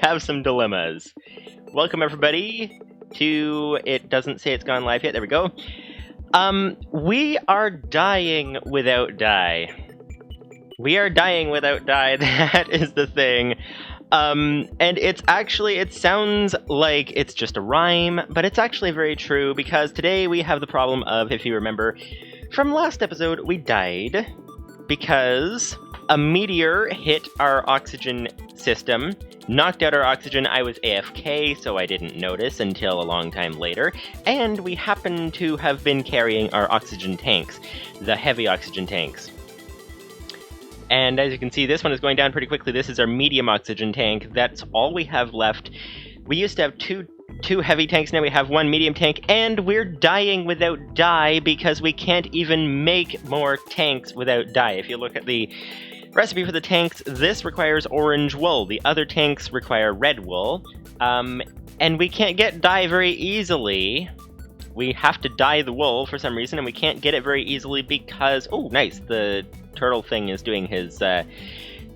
have some dilemmas. Welcome everybody to, it doesn't say it's gone live yet, there we go. We are dying without die. We are dying without die, that is the thing. And it's actually, it sounds like it's just a rhyme, but it's actually very true, because today we have the problem of, if you remember, from last episode, we died because a meteor hit our oxygen system, knocked out our oxygen. I was AFK, so I didn't notice until a long time later, and we happened to have been carrying our oxygen tanks, the heavy oxygen tanks. And as you can see, this one is going down pretty quickly. This is our medium oxygen tank. That's all we have left. We used to have two heavy tanks, now we have one medium tank, and we're dying without die because we can't even make more tanks without die. If you look at the recipe for the tanks, this requires orange wool. The other tanks require red wool. And we can't get dye very easily. We have to dye the wool for some reason, and we can't get it very easily because... Oh, nice! The turtle thing is doing his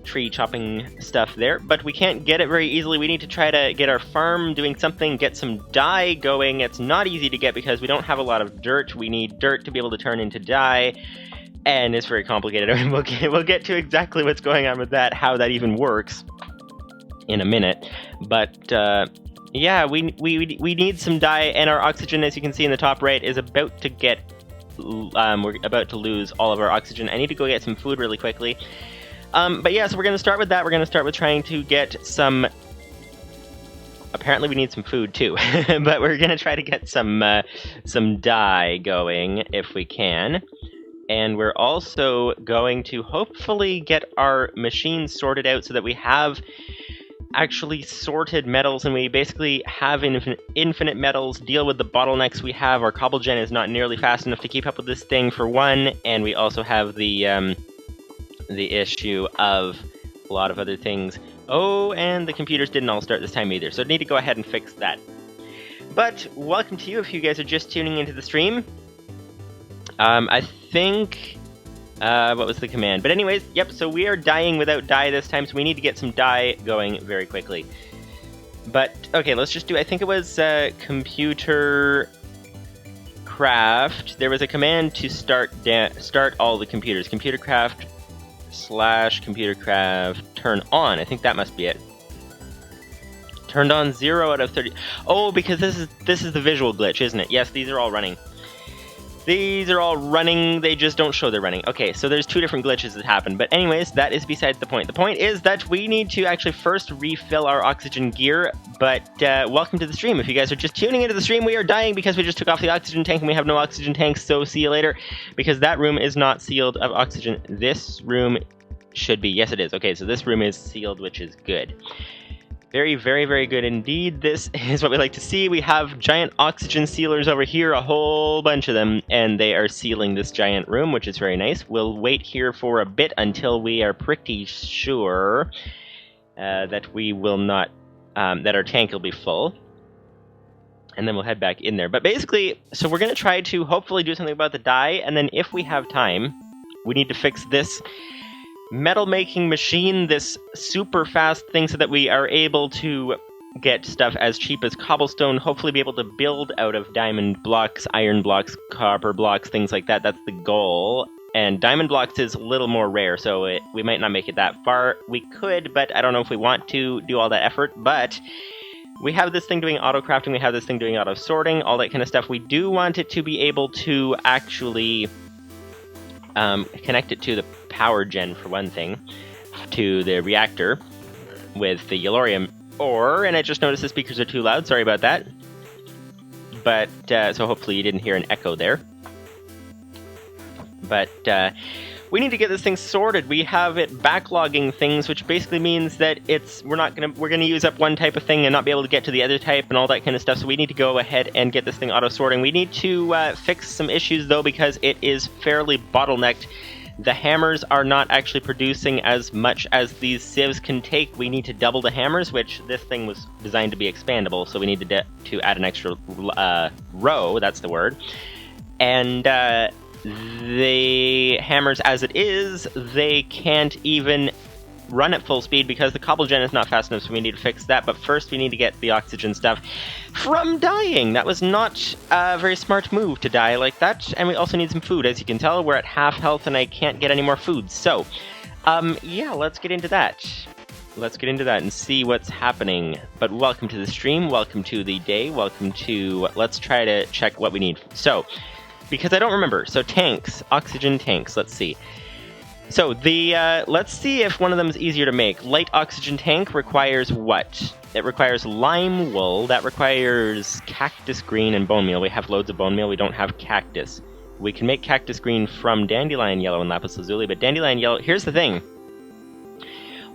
tree chopping stuff there. But we can't get it very easily. We need to try to get our farm doing something, get some dye going. It's not easy to get because we don't have a lot of dirt. We need dirt to be able to turn into dye. And it's very complicated. I mean, we'll get to exactly what's going on with that, how that even works, in a minute. But yeah, we need some dye, and our oxygen, as you can see in the top right, is about to get. We're about to lose all of our oxygen. I need to go get some food really quickly. But yeah, so we're going to start with that. We're going to start with trying to get some. Apparently, we need some food too, but we're going to try to get some dye going if we can. And we're also going to hopefully get our machines sorted out so that we have actually sorted metals, and we basically have infinite metals, deal with the bottlenecks we have. Our cobble gen is not nearly fast enough to keep up with this thing, for one, and we also have the issue of a lot of other things. Oh, and the computers didn't all start this time either, so I need to go ahead and fix that. But welcome to you if you guys are just tuning into the stream. I think, what was the command? But anyways, yep, so we are dying without dye this time, so we need to get some dye going very quickly. But, okay, let's just do, I think it was computer craft. There was a command to start all the computers. Computer craft / computer craft turn on. I think that must be it. Turned on 0 out of 30. Oh, because this is the visual glitch, isn't it? Yes, these are all running. These are all running, they just don't show they're running. Okay, so there's two different glitches that happen, but anyways, that is besides the point. The point is that we need to actually first refill our oxygen gear, but welcome to the stream. If you guys are just tuning into the stream, we are dying because we just took off the oxygen tank and we have no oxygen tanks, so see you later, because that room is not sealed of oxygen. This room should be, yes it is. Okay, so this room is sealed, which is good. Very, very, very good indeed. This is what we like to see. We have giant oxygen sealers over here, a whole bunch of them, and they are sealing this giant room, which is very nice. We'll wait here for a bit until we are pretty sure that we will not, that our tank will be full. And then we'll head back in there. But basically, so we're going to try to hopefully do something about the dye, and then if we have time, we need to fix this metal making machine, this super fast thing, so that we are able to get stuff as cheap as cobblestone, hopefully be able to build out of diamond blocks, iron blocks, copper blocks, things like that. That's the goal. And diamond blocks is a little more rare, so we might not make it that far. We could, but I don't know if we want to do all that effort. But we have this thing doing auto crafting, we have this thing doing auto sorting, all that kind of stuff. We do want it to be able to actually connect it to the power gen, for one thing, to the reactor with the yellorium ore, and I just noticed the speakers are too loud, sorry about that. But, so hopefully you didn't hear an echo there. But, we need to get this thing sorted. We have it backlogging things, which basically means that we're gonna use up one type of thing and not be able to get to the other type and all that kind of stuff, so we need to go ahead and get this thing auto-sorting. We need to fix some issues, though, because it is fairly bottlenecked. The hammers are not actually producing as much as these sieves can take. We need to double the hammers, which this thing was designed to be expandable, so we need to add an extra row, that's the word. And the hammers as it is, they can't even run at full speed because the cobble gen is not fast enough, so we need to fix that. But first we need to get the oxygen stuff from dying. That was not a very smart move to die like that. And we also need some food. As you can tell, we're at half health and I can't get any more food. So, yeah, let's get into that. Let's get into that and see what's happening. But welcome to the stream, welcome to the day, welcome to... Let's try to check what we need. So, because I don't remember. So tanks, oxygen tanks, let's see. So the, let's see if one of them is easier to make. Light oxygen tank requires what? It requires lime wool, that requires cactus green and bone meal. We have loads of bone meal, we don't have cactus. We can make cactus green from dandelion yellow and lapis lazuli, but dandelion yellow, here's the thing.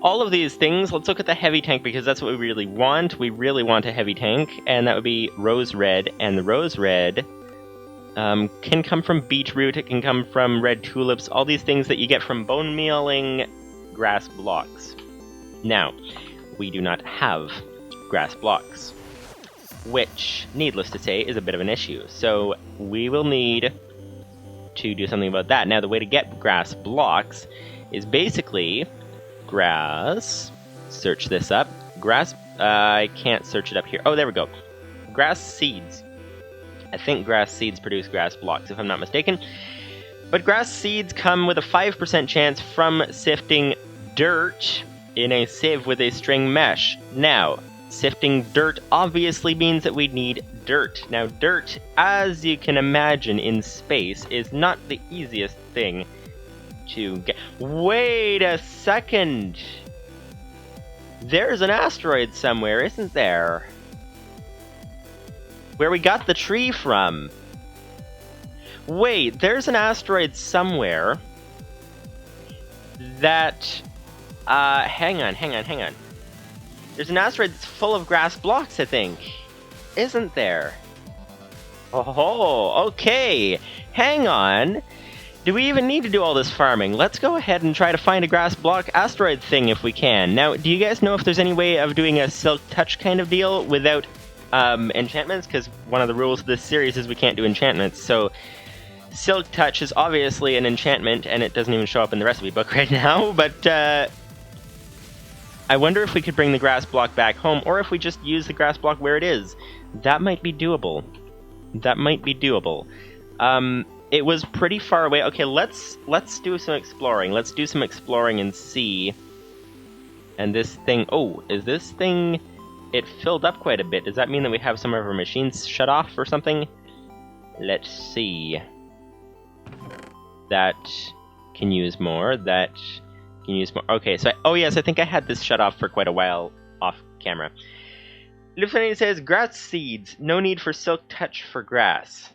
All of these things, let's look at the heavy tank because that's what we really want. We really want a heavy tank, and that would be rose red, and the rose red can come from beetroot, it can come from red tulips, all these things that you get from bone mealing grass blocks. Now, we do not have grass blocks, which, needless to say, is a bit of an issue. So we will need to do something about that. Now, the way to get grass blocks is basically grass, search this up, grass, I can't search it up here. Oh, there we go. Grass seeds. I think grass seeds produce grass blocks, if I'm not mistaken. But grass seeds come with a 5% chance from sifting dirt in a sieve with a string mesh. Now, sifting dirt obviously means that we need dirt. Now, dirt, as you can imagine in space, is not the easiest thing to get. Wait a second! There's an asteroid somewhere, isn't there? Where we got the tree from. Wait, there's an asteroid somewhere that... hang on. There's an asteroid that's full of grass blocks, I think. Isn't there? Oh, okay. Hang on. Do we even need to do all this farming? Let's go ahead and try to find a grass block asteroid thing if we can. Now, do you guys know if there's any way of doing a silk touch kind of deal without enchantments? Because one of the rules of this series is we can't do enchantments. So, silk touch is obviously an enchantment, and it doesn't even show up in the recipe book right now, but I wonder if we could bring the grass block back home, or if we just use the grass block where it is. That might be doable. That might be doable. It was pretty far away. Okay, let's do some exploring. Let's do some exploring and see. And this thing... Oh, is this thing... It filled up quite a bit. Does that mean that we have some of our machines shut off or something? Let's see. That can use more. That can use more. Okay, so... oh, yes, I think I had this shut off for quite a while off camera. Livestream says, grass seeds. No need for silk touch for grass.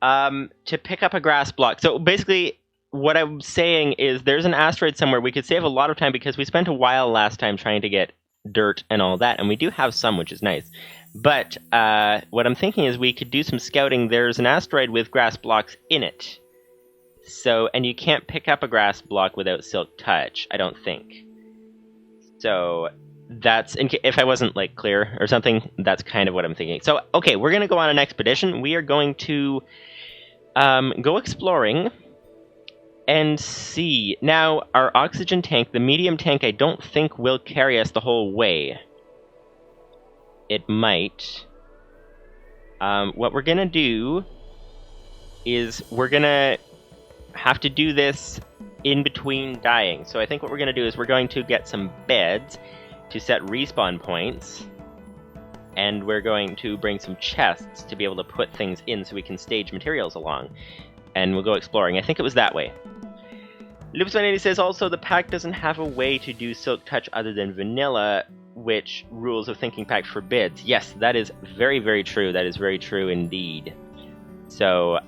To pick up a grass block. So basically, what I'm saying is there's an asteroid somewhere. We could save a lot of time because we spent a while last time trying to get dirt and all that, and we do have some, which is nice. But what I'm thinking is we could do some scouting. There's an asteroid with grass blocks in it. So, and you can't pick up a grass block without silk touch, I don't think. So... that's, if I wasn't, like, clear or something, that's kind of what I'm thinking. So, okay, we're going to go on an expedition. We are going to go exploring and see. Now, our oxygen tank, the medium tank, I don't think will carry us the whole way. It might. What we're going to do is we're going to have to do this in between dying. So I think what we're going to do is we're going to get some beds to set respawn points, and we're going to bring some chests to be able to put things in so we can stage materials along, and we'll go exploring. I think it was that way. Loops180 says also the pack doesn't have a way to do silk touch other than vanilla, which Rules of Thinking Pack forbids. Yes, that is very, very true. That is very true indeed. So,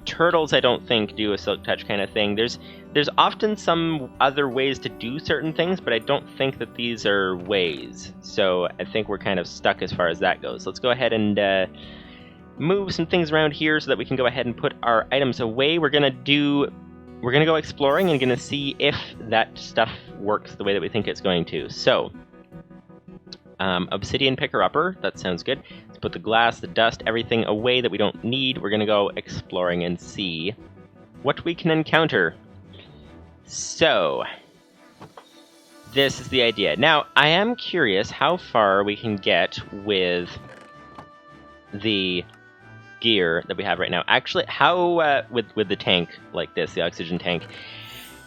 turtles I don't think do a silk touch kind of thing. There's often some other ways to do certain things, but I don't think that these are ways. So I think we're kind of stuck as far as that goes. Let's go ahead and move some things around here so that we can go ahead and put our items away. We're gonna go exploring and gonna see if that stuff works the way that we think it's going to. So, obsidian picker-upper, that sounds good. Let's put the glass, the dust, everything away that we don't need. We're gonna go exploring and see what we can encounter. So, this is the idea. Now, I am curious how far we can get with the gear that we have right now. Actually, how with the tank like this, the oxygen tank.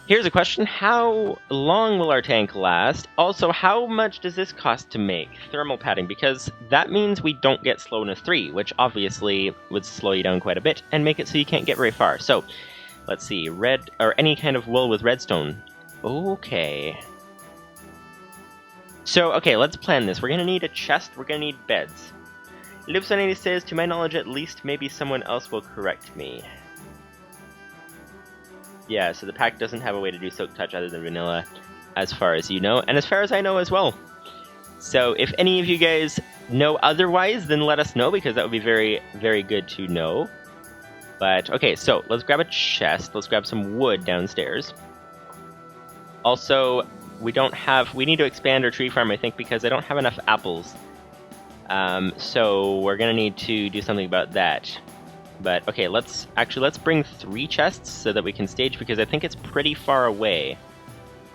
Here's a question: how long will our tank last? Also, how much does this cost to make? Thermal padding, because that means we don't get slowness 3, which obviously would slow you down quite a bit and make it so you can't get very far. So, let's see, red, or any kind of wool with redstone. Okay. So, okay, let's plan this. We're gonna need a chest, we're gonna need beds. Loopson80 says, to my knowledge at least, maybe someone else will correct me. Yeah, so the pack doesn't have a way to do Silk Touch other than vanilla, as far as you know, and as far as I know as well. So if any of you guys know otherwise, then let us know, because that would be very, very good to know. But, okay, so let's grab a chest, let's grab some wood downstairs. Also, we need to expand our tree farm, I think, because I don't have enough apples. So we're gonna need to do something about that. But, okay, let's bring 3 chests so that we can stage, because I think it's pretty far away.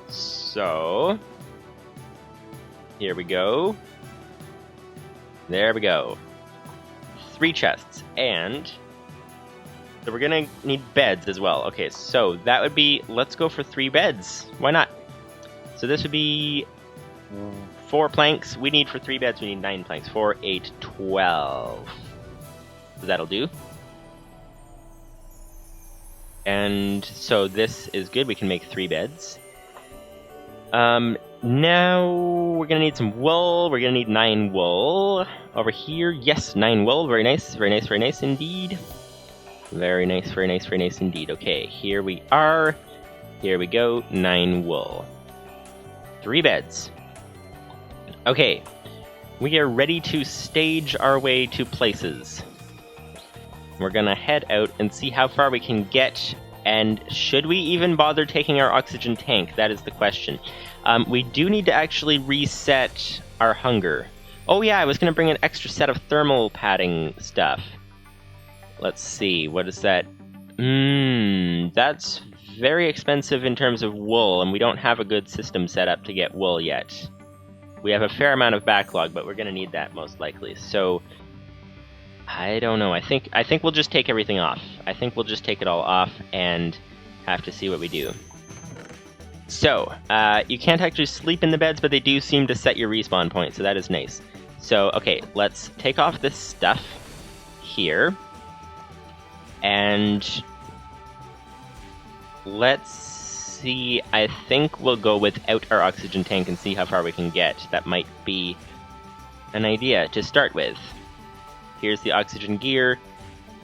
So, here we go. There we go. 3 chests, and so we're gonna need beds as well. Okay, so that would be, let's go for 3 beds. Why not? So this would be 4 planks. We need for 3 beds, we need 9 planks. 4, 8, 12. So that'll do. And so this is good, we can make 3 beds. Now we're gonna need some wool, we're gonna need 9 wool. Over here, yes, 9 wool, very nice, very nice, very nice indeed. Very nice, very nice, very nice indeed. Okay, here we are. Here we go, 9 wool. 3 beds. Okay, we are ready to stage our way to places. We're gonna head out and see how far we can get, and should we even bother taking our oxygen tank? That is the question. We do need to actually reset our hunger. Oh yeah, I was gonna bring an extra set of thermal padding stuff. Let's see, what is that? That's very expensive in terms of wool, and we don't have a good system set up to get wool yet. We have a fair amount of backlog, but we're gonna need that most likely. So, I don't know. I think we'll just take everything off. I think we'll just take it all off and have to see what we do. So, you can't actually sleep in the beds, but they do seem to set your respawn point, so that is nice. So, okay, let's take off this stuff here. And let's see, I think we'll go without our oxygen tank and see how far we can get. That might be an idea to start with. Here's the oxygen gear.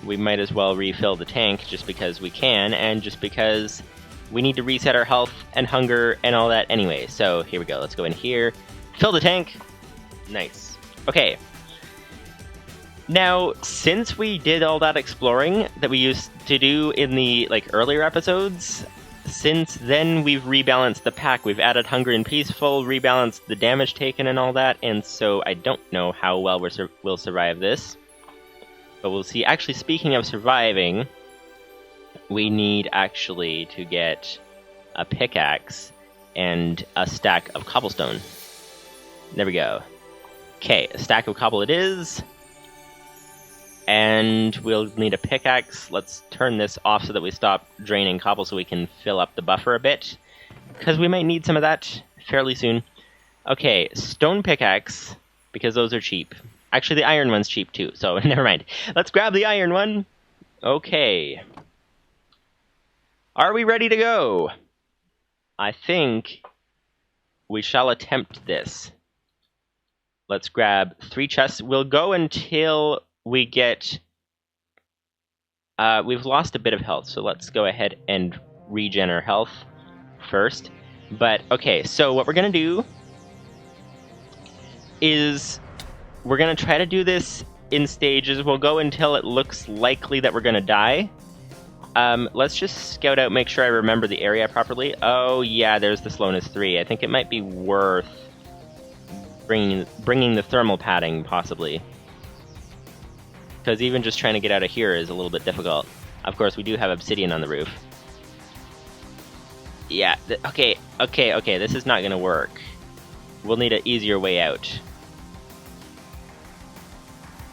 We might as well refill the tank just because we can, and just because we need to reset our health and hunger and all that anyway. So here we go, let's go in here, fill the tank. Nice. Okay. Now, since we did all that exploring that we used to do in the earlier episodes, since then we've rebalanced the pack. We've added Hunger and Peaceful, rebalanced the damage taken and all that, and so I don't know how well we'll survive this. But we'll see. Actually, speaking of surviving, we need actually to get a pickaxe and a stack of cobblestone. There we go. Okay, a stack of cobble it is. And we'll need a pickaxe. Let's turn this off so that we stop draining cobble so we can fill up the buffer a bit, because we might need some of that fairly soon. Okay, stone pickaxe, because those are cheap. Actually, the iron one's cheap too, so never mind. Let's grab the iron one. Okay. Are we ready to go? I think we shall attempt this. Let's grab 3 chests. We'll go until we get... we've lost a bit of health, so let's go ahead and regen our health first. But, okay, so what we're going to do is we're going to try to do this in stages. We'll go until it looks likely that we're going to die. Let's just scout out, make sure I remember the area properly. Oh, yeah, there's the slowness 3. I think it might be worth bringing the thermal padding, possibly. Because even just trying to get out of here is a little bit difficult. Of course, we do have obsidian on the roof. Yeah, okay, this is not gonna work. We'll need an easier way out.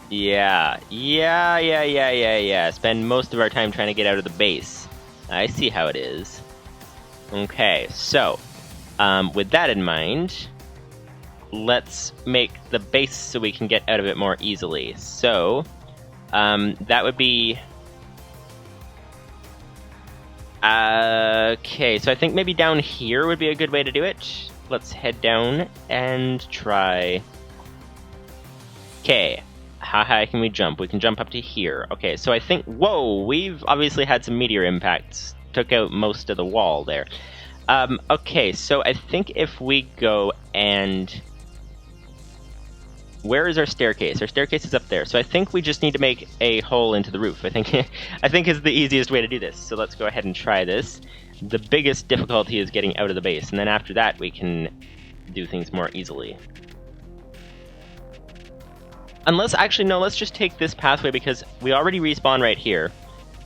Yeah. Spend most of our time trying to get out of the base. I see how it is. Okay, so, with that in mind, let's make the base so we can get out of it more easily. So, that would be... okay, so I think maybe down here would be a good way to do it. Let's head down and try... Okay, how high can we jump? We can jump up to here. Okay, so I think... Whoa, we've obviously had some meteor impacts. Took out most of the wall there. Okay, so I think if we go and... Where is our staircase? Our staircase is up there. So I think we just need to make a hole into the roof. I think is the easiest way to do this. So let's go ahead and try this. The biggest difficulty is getting out of the base, and then after that we can do things more easily. Unless, actually, no, let's just take this pathway because we already respawn right here.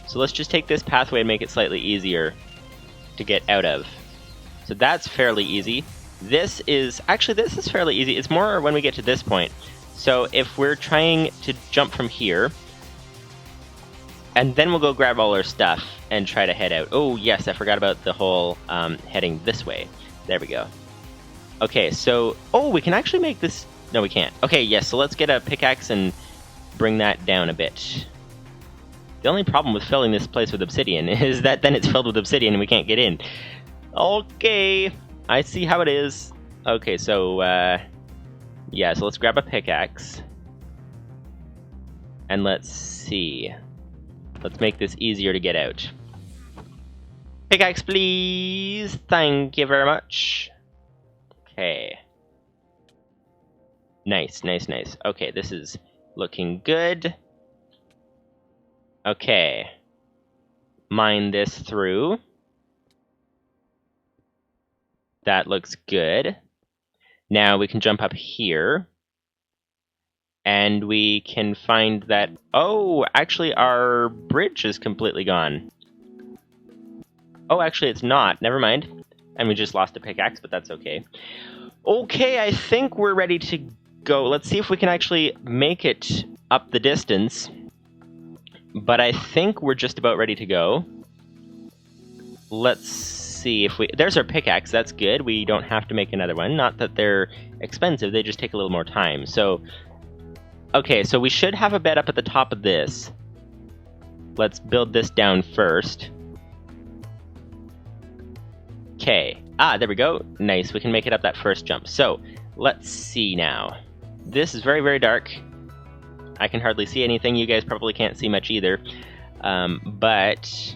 So let's just take this pathway and make it slightly easier to get out of. So that's fairly easy. This is fairly easy. It's more when we get to this point. So if we're trying to jump from here, and then we'll go grab all our stuff and try to head out. Oh, yes, I forgot about the whole heading this way. There we go. Okay, so... Oh, we can actually make this... No, we can't. Okay, yes, so let's get a pickaxe and bring that down a bit. The only problem with filling this place with obsidian is that then it's filled with obsidian and we can't get in. Okay, I see how it is. Okay, so, yeah, so let's grab a pickaxe. And let's see. Let's make this easier to get out. Pickaxe, please! Thank you very much. Okay. Nice. Okay, this is looking good. Okay. Mine this through. That looks good. Now we can jump up here. And we can find that... Oh, actually our bridge is completely gone. Oh, actually it's not. Never mind. And we just lost a pickaxe, but that's okay. Okay, I think we're ready to go. Let's see if we can actually make it up the distance. But I think we're just about ready to go. Let's see if we... There's our pickaxe, that's good. We don't have to make another one. Not that they're expensive, they just take a little more time. So, okay, so we should have a bed up at the top of this. Let's build this down first. Okay. Ah, there we go. Nice, we can make it up that first jump. So, let's see now. This is very, very dark. I can hardly see anything. You guys probably can't see much either. But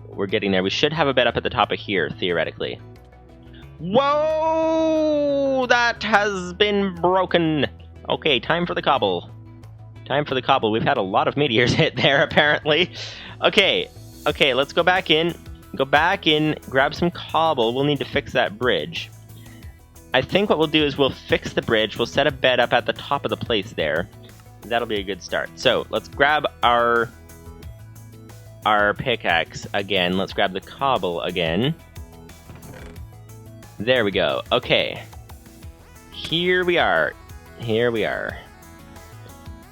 we're getting there. We should have a bed up at the top of here, theoretically. Whoa! That has been broken. Okay, time for the cobble. Time for the cobble. We've had a lot of meteors hit there, apparently. Okay, let's go back in. Go back in, grab some cobble. We'll need to fix that bridge. I think what we'll do is we'll fix the bridge. We'll set a bed up at the top of the place there. That'll be a good start. So, let's grab our pickaxe again. Let's grab the cobble again. There we go. Okay. Here we are.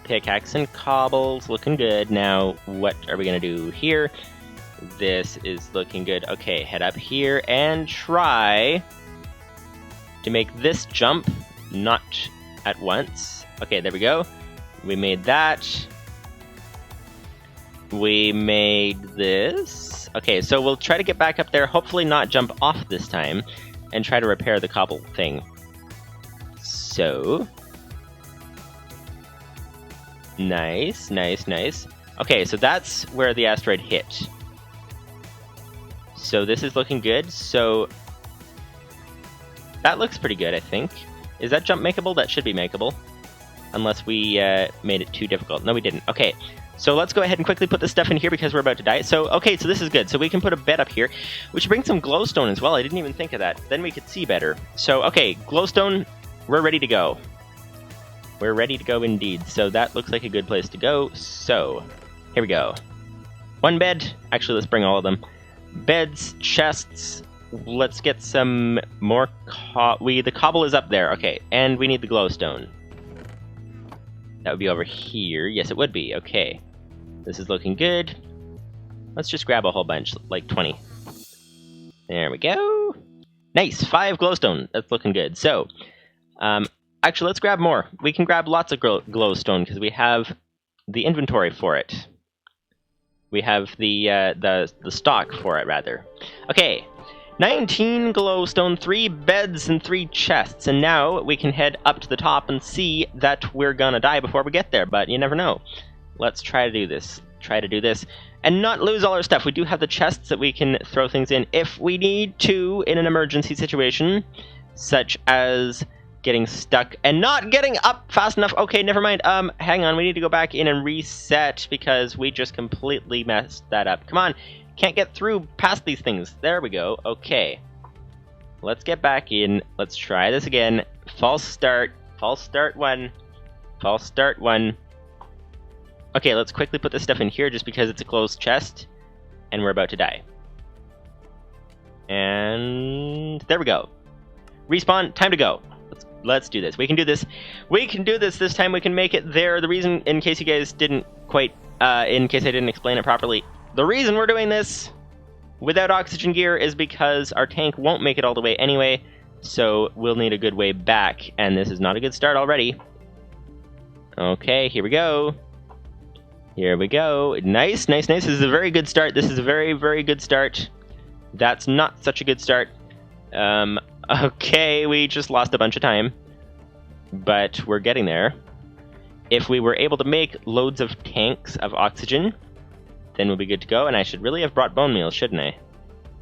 Pickaxe and cobbles, looking good. Now, what are we going to do here? This is looking good. Okay, head up here and try to make this jump, not at once. Okay, there we go. We made that. We made this. Okay, so we'll try to get back up there, hopefully not jump off this time, and try to repair the cobble thing. So... Nice. Okay, so that's where the asteroid hit. So this is looking good. So that looks pretty good, I think. Is that jump makeable? That should be makeable. Unless we made it too difficult. No, we didn't. Okay, so let's go ahead and quickly put this stuff in here because we're about to die. So, okay, so this is good. So we can put a bed up here. We should bring some glowstone as well. I didn't even think of that. Then we could see better. So, okay, glowstone, we're ready to go. We're ready to go indeed. So that looks like a good place to go. So, here we go. One bed. Actually, let's bring all of them. Beds, chests, let's get some more the cobble is up there, okay, and we need the glowstone. That would be over here. Yes, it would be. Okay. This is looking good. Let's just grab a whole bunch, like 20. There we go. Nice, 5 glowstone. That's looking good. So, actually, let's grab more. We can grab lots of glowstone because we have the inventory for it. We have the stock for it, rather. Okay, 19 glowstone, 3 beds, and 3 chests. And now we can head up to the top and see that we're gonna die before we get there, but you never know. Let's try to do this. And not lose all our stuff. We do have the chests that we can throw things in if we need to in an emergency situation, such as getting stuck and not getting up fast enough. Okay, never mind. Hang on. We need to go back in and reset because we just completely messed that up. Come on. Can't get through past these things. There we go. Okay. Let's get back in. Let's try this again. False start. False start 1. False start 1. Okay, let's quickly put this stuff in here just because it's a closed chest and we're about to die. And there we go. Respawn. Time to go. Let's do this. We can do this. We can do this. This time we can make it there. The reason, in case you guys didn't quite, in case I didn't explain it properly, the reason we're doing this without oxygen gear is because our tank won't make it all the way anyway, so we'll need a good way back, and this is not a good start already. Okay, here we go. Here we go. Nice, nice, nice. This is a very good start. This is a very, very good start. That's not such a good start. Okay, we just lost a bunch of time, but we're getting there. If we were able to make loads of tanks of oxygen, then we'll be good to go, and I should really have brought bone meal, shouldn't I?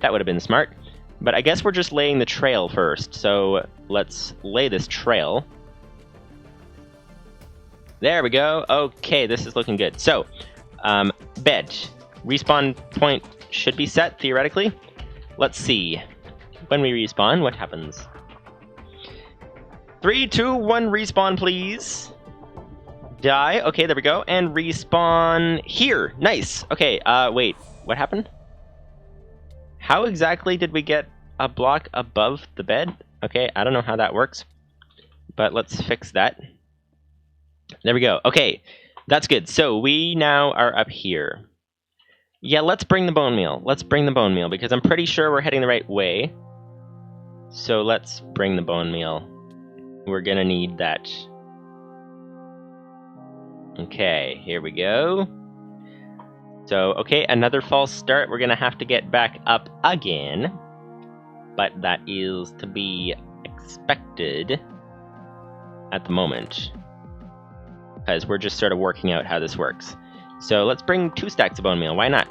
That would have been smart. But I guess we're just laying the trail first, so let's lay this trail. There we go. Okay, this is looking good. So, bed. Respawn point should be set, theoretically. Let's see. When we respawn, what happens? 3, 2, 1, respawn, please. Die. Okay, there we go. And respawn here. Nice. Okay, wait. What happened? How exactly did we get a block above the bed? Okay, I don't know how that works, but let's fix that. There we go. Okay, that's good. So we now are up here. Yeah, let's bring the bone meal. Let's bring the bone meal, because I'm pretty sure we're heading the right way. So let's bring the bone meal. We're gonna need that. Okay, here we go. So, okay, another false start. We're gonna have to get back up again. But that is to be expected at the moment, because we're just sort of working out how this works. So let's bring 2 stacks of bone meal. Why not?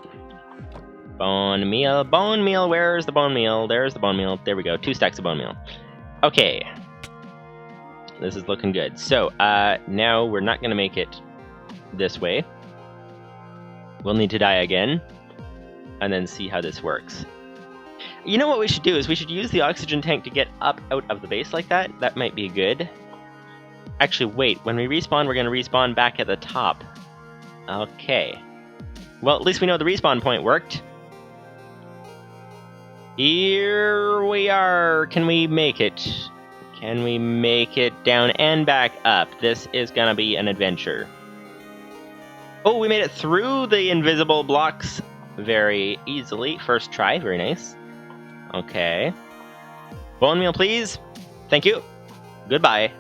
Bone meal, bone meal. Where's the bone meal? There's the bone meal. There we go. 2 stacks of bone meal. Okay. This is looking good. So, now we're not going to make it this way. We'll need to die again, and then see how this works. You know what we should do is we should use the oxygen tank to get up out of the base like that. That might be good. Actually, wait. When we respawn, we're going to respawn back at the top. Okay. Well, at least we know the respawn point worked. Here we are. Can we make it? Can we make it down and back up? This is going to be an adventure. Oh, we made it through the invisible blocks very easily. First try. Very nice. Okay. Bone meal, please. Thank you. Goodbye.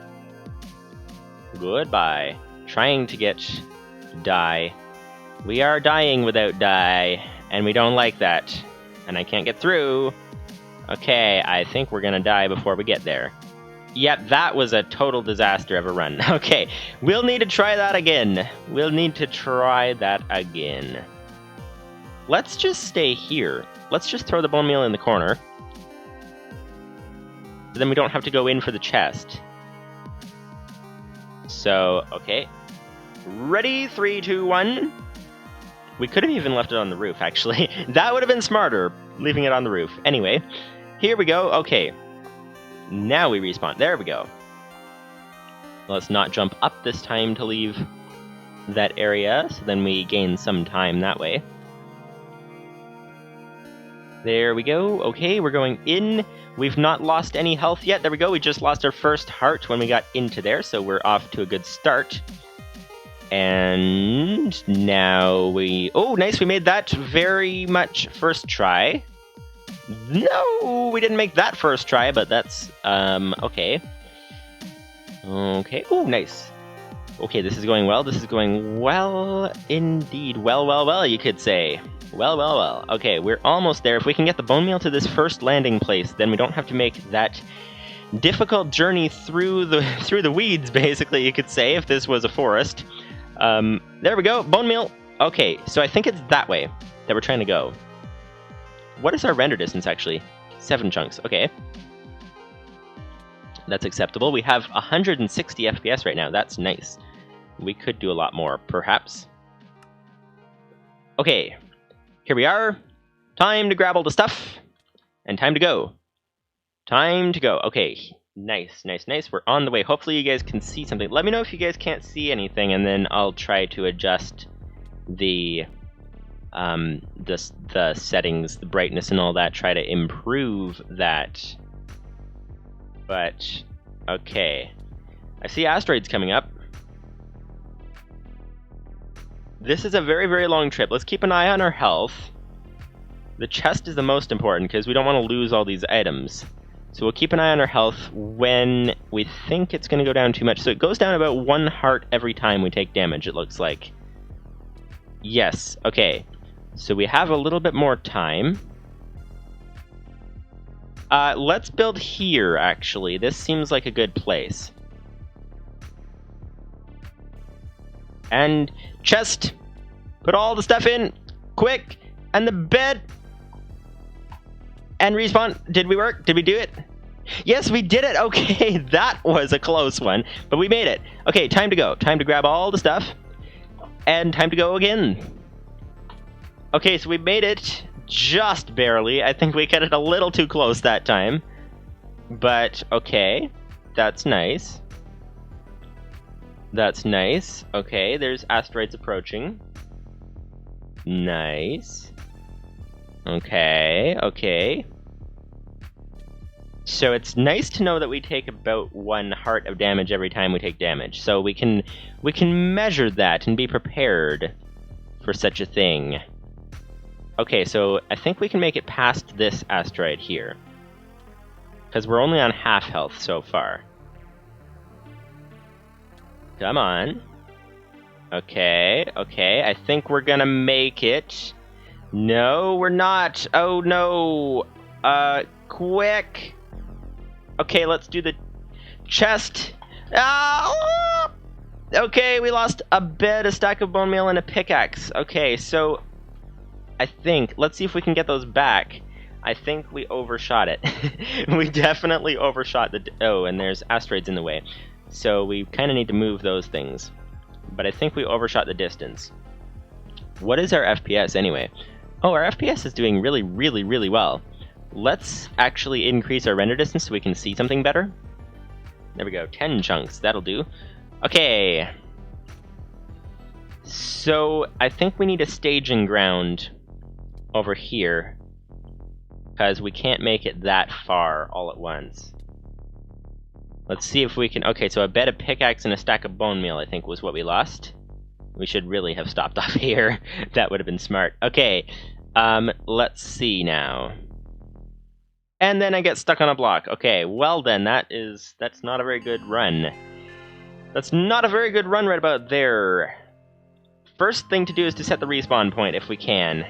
Goodbye. Trying to get die. We are dying without die, and we don't like that. And I can't get through. Okay, I think we're gonna die before we get there. Yep, that was a total disaster of a run. Okay, we'll need to try that again. We'll need to try that again. Let's just stay here. Let's just throw the bone meal in the corner. So then we don't have to go in for the chest. So, okay. Ready? 3, 2, 1. We could have even left it on the roof, actually. That would have been smarter, leaving it on the roof. Anyway, here we go. Okay. Now we respawn. There we go. Let's not jump up this time to leave that area, so then we gain some time that way. There we go. Okay, we're going in. We've not lost any health yet. There we go. We just lost our first heart when we got into there, so we're off to a good start. And now we... Oh, nice. We made that very much first try. No, we didn't make that first try, but that's... okay. Okay. Oh, nice. Okay, this is going well. This is going well indeed. Well, you could say. Well. Okay, we're almost there. If we can get the bone meal to this first landing place, then we don't have to make that difficult journey through the weeds, basically, you could say, if this was a forest. There we go, bone meal. Okay, so I think it's that way that we're trying to go. What is our render distance, actually? 7 chunks, okay. That's acceptable. We have 160 FPS right now. That's nice. We could do a lot more, perhaps. Okay, here we are. Time to grab all the stuff. And time to go. Time to go. Okay, nice. We're on the way. Hopefully you guys can see something. Let me know if you guys can't see anything, and then I'll try to adjust the settings, the brightness and all that, try to improve that. But, okay. I see asteroids coming up. This is a very, very long trip. Let's keep an eye on our health. The chest is the most important, because we don't want to lose all these items. So we'll keep an eye on our health when we think it's going to go down too much. So it goes down about 1 heart every time we take damage, it looks like. Yes, okay. So we have a little bit more time. Let's build here, actually. This seems like a good place. And chest! Put all the stuff in! Quick! And the bed! And respawn. Did we work? Did we do it? Yes, we did it! Okay, that was a close one. But we made it. Okay, time to go. Time to grab all the stuff. And time to go again. Okay, so we made it just barely. I think we got it a little too close that time. But, okay. That's nice. That's nice. Okay, there's asteroids approaching. Nice. Okay. So it's nice to know that we take about 1 heart of damage every time we take damage. So we can measure that and be prepared for such a thing. Okay, so I think we can make it past this asteroid here. Because we're only on half health so far. Come on. Okay. I think we're gonna make it. No, we're not. Oh, no. Quick. Okay, let's do the chest. Ah! Okay, we lost a bed, a stack of bone meal, and a pickaxe. Okay, so I think, let's see if we can get those back. I think we overshot it. We definitely overshot the... Oh, and there's asteroids in the way. So we kind of need to move those things. But I think we overshot the distance. What is our FPS anyway? Oh, our FPS is doing really, really, really well. Let's actually increase our render distance so we can see something better. There we go, 10 chunks, that'll do. Okay. So, I think we need a staging ground over here. Because we can't make it that far all at once. Let's see if we can... Okay, so a bed of pickaxe and a stack of bone meal, I think, was what we lost. We should really have stopped off here. That would have been smart. Okay, let's see now. And then I get stuck on a block. Okay, well then, that's not a very good run. That's not a very good run right about there. First thing to do is to set the respawn point if we can.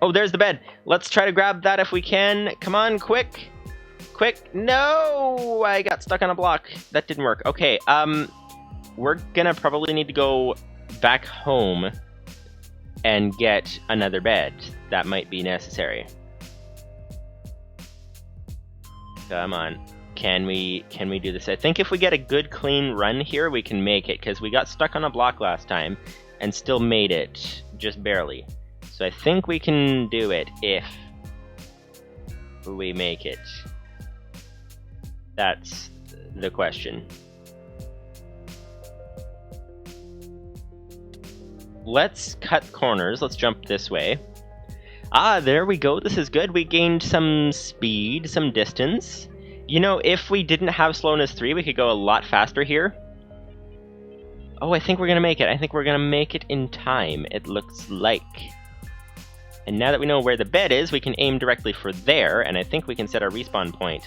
Oh, there's the bed. Let's try to grab that if we can. Come on, quick. Quick. No! I got stuck on a block. That didn't work. Okay, we're gonna probably need to go back home and get another bed. That might be necessary. Come on. Can we do this? I think if we get a good clean run here, we can make it, because we got stuck on a block last time and still made it, just barely. So I think we can do it if we make it. That's the question. Let's cut corners. Let's jump this way. Ah, there we go. This is good. We gained some speed, some distance. You know, if we didn't have slowness 3, we could go a lot faster here. Oh, I think we're gonna make it. I think we're gonna make it in time, it looks like. And now that we know where the bed is, we can aim directly for there, and I think we can set our respawn point.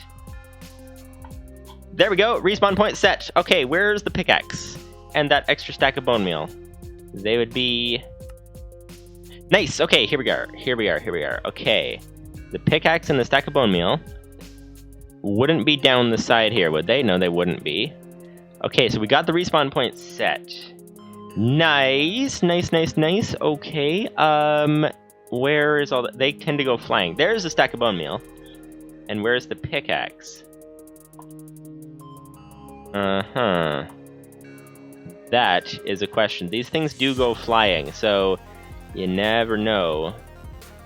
There we go, respawn point set. Okay, where's the pickaxe? And that extra stack of bone meal. They would be... Nice, okay, here we are, here we are, here we are. Okay, the pickaxe and the stack of bone meal wouldn't be down the side here, would they? No, they wouldn't be. Okay, so we got the respawn point set. Nice, nice, nice, nice. Okay, where is all that? They tend to go flying. There's a stack of bone meal. And where's the pickaxe? Uh-huh. That is a question. These things do go flying, so you never know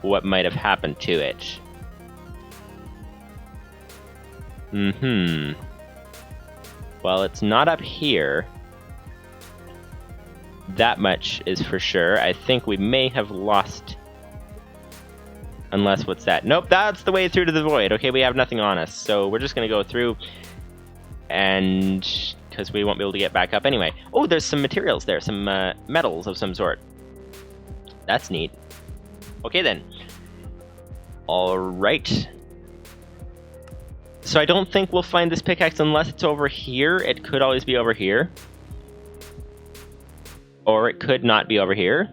what might have happened to it. Well, it's not up here. That much is for sure. I think we may have lost... Unless, what's that? Nope, that's the way through to the void. Okay, we have nothing on us, so we're just gonna go through, and... because we won't be able to get back up anyway. Oh, there's some materials there, some metals of some sort. That's neat. Okay then. Alright. So I don't think we'll find this pickaxe unless it's over here. It could always be over here. Or it could not be over here.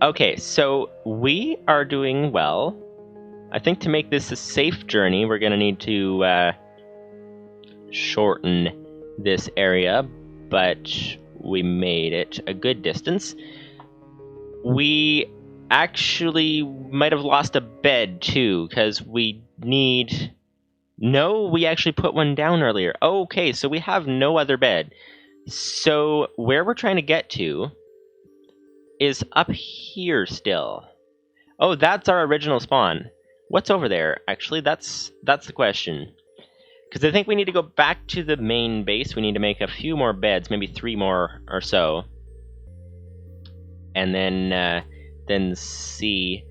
Okay, so we are doing well. I think to make this a safe journey, we're going to need to shorten this area, but we made it a good distance. We actually might have lost a bed, too, because we need... No, we actually put one down earlier. Okay, so we have no other bed. So where we're trying to get to is up here still. Oh, that's our original spawn. What's over there? Actually, that's the question. Because I think we need to go back to the main base. We need to make a few more beds, maybe 3 more or so. And then see.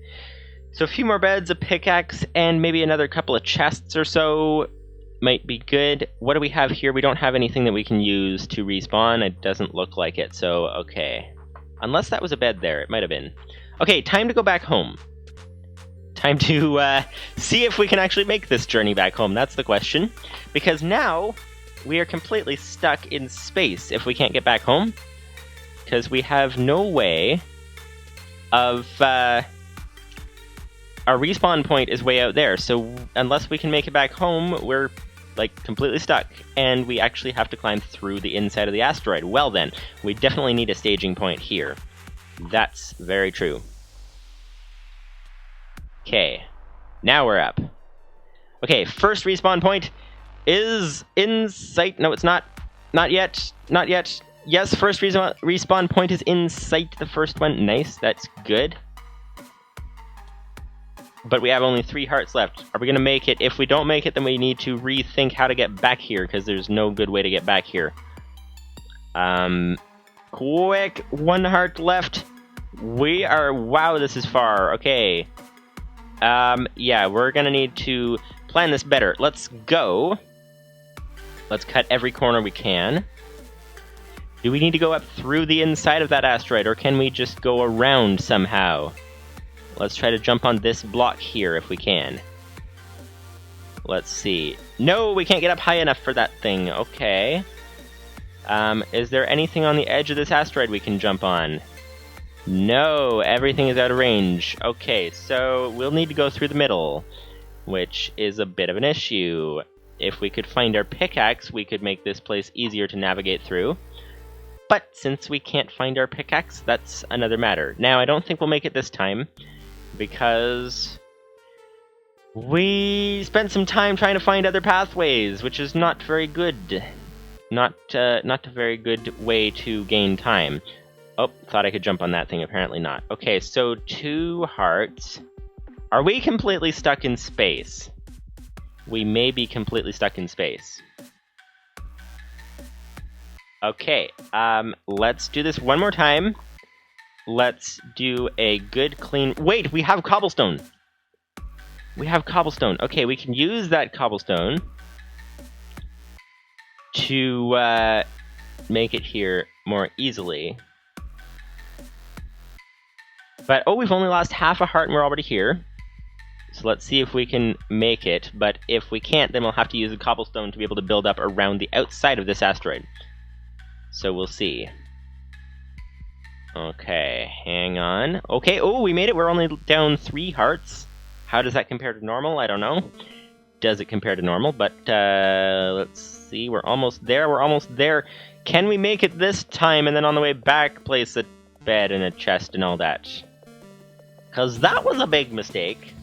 So a few more beds, a pickaxe, and maybe another couple of chests or so might be good. What do we have here? We don't have anything that we can use to respawn. It doesn't look like it, so okay. Unless that was a bed there, it might have been. Okay, time to go back home. Time to see if we can actually make this journey back home. That's the question. Because now we are completely stuck in space if we can't get back home. Because we have no way of... our respawn point is way out there, so unless we can make it back home, we're, like, completely stuck. And we actually have to climb through the inside of the asteroid. Well then, we definitely need a staging point here. That's very true. Okay, now we're up. Okay, first respawn point is in sight. No, it's not. Not yet. Not yet. Yes, first respawn point is in sight. The first one. Nice, that's good. But we have only 3 hearts left. Are we going to make it? If we don't make it, then we need to rethink how to get back here, because there's no good way to get back here. Quick, 1 heart left. We are... Wow, this is far. Okay. Yeah, we're going to need to plan this better. Let's go. Let's cut every corner we can. Do we need to go up through the inside of that asteroid, or can we just go around somehow? Let's try to jump on this block here if we can. Let's see. No, we can't get up high enough for that thing. Okay. Is there anything on the edge of this asteroid we can jump on? No, everything is out of range. Okay, so we'll need to go through the middle, which is a bit of an issue. If we could find our pickaxe, we could make this place easier to navigate through. But since we can't find our pickaxe, that's another matter. Now, I don't think we'll make it this time, because we spent some time trying to find other pathways, which is not very good. Not a very good way to gain time. Oh, thought I could jump on that thing, apparently not. Okay, so 2 hearts. Are we completely stuck in space? We may be completely stuck in space. Okay, let's do this one more time. let's do a good clean... Wait, we have cobblestone! We have cobblestone. Okay, we can use that cobblestone to make it here more easily. But, oh, we've only lost half a heart and we're already here. So let's see if we can make it. But if we can't, then we'll have to use the cobblestone to be able to build up around the outside of this asteroid. So we'll see. Okay, hang on. Okay, oh, we made it. We're only down 3 hearts. How does that compare to normal? I don't know. Does it compare to normal? But let's see. We're almost there. We're almost there. Can we make it this time? And then on the way back, place a bed and a chest and all that. Because that was a big mistake.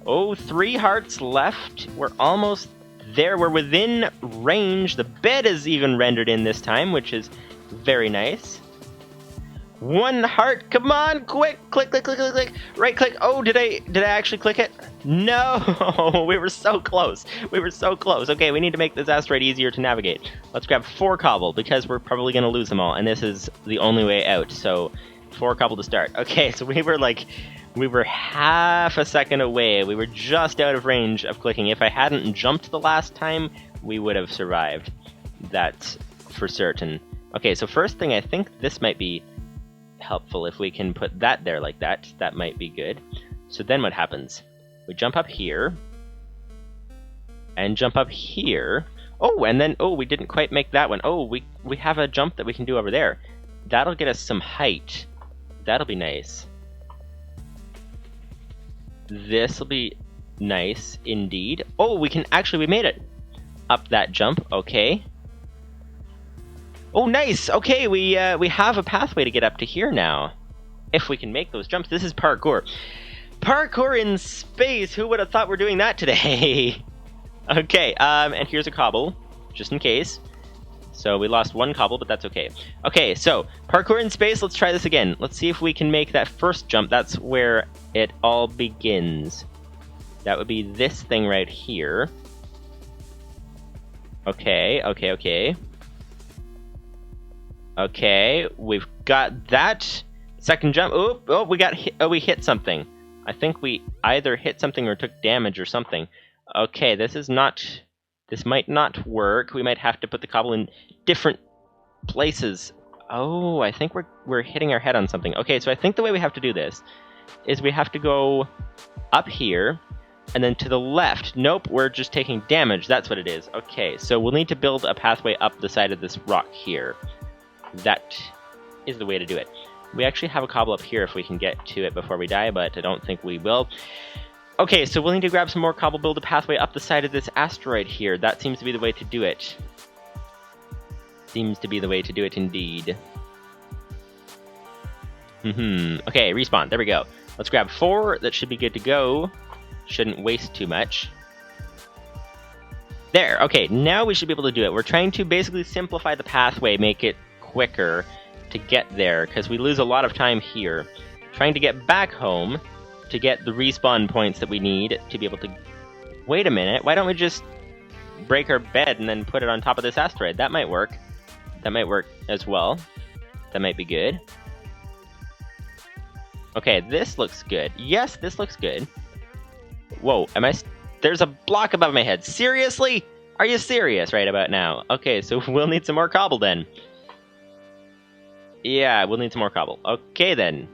Oh, 3 hearts left. We're almost there. We're within range. The bed is even rendered in this time, which is very nice. 1 heart. Come on, quick. Click, click, click, click, click. Right click. Oh, did I actually click it? No, we were so close. We were so close. Okay, we need to make this asteroid easier to navigate. Let's grab 4 cobble because we're probably going to lose them all, and this is the only way out. So 4 cobble to start. Okay, so we were half a second away. We were just out of range of clicking. If I hadn't jumped the last time, we would have survived. That's for certain. Okay, so first thing, I think this might be helpful if we can put that there like that. That might be good. So then what happens? We jump up here. And jump up here. Oh, and then, oh, we didn't quite make that one. Oh, we have a jump that we can do over there. That'll get us some height. That'll be nice. This'll be nice indeed. Oh, we made it. Up that jump, okay. Oh, nice! Okay, we have a pathway to get up to here now. If we can make those jumps. This is parkour. Parkour in space! Who would have thought we're doing that today? Okay, and here's a cobble, just in case. So we lost 1 cobble, but that's okay. Okay, so parkour in space, let's try this again. Let's see if we can make that first jump. That's where it all begins. That would be this thing right here. Okay, okay, okay. Okay, we've got that. Second jump. Oh, we got hit. Oh, we hit something. I think we either hit something or took damage or something. Okay, this might not work. We might have to put the cobble in different places. Oh, I think we're hitting our head on something. Okay, so I think the way we have to do this is we have to go up here and then to the left. Nope, we're just taking damage. That's what it is. Okay, so we'll need to build a pathway up the side of this rock here. That is the way to do it. We actually have a cobble up here if we can get to it before we die, but I don't think we will. Okay, so we'll need to grab some more cobble, build a pathway up the side of this asteroid here. That seems to be the way to do it. Seems to be the way to do it indeed. Okay, respawn. There we go. Let's grab 4. That should be good to go. Shouldn't waste too much. There. Okay, now we should be able to do it. We're trying to basically simplify the pathway, make it quicker to get there, because we lose a lot of time here. Trying to get back home to get the respawn points that we need to be able to... Wait a minute, why don't we just break our bed and then put it on top of this asteroid? That might work. That might work as well. That might be good. Okay, this looks good. Yes, this looks good. Whoa, there's a block above my head. Seriously? Are you serious right about now? Okay, so we'll need some more cobble then. Yeah, we'll need some more cobble. Okay then.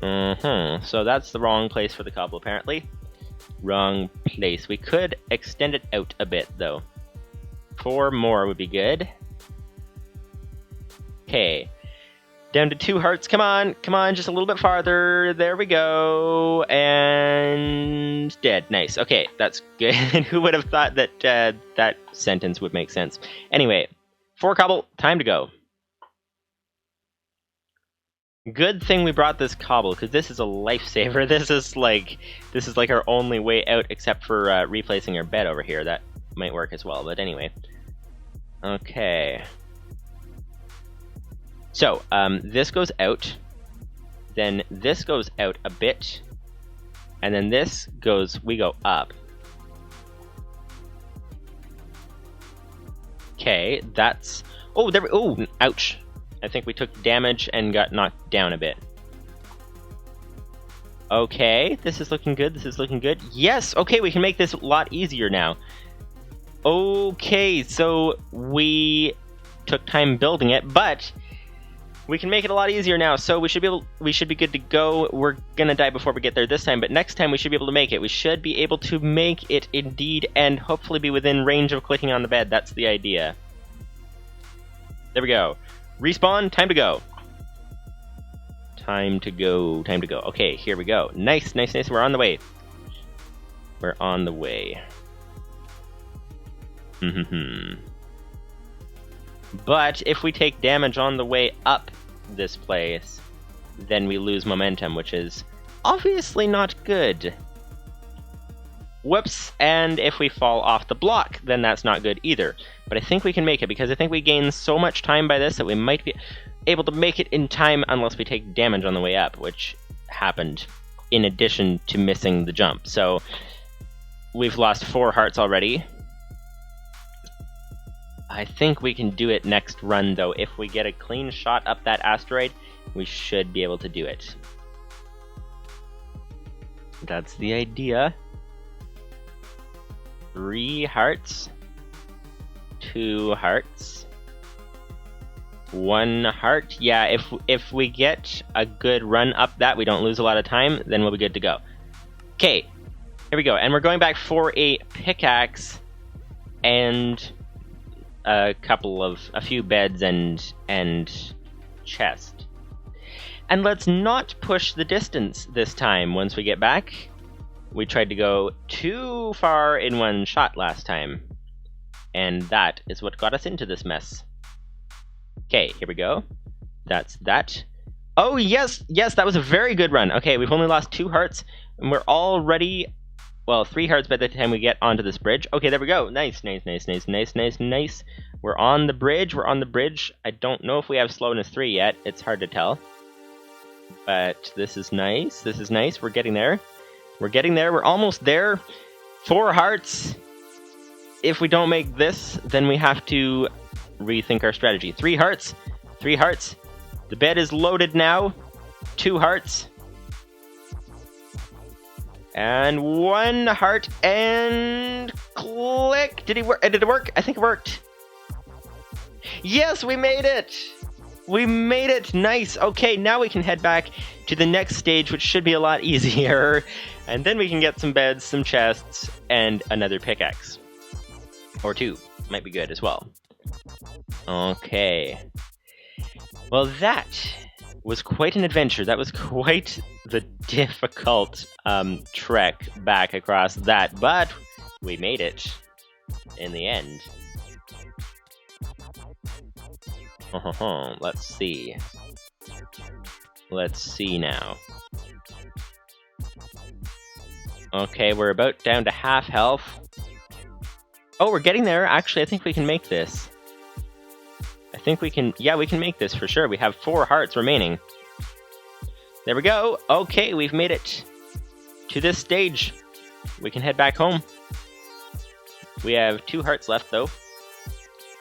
So that's the wrong place for the cobble, apparently. Wrong place. We could extend it out a bit, though. 4 more would be good. Okay. Down to 2 hearts. Come on, just a little bit farther. There we go. And dead. Nice. Okay, that's good. Who would have thought that that sentence would make sense? Anyway, 4 cobble. Time to go. Good thing we brought this cobble, because this is a lifesaver. This is like our only way out, except for replacing our bed over here. That might work as well. But anyway. Okay. So, this goes out, then this goes out a bit, and then we go up. Okay, that's, oh, ouch. I think we took damage and got knocked down a bit. Okay, this is looking good, this is looking good. Yes, okay, we can make this a lot easier now. Okay, so we took time building it, but we can make it a lot easier now, so we should be good to go. We're gonna die before we get there this time, but next time we should be able to make it. We should be able to make it indeed, and hopefully be within range of clicking on the bed. That's the idea. There we go. Respawn, time to go. Time to go, time to go. Okay, here we go. Nice, nice, nice, we're on the way. We're on the way. But if we take damage on the way up this place, then we lose momentum, which is obviously not good. Whoops, and if we fall off the block, then that's not good either. But I think we can make it, because I think we gain so much time by this that we might be able to make it in time unless we take damage on the way up, which happened in addition to missing the jump. So we've lost 4 hearts already. I think we can do it next run, though. If we get a clean shot up that asteroid, we should be able to do it. That's the idea. 3 hearts. 2 hearts. 1 heart. Yeah, if we get a good run up that, we don't lose a lot of time, then we'll be good to go. Okay, here we go. And we're going back for a pickaxe and a few beds and chest. And let's not push the distance this time once we get back. We tried to go too far in one shot last time, and that is what got us into this mess. Okay, here we go. That's that. Oh, yes, yes, that was a very good run. Okay, we've only lost 2 hearts, and we're already, well, 3 hearts by the time we get onto this bridge. Okay, there we go. Nice, nice, nice, nice, nice, nice, nice. We're on the bridge, we're on the bridge. I don't know if we have slowness 3 yet. It's hard to tell. But this is nice, this is nice. We're getting there. We're getting there, we're almost there. 4 hearts. If we don't make this, then we have to rethink our strategy. 3 hearts, 3 hearts. The bed is loaded now. 2 hearts. And 1 heart, and click! Did it work? I think it worked. Yes, we made it! We made it! Nice! Okay, now we can head back to the next stage, which should be a lot easier. And then we can get some beds, some chests, and another pickaxe. Or 2. Might be good as well. Okay. Well, that was quite an adventure. That was quite the difficult trek back across that, but we made it in the end. Let's see. Let's see now. Okay, we're about down to half health. Oh, we're getting there. Actually, I think we can make this. I think we can... Yeah, we can make this for sure. We have 4 hearts remaining. There we go. Okay, we've made it to this stage. We can head back home. We have 2 hearts left, though.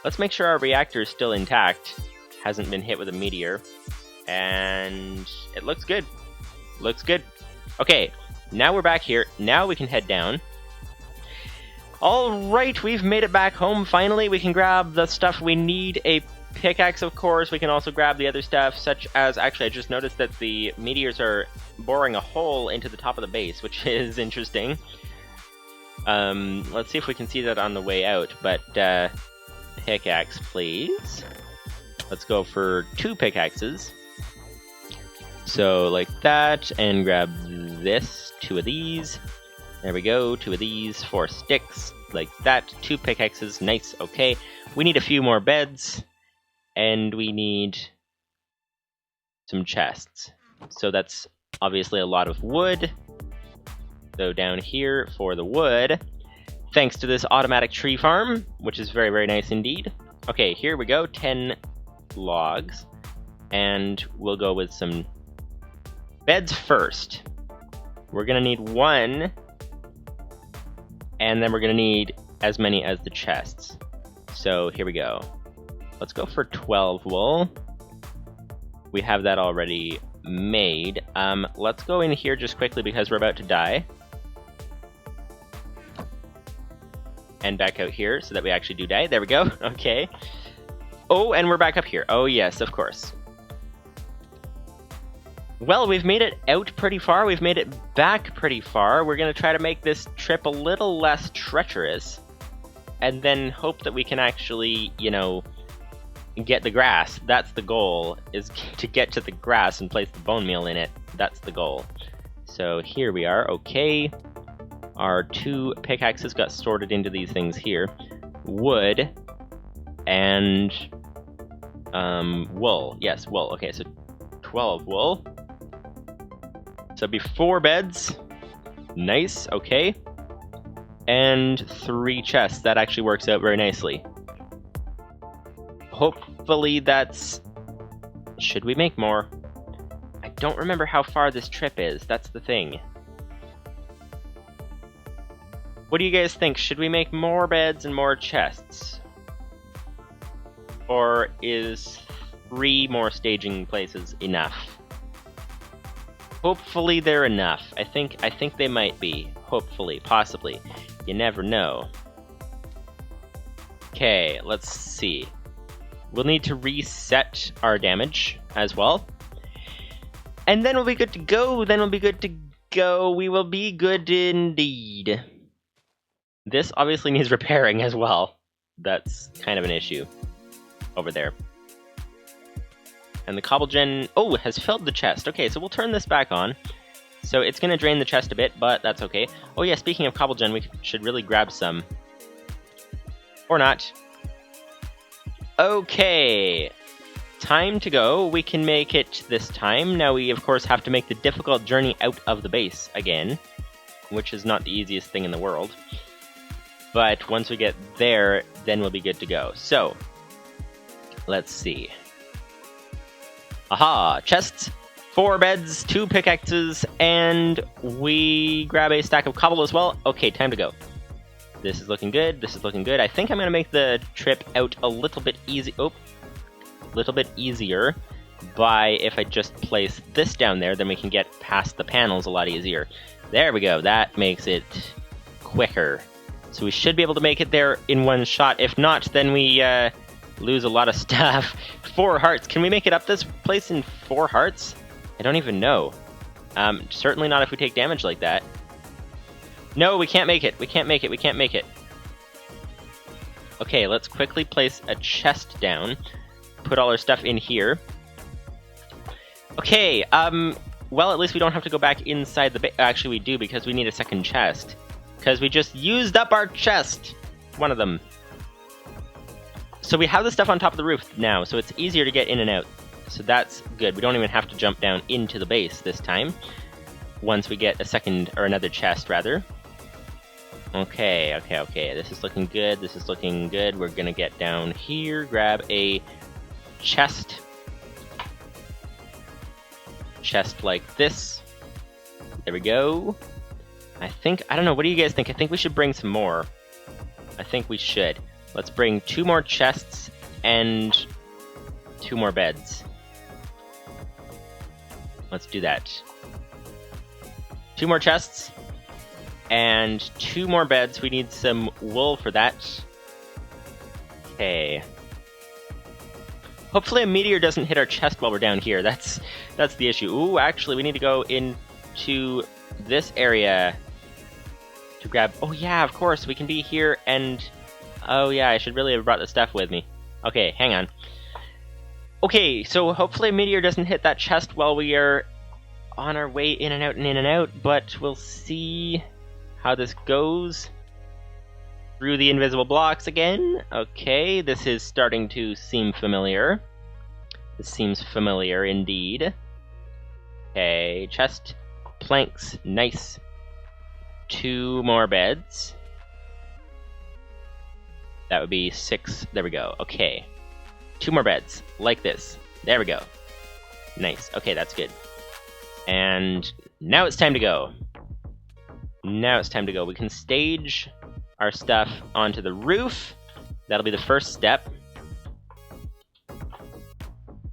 Let's make sure our reactor is still intact. Hasn't been hit with a meteor. And it looks good. Looks good. Okay, now we're back here. Now we can head down. Alright, we've made it back home finally. We can grab the stuff we need. A pickaxe, of course. We can also grab the other stuff, such as... Actually, I just noticed that the meteors are boring a hole into the top of the base, which is interesting. Let's see if we can see that on the way out, but pickaxe, please. Let's go for 2 pickaxes. So, like that, and grab this, 2 of these. There we go, 2 of these, 4 sticks, like that, 2 pickaxes, nice, okay. We need a few more beds, and we need some chests. So that's obviously a lot of wood. So down here for the wood, thanks to this automatic tree farm, which is very, very nice indeed. Okay, here we go, 10 logs, and we'll go with some beds first. We're gonna need 1, and then we're gonna need as many as the chests. So here we go. Let's go for 12 wool. We have that already made. Let's go in here just quickly because we're about to die. And back out here so that we actually do die. There we go. Okay. Oh, and we're back up here. Oh, yes, of course. Well, we've made it out pretty far. We've made it back pretty far. We're going to try to make this trip a little less treacherous. And then hope that we can actually, you know, get the grass. That's the goal, is to get to the grass and place the bone meal in it. That's the goal. So here we are. Okay. Our 2 pickaxes got sorted into these things here. Wood and wool. Yes, wool. Okay, so 12 wool. So it'd be 4 beds. Nice, okay. And 3 chests. That actually works out very nicely. Hopefully that's... Should we make more? I don't remember how far this trip is. That's the thing. What do you guys think? Should we make more beds and more chests? Or is 3 more staging places enough? Hopefully they're enough. I think they might be. Hopefully, possibly. You never know. Okay, let's see. We'll need to reset our damage as well. And then we'll be good to go. Then we'll be good to go. We will be good indeed. This obviously needs repairing as well. That's kind of an issue over there. And the cobble gen, oh, has filled the chest. Okay, so we'll turn this back on. So it's going to drain the chest a bit, but that's okay. Oh yeah, speaking of cobble gen, we should really grab some. Or not. Okay. Time to go. We can make it this time. Now we, of course, have to make the difficult journey out of the base again, which is not the easiest thing in the world. But once we get there, then we'll be good to go. So, let's see. Aha! Chests, 4 beds, 2 pickaxes, and we grab a stack of cobble as well. Okay, time to go. This is looking good, this is looking good. I think I'm going to make the trip out a little bit easy. Oh, little bit easier by if I just place this down there, then we can get past the panels a lot easier. There we go, that makes it quicker. So we should be able to make it there in one shot. If not, then we lose a lot of stuff. 4 hearts. Can we make it up this place in 4 hearts? I don't even know. Certainly not if we take damage like that. No, we can't make it. We can't make it. We can't make it. Okay, let's quickly place a chest down. Put all our stuff in here. Okay, well, at least we don't have to go back inside the base. Actually, we do, because we need a second chest. Because we just used up our chest! One of them. So we have the stuff on top of the roof now, so it's easier to get in and out. So that's good. We don't even have to jump down into the base this time. Once we get a second, or another chest, rather. Okay, okay, okay. This is looking good. This is looking good. We're gonna get down here, grab a chest. Chest like this. There we go. I don't know, what do you guys think? I think we should bring some more. I think we should. Let's bring 2 more chests and 2 more beds. Let's do that. 2 more chests and 2 more beds. We need some wool for that. Okay. Hopefully a meteor doesn't hit our chest while we're down here. That's the issue. Ooh, actually, we need to go into this area to grab... Oh yeah, of course, we can be here and... Oh yeah, I should really have brought the stuff with me. Okay, hang on. Okay, so hopefully a meteor doesn't hit that chest while we are on our way in and out and in and out, but we'll see how this goes. Through the invisible blocks again. Okay, this is starting to seem familiar. This seems familiar indeed. Okay, chest, planks, nice. 2 more beds. That would be 6. There we go. Okay. 2 more beds. Like this. There we go. Nice. Okay, that's good. And now it's time to go. Now it's time to go. We can stage our stuff onto the roof. That'll be the first step.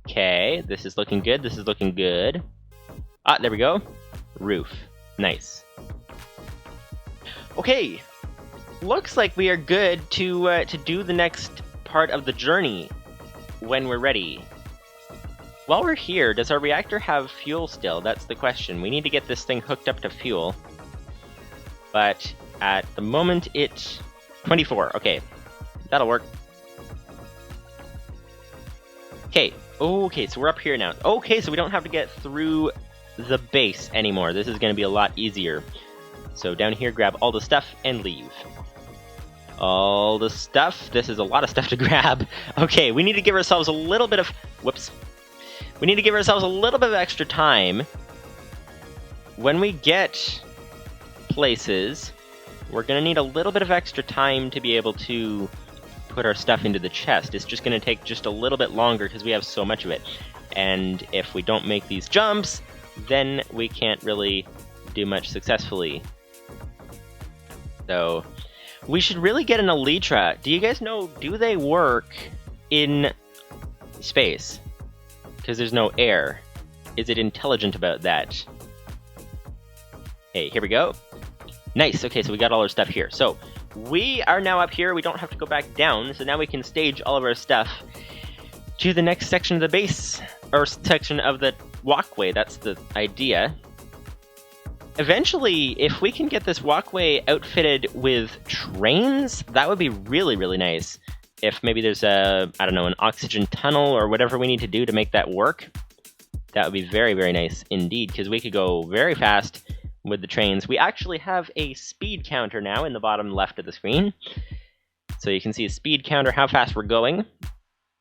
Okay, this is looking good, this is looking good. Ah, there we go. Roof. Nice. Okay, looks like we are good to do the next part of the journey when we're ready. While we're here, does our reactor have fuel still? That's the question. We need to get this thing hooked up to fuel. But at the moment, it's 24. Okay, that'll work. Okay, okay, so we're up here now. Okay, so we don't have to get through the base anymore. This is going to be a lot easier. So down here, grab all the stuff and leave. All the stuff. This is a lot of stuff to grab. Okay, we need to give ourselves a little bit of... Whoops. We need to give ourselves a little bit of extra time. When we get places, we're going to need a little bit of extra time to be able to put our stuff into the chest. It's just going to take just a little bit longer because we have so much of it. And if we don't make these jumps, then we can't really do much successfully. So, we should really get an Elytra. Do you guys know, do they work in space? Because there's no air. Is it intelligent about that? Hey, here we go. Nice, okay, so we got all our stuff here. So, we are now up here, we don't have to go back down, so now we can stage all of our stuff to the next section of the base, or section of the walkway, that's the idea. Eventually, if we can get this walkway outfitted with trains, that would be really, really nice. If maybe there's a, I don't know, an oxygen tunnel or whatever we need to do to make that work, that would be very, very nice indeed, because we could go very fast with the trains. We actually have a speed counter now in the bottom left of the screen. So you can see a speed counter, how fast we're going.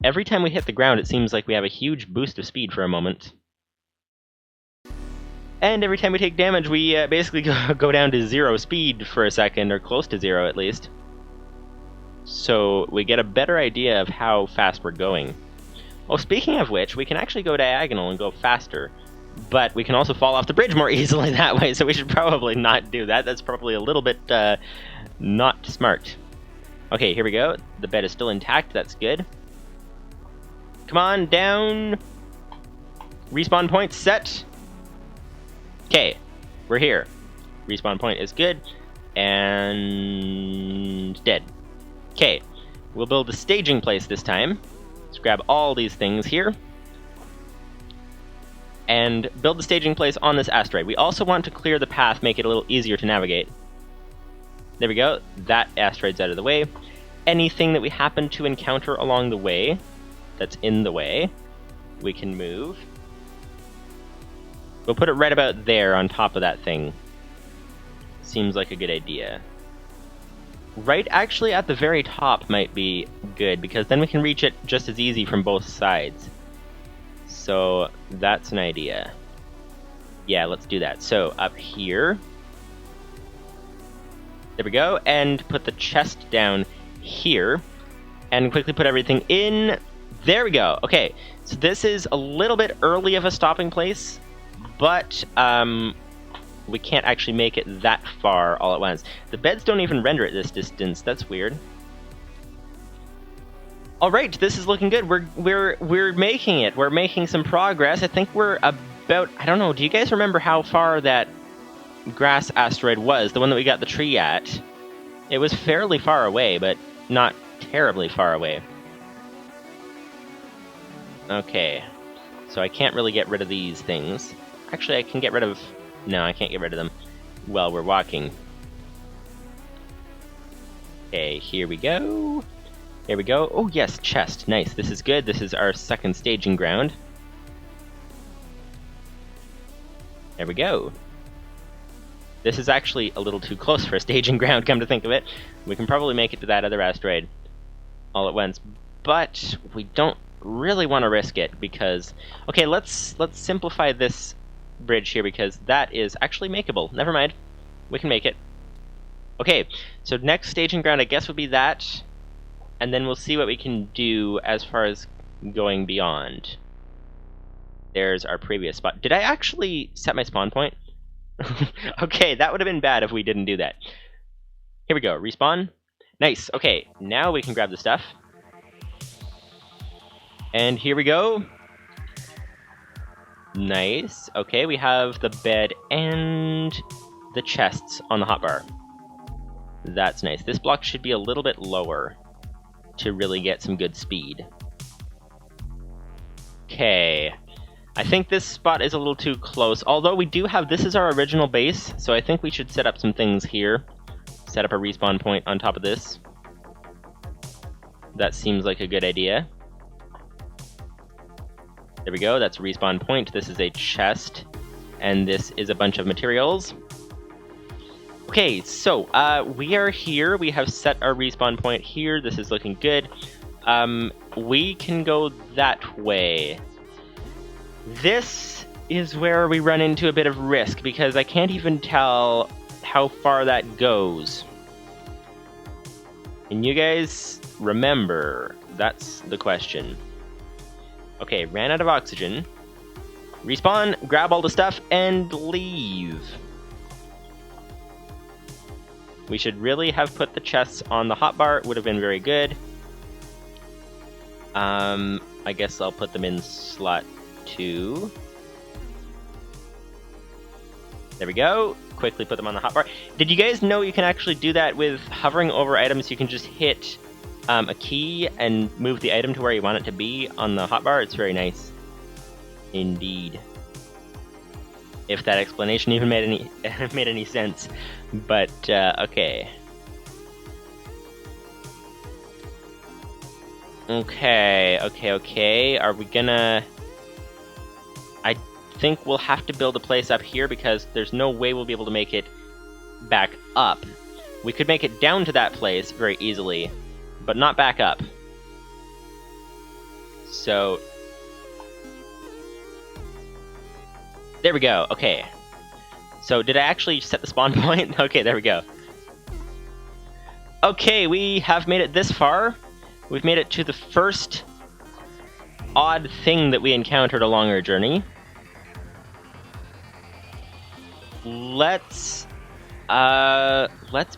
Every time we hit the ground, it seems like we have a huge boost of speed for a moment. And every time we take damage, we basically go down to 0 speed for a second, or close to 0 at least. So we get a better idea of how fast we're going. Oh, speaking of which, we can actually go diagonal and go faster. But we can also fall off the bridge more easily that way, so we should probably not do that. That's probably a little bit not smart. Okay, here we go. The bed is still intact, that's good. Come on, down. Respawn point set. Okay, we're here. Respawn point is good. And dead. Okay, we'll build a staging place this time. Let's grab all these things here. And build the staging place on this asteroid. We also want to clear the path, make it a little easier to navigate. There we go. That asteroid's out of the way. Anything that we happen to encounter along the way, that's in the way, we can move. We'll put it right about there on top of that thing. Seems like a good idea. Right actually at the very top might be good, because then we can reach it just as easy from both sides. So that's an idea. Yeah, let's do that. So up here. There we go. And put the chest down here. And quickly put everything in. There we go. Okay, so this is a little bit early of a stopping place, but we can't actually make it that far all at once. The beds don't even render at this distance. That's weird. All right, this is looking good. We're making it. We're making some progress. I think we're about, I don't know, do you guys remember how far that grass asteroid was, the one that we got the tree at? It was fairly far away, but not terribly far away. Okay, so I can't really get rid of these things. Actually, I can get rid of... No, I can't get rid of them while we're walking. Okay, here we go. Here we go. Oh, yes, chest. Nice. This is good. This is our second staging ground. There we go. This is actually a little too close for a staging ground, come to think of it. We can probably make it to that other asteroid all at once, but we don't really want to risk it because... Okay, let's simplify this bridge here because that is actually makeable. Never mind. We can make it. Okay, so next staging ground I guess would be that, and then we'll see what we can do as far as going beyond. There's our previous spot. Did I actually set my spawn point? Okay, that would have been bad if we didn't do that. Here we go, respawn. Nice, okay, now we can grab the stuff. And here we go. Nice. Okay, we have the bed and the chests on the hotbar. That's nice. This block should be a little bit lower to really get some good speed. Okay. I think this spot is a little too close, although we do have, this is our original base, so I think we should set up some things here. Set up a respawn point on top of this. That seems like a good idea. There we go, that's a respawn point. This is a chest, and this is a bunch of materials. Okay, so we are here. We have set our respawn point here. This is looking good. We can go that way. This is where we run into a bit of risk, because I can't even tell how far that goes. And you guys remember, that's the question. Okay, ran out of oxygen. Respawn, grab all the stuff, and leave. We should really have put the chests on the hotbar. It would have been very good. I guess I'll put them in slot 2. There we go. Quickly put them on the hotbar. Did you guys know you can actually do that with hovering over items? You can just hit a key and move the item to where you want it to be on the hotbar. It's very nice. Indeed. If that explanation even made any sense. But, okay. Okay. Are we gonna... I think we'll have to build a place up here, because there's no way we'll be able to make it back up. We could make it down to that place very easily, but not back up. So... there we go, okay. So, did I actually set the spawn point? Okay, there we go. Okay, we have made it this far. We've made it to the first odd thing that we encountered along our journey. Let's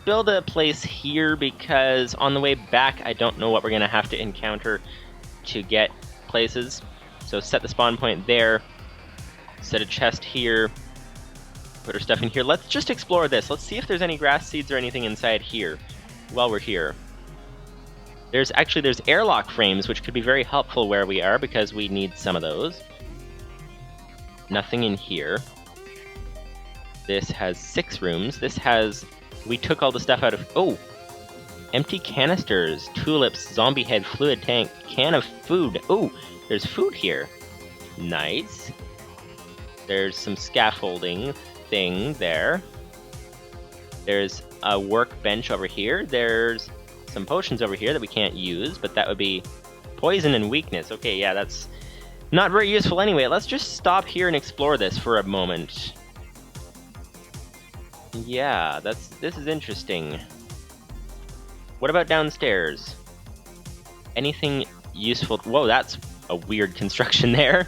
build a place here, because on the way back, I don't know what we're gonna have to encounter to get places. So set the spawn point there. Set a chest here. Put our stuff in here. Let's just explore this. Let's see if there's any grass seeds or anything inside here while we're here. There's airlock frames, which could be very helpful where we are, because we need some of those. Nothing in here. This has 6 rooms. This has... we took all the stuff out of... oh! Empty canisters, tulips, zombie head, fluid tank, can of food. Oh! There's food here. Nice. There's some scaffolding thing there. There's a workbench over here. There's some potions over here that we can't use, but that would be poison and weakness. Okay, yeah, that's not very useful anyway. Let's just stop here and explore this for a moment. Yeah, this is interesting. What about downstairs? Anything useful? Whoa, that's a weird construction there.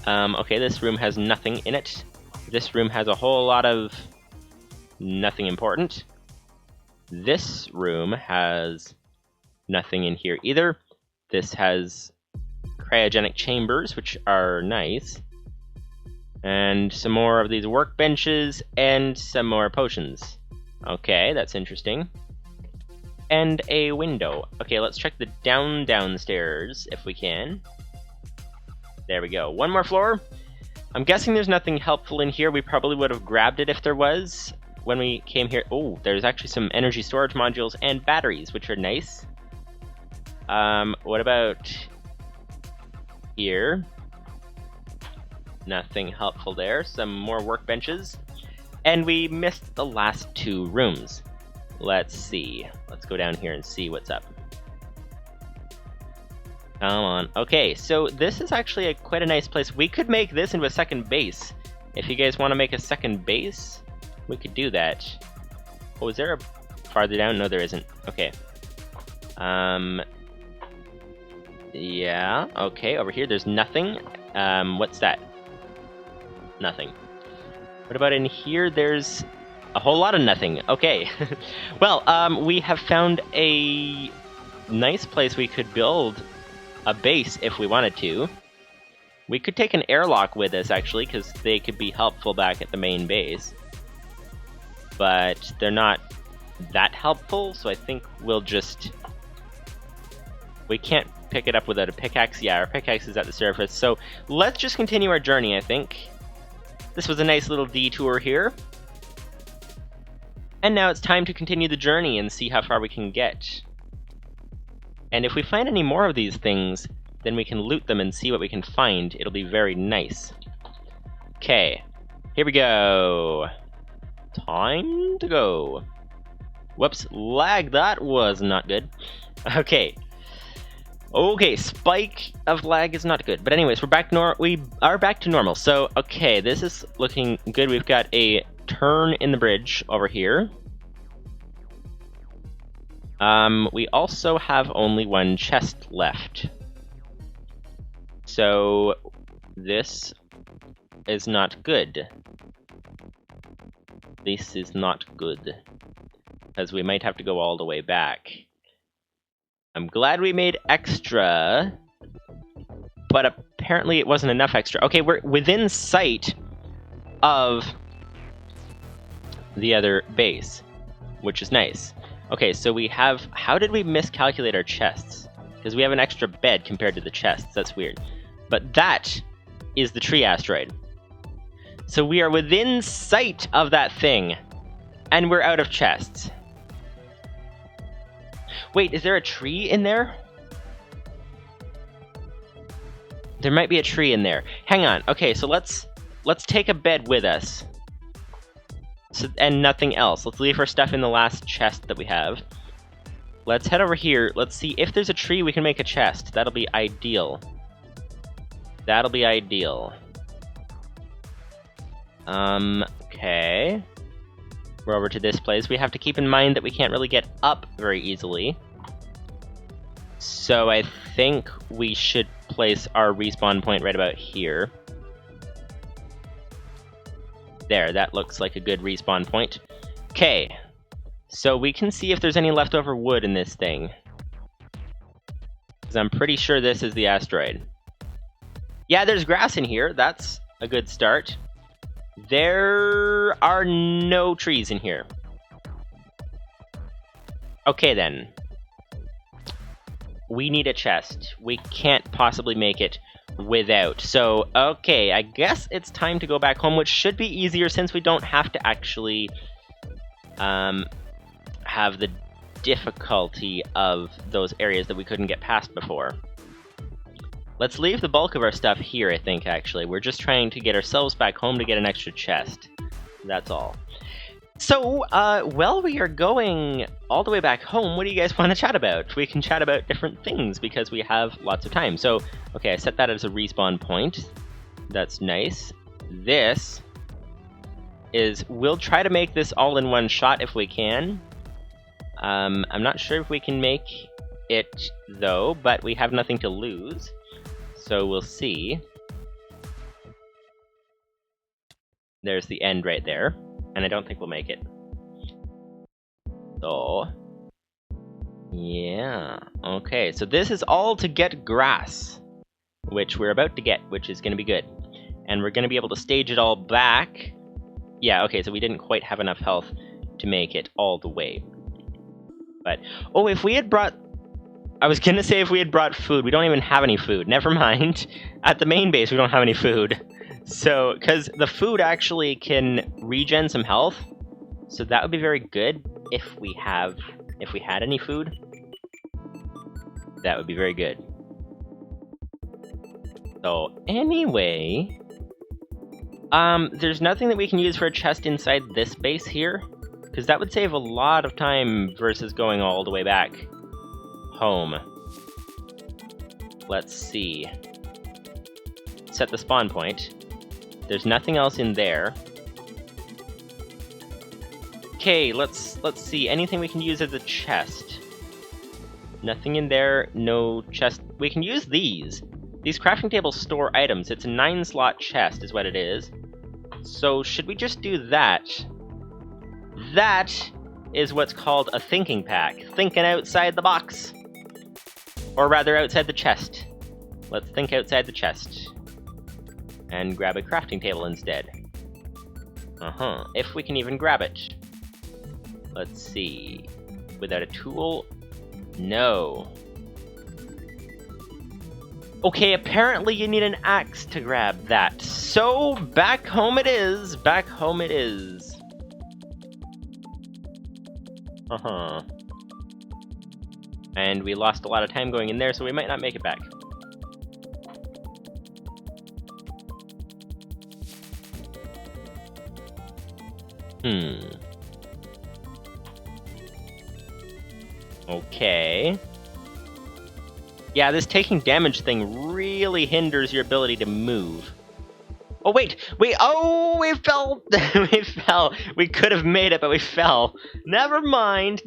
Okay, this room has nothing in it. This room has a whole lot of nothing important. This room has nothing in here either. This has cryogenic chambers, which are nice. And some more of these workbenches, and some more potions. Okay, that's interesting. And a window. Okay, let's check the downstairs, if we can. There we go. One more floor. I'm guessing there's nothing helpful in here. We probably would have grabbed it if there was when we came here. Oh, there's actually some energy storage modules and batteries, which are nice. What about here? Nothing helpful there. Some more workbenches. And we missed the last 2 rooms. Let's see. Let's go down here and see what's up. Come on. Okay, so this is actually quite a nice place. We could make this into a second base. If you guys want to make a second base, we could do that. Oh, is there a farther down? No, there isn't. Okay. Yeah, okay, over here there's nothing. What's that? Nothing. What about in here? There's a whole lot of nothing. Okay. Well, we have found a nice place we could build a base if we wanted to. We could take an airlock with us, actually, because they could be helpful back at the main base. But they're not that helpful, so I think we'll just... We can't pick it up without a pickaxe. Yeah, our pickaxe is at the surface. So let's just continue our journey, I think. This was a nice little detour here. And now it's time to continue the journey and see how far we can get. And if we find any more of these things, then we can loot them and see what we can find. It'll be very nice. Okay, here we go. Time to go. Whoops, lag, that was not good. Okay. Okay, spike of lag is not good. But anyways, we are back to normal. So, okay, this is looking good. We've got a turn in the bridge over here. We also have only one chest left. So, this is not good. This is not good. Because we might have to go all the way back. I'm glad we made extra, but apparently it wasn't enough extra. Okay, we're within sight of the other base, which is nice. Okay, so we have... How did we miscalculate our chests? Because we have an extra bed compared to the chests. That's weird. But that is the tree asteroid. So we are within sight of that thing, and we're out of chests. Wait, is there a tree in there? There might be a tree in there. Hang on. Okay, so let's take a bed with us. So, and nothing else. Let's leave our stuff in the last chest that we have. Let's head over here. Let's see if there's a tree we can make a chest. That'll be ideal. That'll be ideal. Okay. We're over to this place. We have to keep in mind that we can't really get up very easily. So I think we should place our respawn point right about here. There, that looks like a good respawn point. Okay, so we can see if there's any leftover wood in this thing. Because I'm pretty sure this is the asteroid. Yeah, there's grass in here. That's a good start. There are no trees in here. Okay then. We need a chest. We can't possibly make it without. So, okay, I guess it's time to go back home, which should be easier since we don't have to actually have the difficulty of those areas that we couldn't get past before. Let's leave the bulk of our stuff here, I think, actually. We're just trying to get ourselves back home to get an extra chest. That's all. So, while we are going all the way back home, what do you guys want to chat about? We can chat about different things because we have lots of time. So, okay, I set that as a respawn point. That's nice. This is... We'll try to make this all in one shot if we can. I'm not sure if we can make it, though, but we have nothing to lose. So we'll see. There's the end right there. And I don't think we'll make it. So... yeah. Okay, so this is all to get grass. Which we're about to get, which is going to be good. And we're going to be able to stage it all back. Yeah, okay, so we didn't quite have enough health to make it all the way. But... oh, if we had brought... I was gonna say if we had brought food. We don't even have any food. Never mind. At the main base, we don't have any food. So, because the food actually can regen some health. So that would be very good if we had any food. That would be very good. So, anyway... there's nothing that we can use for a chest inside this base here. Because that would save a lot of time versus going all the way back home. Let's see. Set the spawn point. There's nothing else in there. Okay, let's see. Anything we can use as a chest? Nothing in there. No chest. We can use these. These crafting tables store items. It's a 9-slot chest is what it is. So should we just do that? That is what's called a thinking pack. Thinking outside the box. Or rather, outside the chest. Let's think outside the chest. and grab a crafting table instead. If we can even grab it. Let's see. Without a tool? No. Okay, apparently you need an axe to grab that. So, back home it is. Back home it is. And we lost a lot of time going in there, so we might not make it back. Okay. Yeah, this taking damage thing really hinders your ability to move. Oh, wait! Oh, we fell! We fell! We could have made it, but we fell. Never mind.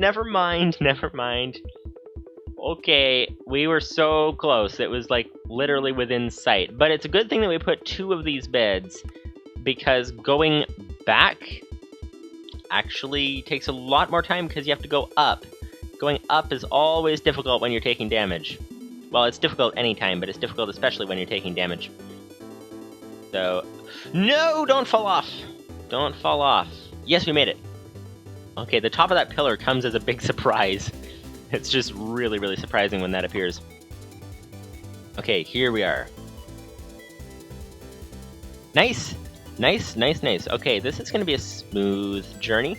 Okay, we were so close. It was, like, literally within sight. But it's a good thing that we put 2 of these beds, because going back actually takes a lot more time because you have to go up. Going up is always difficult when you're taking damage. Well, it's difficult anytime, but it's difficult especially when you're taking damage. So... No! Don't fall off! Don't fall off. Yes, we made it. Okay, the top of that pillar comes as a big surprise. It's just really, really surprising when that appears. Okay, here we are. Nice! Nice. Okay, this is gonna be a smooth journey.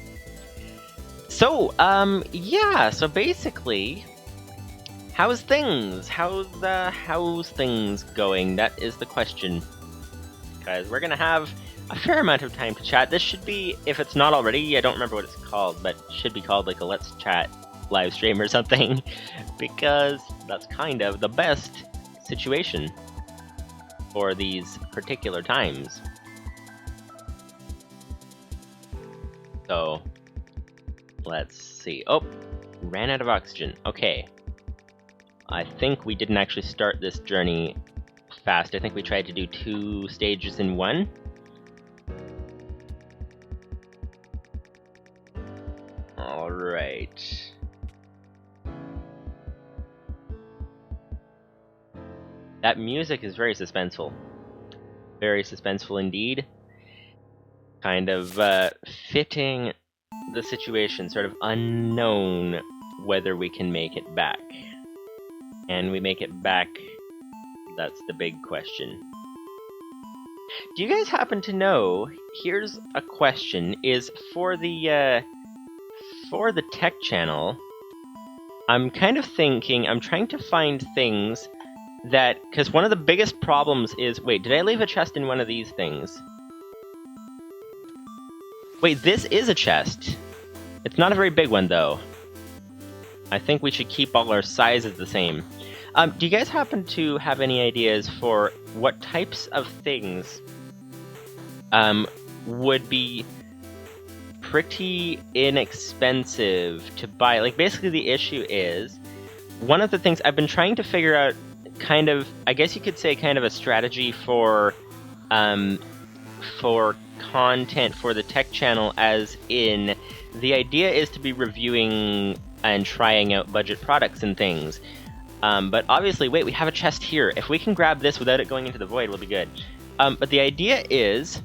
So, yeah, so basically... How's things? How's things going? That is the question. Because we're gonna have a fair amount of time to chat. This should be, if it's not already, I don't remember what it's called, but it should be called like a Let's Chat live stream or something. Because that's kind of the best situation for these particular times. So, let's see. Oh, ran out of oxygen. Okay. I think we didn't actually start this journey fast. I think we tried to do 2 stages in one. Alright. That music is very suspenseful. Very suspenseful indeed. Kind of fitting the situation, sort of unknown whether we can make it back. And we make it back, that's the big question. Do you guys happen to know, here's a question, is for the tech channel, I'm kind of thinking, I'm trying to find things that, because one of the biggest problems is, wait, did I leave a chest in one of these things? Wait, this is a chest. It's not a very big one, though. I think we should keep all our sizes the same. Do you guys happen to have any ideas for what types of things would be pretty inexpensive to buy? Like, basically the issue is, one of the things I've been trying to figure out, kind of, I guess you could say kind of a strategy for content for the tech channel, as in, the idea is to be reviewing and trying out budget products and things. But obviously, wait, we have a chest here. If we can grab this without it going into the void, we'll be good. But the idea is...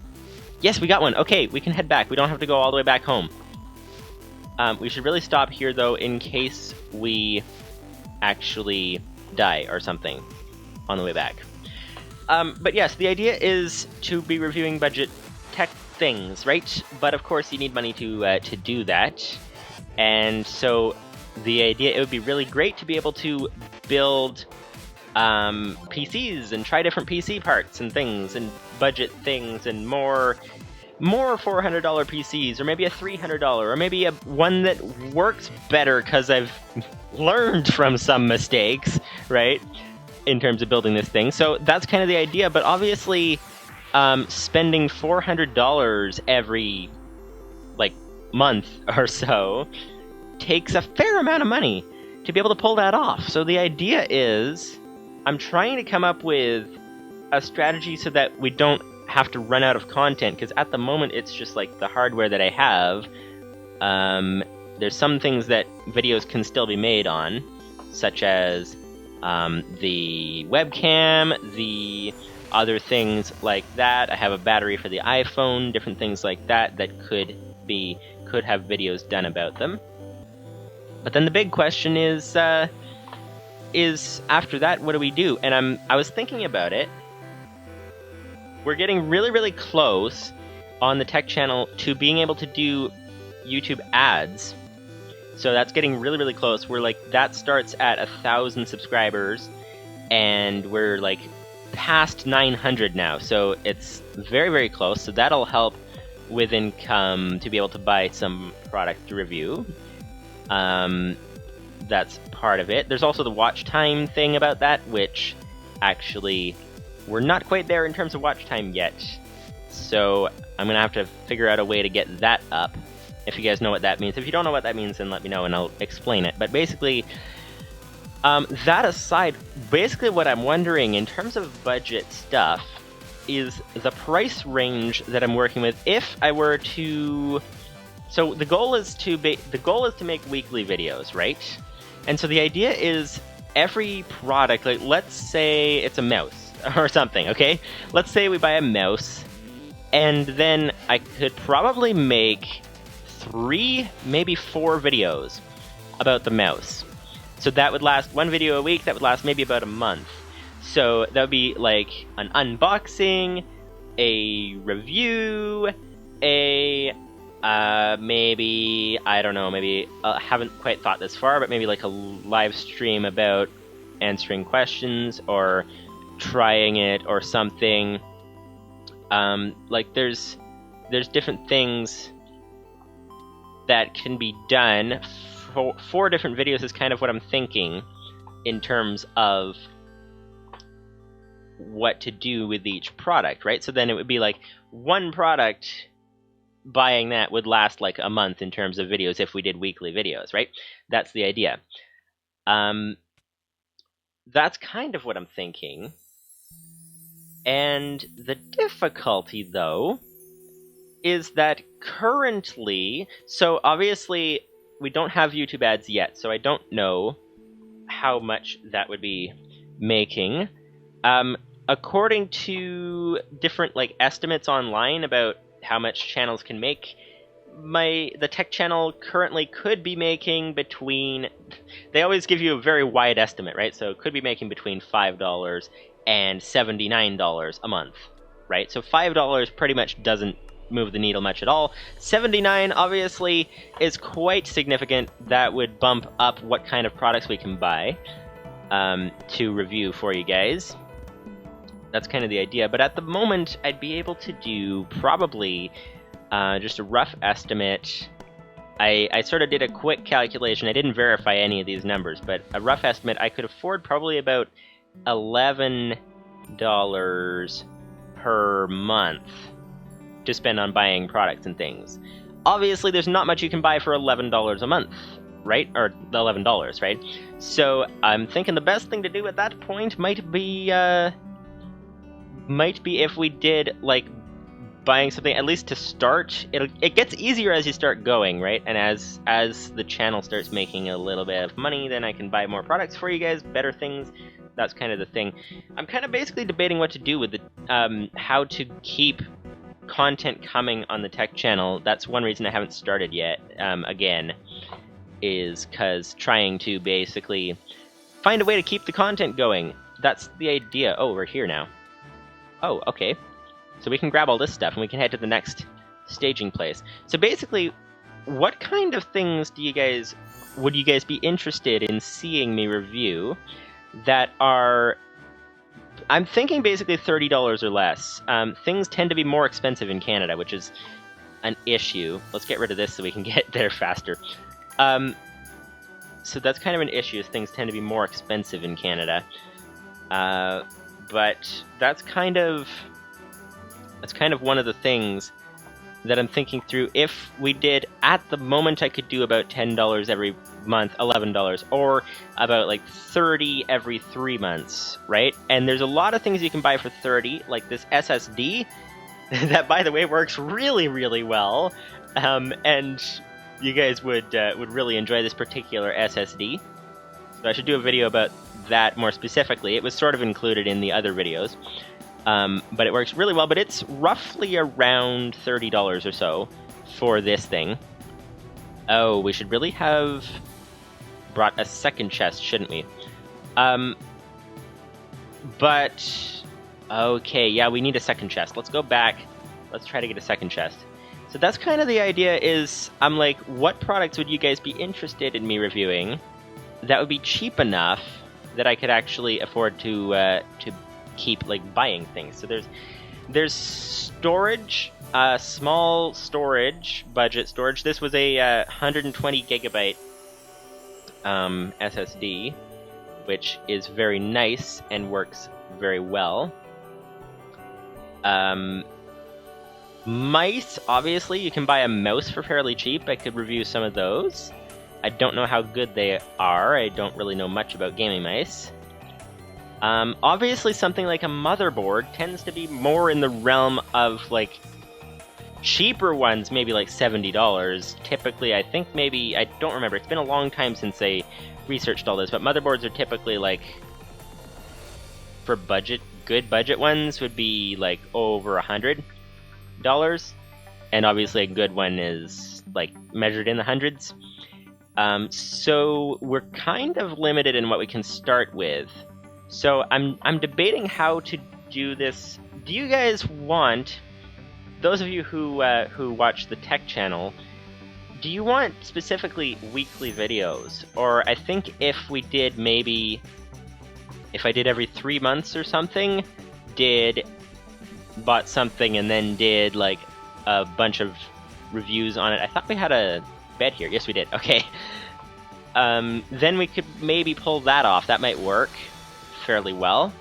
Yes, we got one. Okay, we can head back. We don't have to go all the way back home. We should really stop here, though, in case we actually die or something on the way back. But yes, the idea is to be reviewing budget tech things, right? But of course, you need money to do that. And so... the idea, it would be really great to be able to build PCs and try different PC parts and things and budget things and more $400 PCs, or maybe a $300, or maybe one that works better because I've learned from some mistakes, right, in terms of building this thing. So that's kind of the idea, but obviously spending $400 every, like, month or so takes a fair amount of money to be able to pull that off. So the idea is, I'm trying to come up with a strategy so that we don't have to run out of content, because at the moment it's just like the hardware that I have. There's some things that videos can still be made on, such as the webcam, the other things like that. I have a battery for the iPhone, different things like that that could have videos done about them. But then the big question is after that, what do we do? And I was thinking about it. We're getting really, really close on the tech channel to being able to do YouTube ads. So that's getting really, really close. We're like, that starts at 1,000 subscribers, and we're like past 900 now. So it's very, very close. So that'll help with income to be able to buy some product to review. That's part of it. There's also the watch time thing about that, which actually we're not quite there in terms of watch time yet. So I'm going to have to figure out a way to get that up. If you guys know what that means. If you don't know what that means, then let me know and I'll explain it. But basically, that aside, basically what I'm wondering in terms of budget stuff is the price range that I'm working with. If I were to, so the goal is to make weekly videos, right? And so the idea is every product, like let's say it's a mouse or something, okay? Let's say we buy a mouse, and then I could probably make 3, maybe 4 videos about the mouse. So that would last 1 video a week, that would last maybe about a month. So that would be like an unboxing, a review, a maybe, I don't know, maybe, haven't quite thought this far, but maybe like a live stream about answering questions or trying it or something. Like there's different things that can be done. 4 different videos is kind of what I'm thinking in terms of what to do with each product, right? So then it would be like 1 product, buying that would last like a month in terms of videos if we did weekly videos, right? That's the idea. That's kind of what I'm thinking. And the difficulty, though, is that currently, so obviously we don't have YouTube ads yet, so I don't know how much that would be making. According to different like estimates online about how much channels can make, the tech channel currently could be making between, they always give you a very wide estimate, right? So it could be making between $5 and $79 a month, right? So $5 pretty much doesn't move the needle much at all. $79 obviously is quite significant. That would bump up what kind of products we can buy to review for you guys. That's kind of the idea. But at the moment, I'd be able to do probably just a rough estimate. I sort of did a quick calculation. I didn't verify any of these numbers, but a rough estimate, I could afford probably about $11 per month to spend on buying products and things. Obviously, there's not much you can buy for $11 a month, right? Or $11, right? So I'm thinking the best thing to do at that point might be if we did like buying something, at least to start. It gets easier as you start going, right? And as the channel starts making a little bit of money, then I can buy more products for you guys, better things. That's kind of the thing. I'm kind of basically debating what to do with how to keep content coming on the tech channel. That's one reason I haven't started yet, again, is because trying to basically find a way to keep the content going. That's the idea. Oh, we're here now. Oh, okay. So we can grab all this stuff and we can head to the next staging place. So basically, what kind of things would you guys be interested in seeing me review that are, I'm thinking basically $30 or less. Things tend to be more expensive in Canada, which is an issue. Let's get rid of this so we can get there faster. So that's kind of an issue, is things tend to be more expensive in Canada. But that's kind of one of the things that I'm thinking through. If we did, at the moment, I could do about $10 every month, $11, or about like $30 every 3 months, right? And there's a lot of things you can buy for $30, like this SSD, that, by the way, works really, really well, and you guys would really enjoy this particular SSD. So I should do a video about that more specifically. It was sort of included in the other videos. but it works really well. But it's roughly around $30 or so for this thing. Oh, we should really have brought a second chest, shouldn't we? But okay, yeah, we need a second chest. Let's go back. Let's try to get a second chest. So that's kind of the idea. Is I'm like, what products would you guys be interested in me reviewing that would be cheap enough that I could actually afford to keep like buying things? So there's storage, small storage, budget storage. This was a 120 gigabyte SSD, which is very nice and works very well. Mice, obviously, you can buy a mouse for fairly cheap. I could review some of those. I don't know how good they are. I don't really know much about gaming mice. Obviously, something like a motherboard tends to be more in the realm of, like, cheaper ones, maybe like $70. Typically, I think maybe, I don't remember. It's been a long time since I researched all this, but motherboards are typically, like, for budget, good budget ones would be, like, over $100. And obviously, a good one is, like, measured in the hundreds. So we're kind of limited in what we can start with. So I'm debating how to do this. Do you guys want, those of you who watch the tech channel, do you want specifically weekly videos? Or I think if we did maybe, if I did every 3 months or something, bought something and then did like a bunch of reviews on it. I thought we had a bed here. Yes, we did. Okay. Then we could maybe pull that off. That might work fairly well.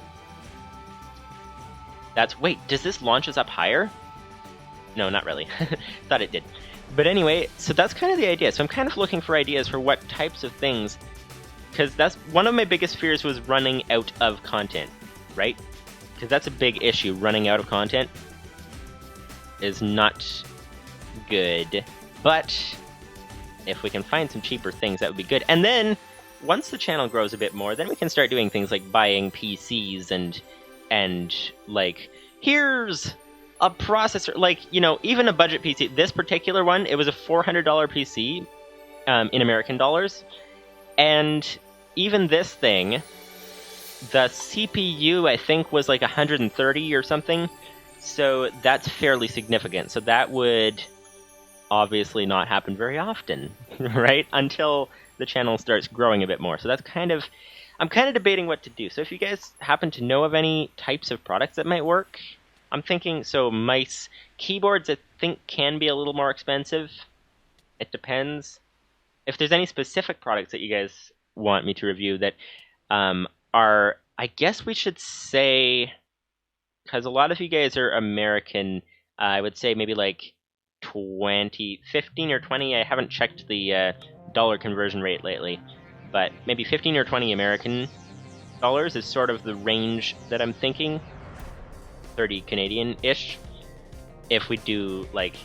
Wait, does this launch us up higher? No, not really. Thought it did. But anyway, so that's kind of the idea. So I'm kind of looking for ideas for what types of things, because that's one of my biggest fears, was running out of content, right? Because that's a big issue. Running out of content is not good. But if we can find some cheaper things, that would be good. And then once the channel grows a bit more, then we can start doing things like buying PCs and like, here's a processor, like, you know, even a budget PC. This particular one, it was a $400 PC in American dollars. And even this thing, the CPU, I think, was like 130 or something. So that's fairly significant. So that would obviously not happen very often, right? Until the channel starts growing a bit more. So that's kind of, I'm kind of debating what to do. So if you guys happen to know of any types of products that might work, I'm thinking, so mice, keyboards I think can be a little more expensive. It depends. If there's any specific products that you guys want me to review that are, I guess we should say, because a lot of you guys are American, I would say maybe like 15 or 20. I haven't checked the dollar conversion rate lately, but maybe 15 or 20 American dollars is sort of the range that I'm thinking. 30 Canadian-ish, if we do like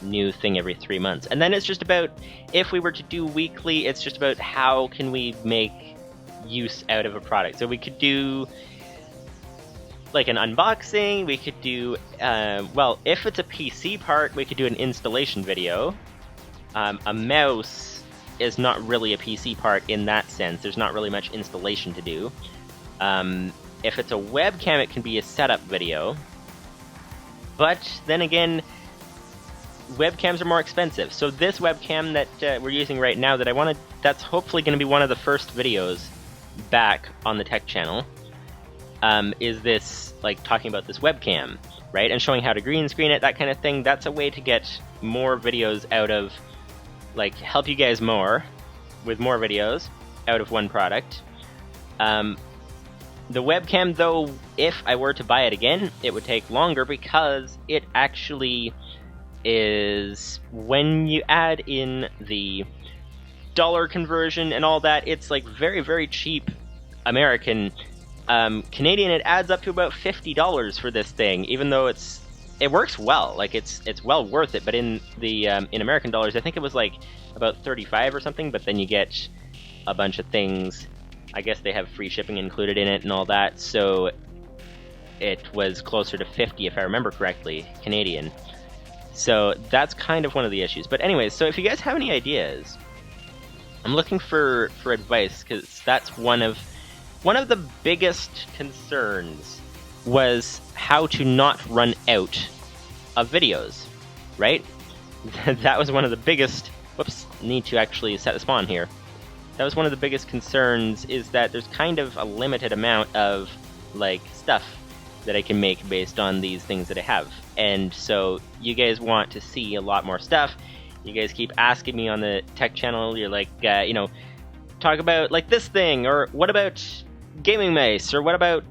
new thing every 3 months. And then it's just about, if we were to do weekly, it's just about how can we make use out of a product. So we could do like an unboxing, we could do, well, if it's a PC part, we could do an installation video. A mouse is not really a PC part in that sense. There's not really much installation to do. If it's a webcam, it can be a setup video. But then again, webcams are more expensive. So this webcam that we're using right now, that I wanted, that's hopefully going to be one of the first videos back on the tech channel. Is this, like, talking about this webcam, right? And showing how to green screen it, that kind of thing. That's a way to get more videos out of, like, help you guys more with more videos out of one product. The webcam, though, if I were to buy it again, it would take longer because it actually is, when you add in the dollar conversion and all that, it's like very, very cheap American. Canadian, it adds up to about $50 for this thing, even though it works well. Like, it's well worth it, but in the in American dollars, I think it was like about 35 or something, but then you get a bunch of things. I guess they have free shipping included in it and all that, so it was closer to 50, if I remember correctly, Canadian. So that's kind of one of the issues. But anyways, so if you guys have any ideas, I'm looking for advice, because that's one of the biggest concerns was how to not run out of videos, right? That was one of the biggest... Whoops, need to actually set the spawn here. That was one of the biggest concerns, is that there's kind of a limited amount of, like, stuff that I can make based on these things that I have. And so you guys want to see a lot more stuff. You guys keep asking me on the tech channel, you're like, you know, talk about, like, this thing, or what about gaming mice, or what about,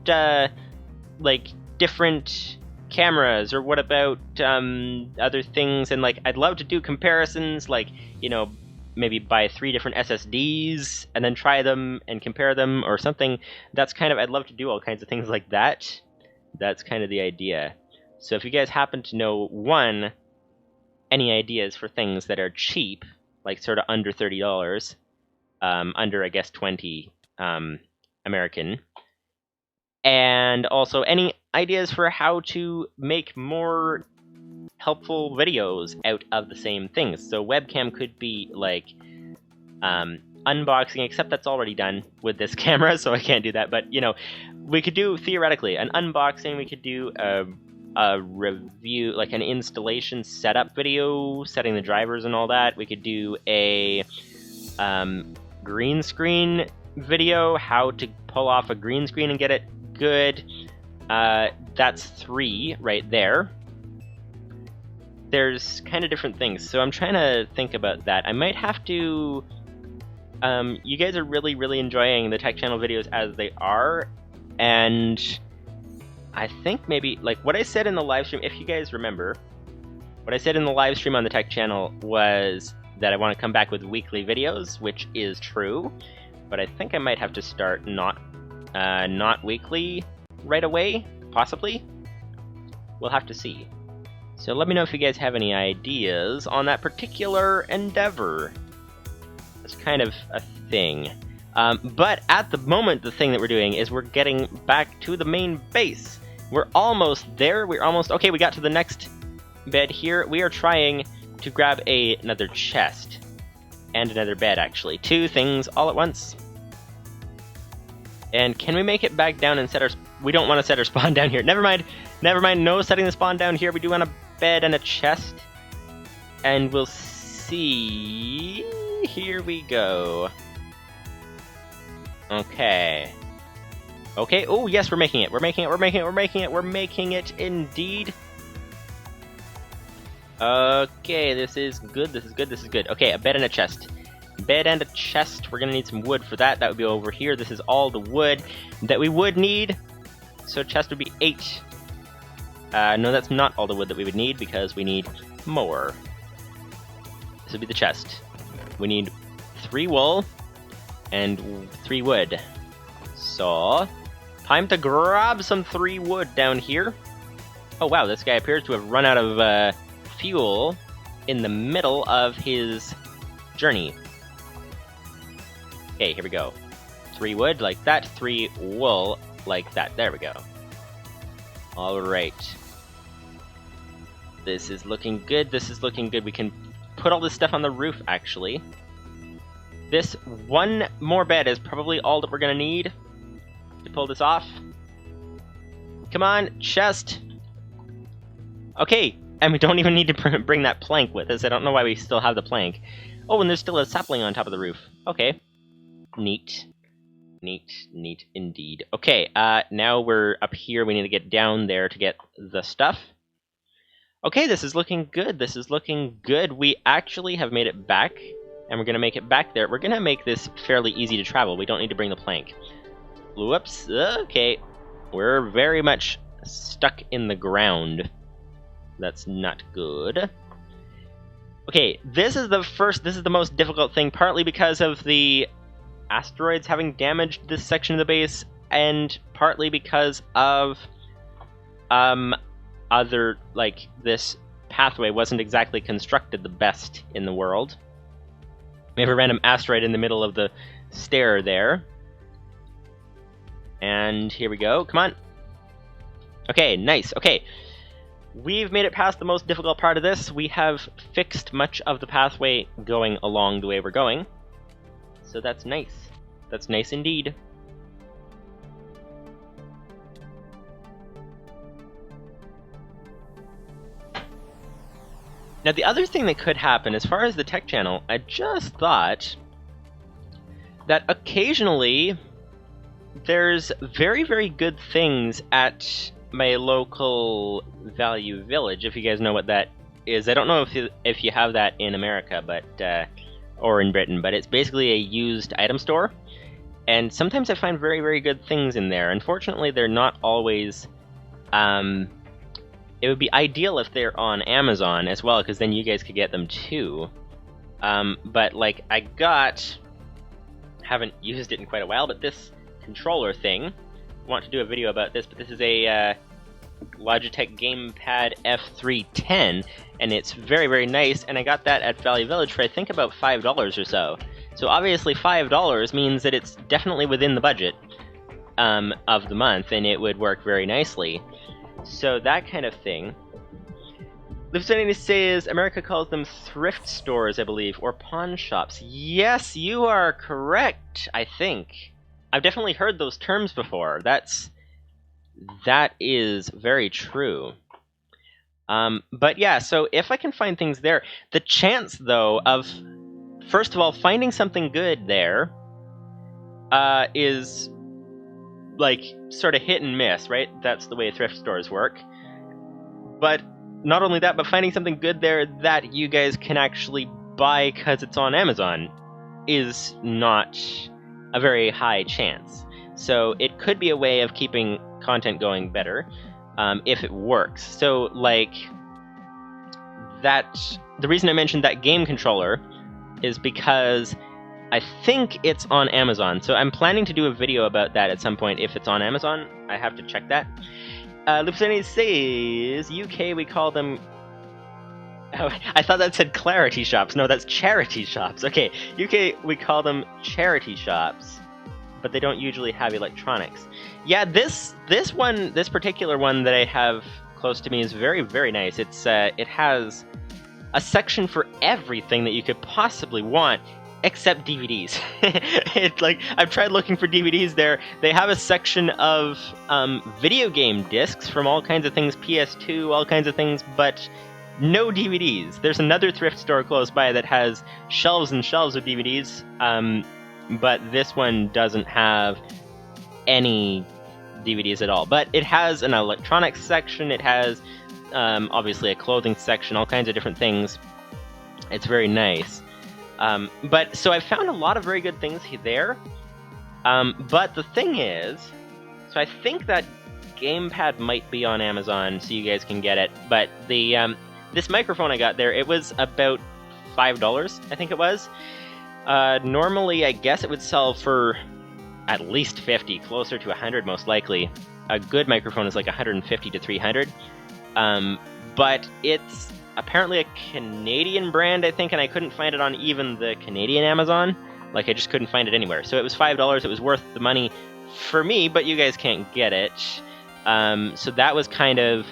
like, different cameras, or what about other things, and, like, I'd love to do comparisons, like, you know, maybe buy 3 different SSDs, and then try them, and compare them, or something. That's kind of, I'd love to do all kinds of things like that. That's kind of the idea. So if you guys happen to know, one, any ideas for things that are cheap, like sort of under $30, under, I guess, 20 American, and also any ideas for how to make more helpful videos out of the same things. So webcam could be like unboxing, except that's already done with this camera, so I can't do that. But, you know, we could do, theoretically, an unboxing. We could do a review, like an installation setup video, setting the drivers and all that. We could do a green screen video, how to pull off a green screen and get it good. That's 3 right there. There's kind of different things, so I'm trying to think about that. I might have to... you guys are really, really enjoying the tech channel videos as they are, and I think maybe, like, what I said in the live stream, if you guys remember, what I said in the live stream on the tech channel was that I want to come back with weekly videos, which is true, but I think I might have to start not weekly right away, possibly. We'll have to see. So let me know if you guys have any ideas on that particular endeavor. It's kind of a thing. But at the moment, the thing that we're doing is we're getting back to the main base. We're almost there. We're almost... Okay, we got to the next bed here. We are trying to grab another chest. And another bed, actually. 2 things all at once. And can we make it back down and set our... We don't want to set our spawn down here. Never mind. Never mind. No setting the spawn down here. We do want a bed and a chest. And we'll see... Here we go. Okay. Okay. Oh, yes, we're making it. We're making it. We're making it. We're making it. We're making it indeed. Okay, this is good. This is good. This is good. Okay, a bed and a chest. Bed and a chest. We're gonna need some wood for that. That would be over here. This is all the wood that we would need. So chest would be 8. No, that's not all the wood that we would need, because we need more. This would be the chest. We need 3 wool and 3 wood. So, time to grab some 3 wood down here. Oh wow, this guy appears to have run out of fuel in the middle of his journey. Okay, here we go. 3 wood like that, 3 wool like that. There we go. Alright. This is looking good, this is looking good. We can put all this stuff on the roof, actually. This 1 more bed is probably all that we're gonna need to pull this off. Come on, chest! Okay, and we don't even need to bring that plank with us. I don't know why we still have the plank. Oh, and there's still a sapling on top of the roof. Okay. Neat. Neat, neat indeed. Okay, now we're up here. We need to get down there to get the stuff. Okay, this is looking good. This is looking good. We actually have made it back, and we're going to make it back there. We're going to make this fairly easy to travel. We don't need to bring the plank. Whoops. Okay. We're very much stuck in the ground. That's not good. Okay, this is the most difficult thing, partly because of the asteroids having damaged this section of the base, and partly because of other, like, this pathway wasn't exactly constructed the best in the world. We have a random asteroid in the middle of the stair there. And here we go. Come on. Okay, nice. Okay, we've made it past the most difficult part of this. We have fixed much of the pathway going along the way we're going. So that's nice. That's nice indeed. Now, the other thing that could happen, as far as the tech channel, I just thought that occasionally there's very, very good things at my local value village, if you guys know what that is. I don't know if you have that in America, but or in Britain, but it's basically a used item store. And sometimes I find very, very good things in there. Unfortunately, they're not always... it would be ideal if they're on Amazon as well, because then you guys could get them too. But like I haven't used it in quite a while, but this controller thing, I want to do a video about this, but this is a Logitech Gamepad F310, and it's very, very nice, and I got that at Valley Village for I think about $5 or so. So obviously $5 means that it's definitely within the budget of the month, and it would work very nicely. So that kind of thing. Livestream says America calls them thrift stores, I believe, or pawn shops. Yes, you are correct, I think. I've definitely heard those terms before. That is very true. But yeah, so if I can find things there, the chance though of, first of all, finding something good there is like sort of hit and miss, right? That's the way thrift stores work. But not only that, but finding something good there that you guys can actually buy because it's on Amazon is not a very high chance. So it could be a way of keeping content going better if it works. So like that, the reason I mentioned that game controller is because I think it's on Amazon. So I'm planning to do a video about that at some point if it's on Amazon. I have to check that. Lupsani says, UK we call them... Oh, I thought that said clarity shops. No, that's charity shops. Okay, UK we call them charity shops, but they don't usually have electronics. Yeah, this particular one that I have close to me is very, very nice. It's it has a section for everything that you could possibly want, except DVDs. It's like, I've tried looking for DVDs there. They have a section of video game discs from all kinds of things, PS2, all kinds of things, but no DVDs. There's another thrift store close by that has shelves and shelves of DVDs, but this one doesn't have any DVDs at all. But it has an electronics section, it has obviously a clothing section, all kinds of different things. It's very nice. But so I found a lot of very good things there. But the thing is, so I think that gamepad might be on Amazon, so you guys can get it. But the this microphone I got there, it was about $5, I think it was. Normally, I guess it would sell for at least 50, closer to 100 most likely. A good microphone is like 150 to 300. But it's apparently a Canadian brand, I think, and I couldn't find it on even the Canadian Amazon. Like, I just couldn't find it anywhere. So it was $5. It was worth the money for me, but you guys can't get it. So that was kind of,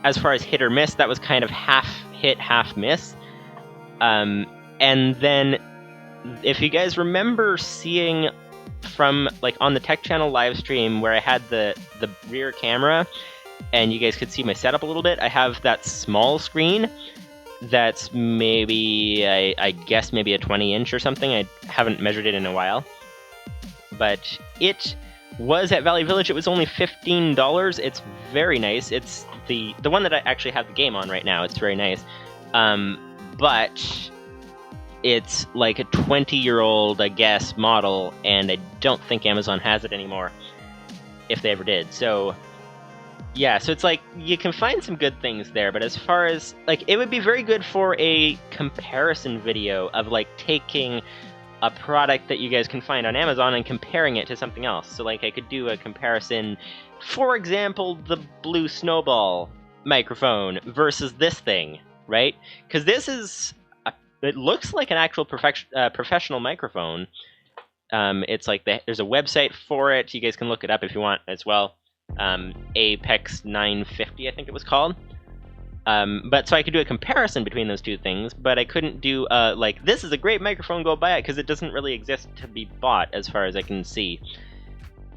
as far as hit or miss, that was kind of half hit, half miss. And then, if you guys remember seeing from, like, on the Tech Channel live stream where I had the rear camera, and you guys could see my setup a little bit, I have that small screen that's maybe, I guess maybe a 20-inch or something. I haven't measured it in a while. But it was at Valley Village. It was only $15. It's very nice. It's the one that I actually have the game on right now. It's very nice. But it's like a 20-year-old, I guess, model, and I don't think Amazon has it anymore, if they ever did. So yeah, so it's like, you can find some good things there, but as far as, like, it would be very good for a comparison video of, like, taking a product that you guys can find on Amazon and comparing it to something else. So, like, I could do a comparison, for example, the Blue Snowball microphone versus this thing, right? Because this is, it looks like an actual professional microphone. It's like, there's a website for it. You guys can look it up if you want as well. Apex 950, I think it was called. But so I could do a comparison between those two things, but I couldn't do like, this is a great microphone, go buy it, because it doesn't really exist to be bought as far as I can see.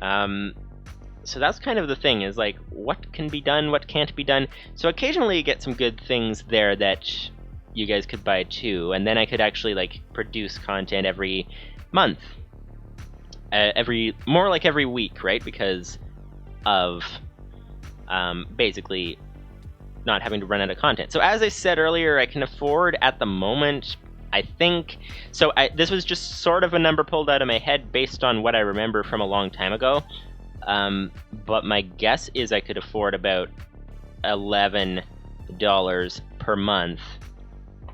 So that's kind of the thing, is like, what can be done, what can't be done. So occasionally you get some good things there that you guys could buy too, and then I could actually like produce content every month, more like every week, right? Because of basically not having to run out of content. So as I said earlier, I can afford at the moment, I think, so this was just sort of a number pulled out of my head based on what I remember from a long time ago, but my guess is I could afford about $11 per month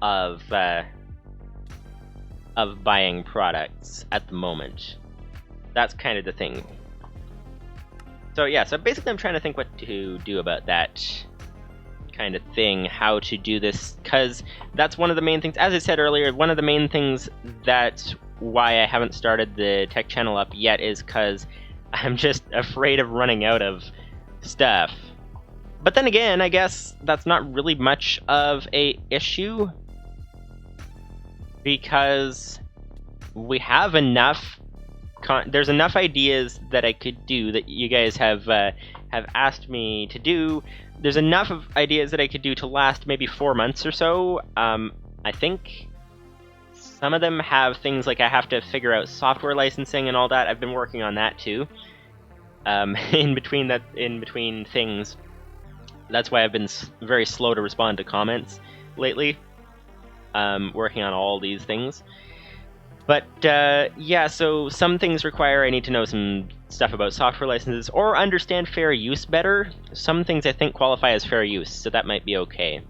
of buying products at the moment. That's kind of the thing. So yeah, so basically I'm trying to think what to do about that kind of thing, how to do this, because that's one of the main things, as I said earlier, one of the main things that's why I haven't started the tech channel up yet is because I'm just afraid of running out of stuff. But then again, I guess that's not really much of a issue, because we have enough there's enough ideas that I could do that you guys have asked me to do. There's enough of ideas that I could do to last maybe 4 months or so. I think some of them have things like I have to figure out software licensing and all that. I've been working on that too. In between things. That's why I've been very slow to respond to comments lately. Working on all these things. But yeah, so some things require I need to know some stuff about software licenses or understand fair use better. Some things I think qualify as fair use, so that might be okay.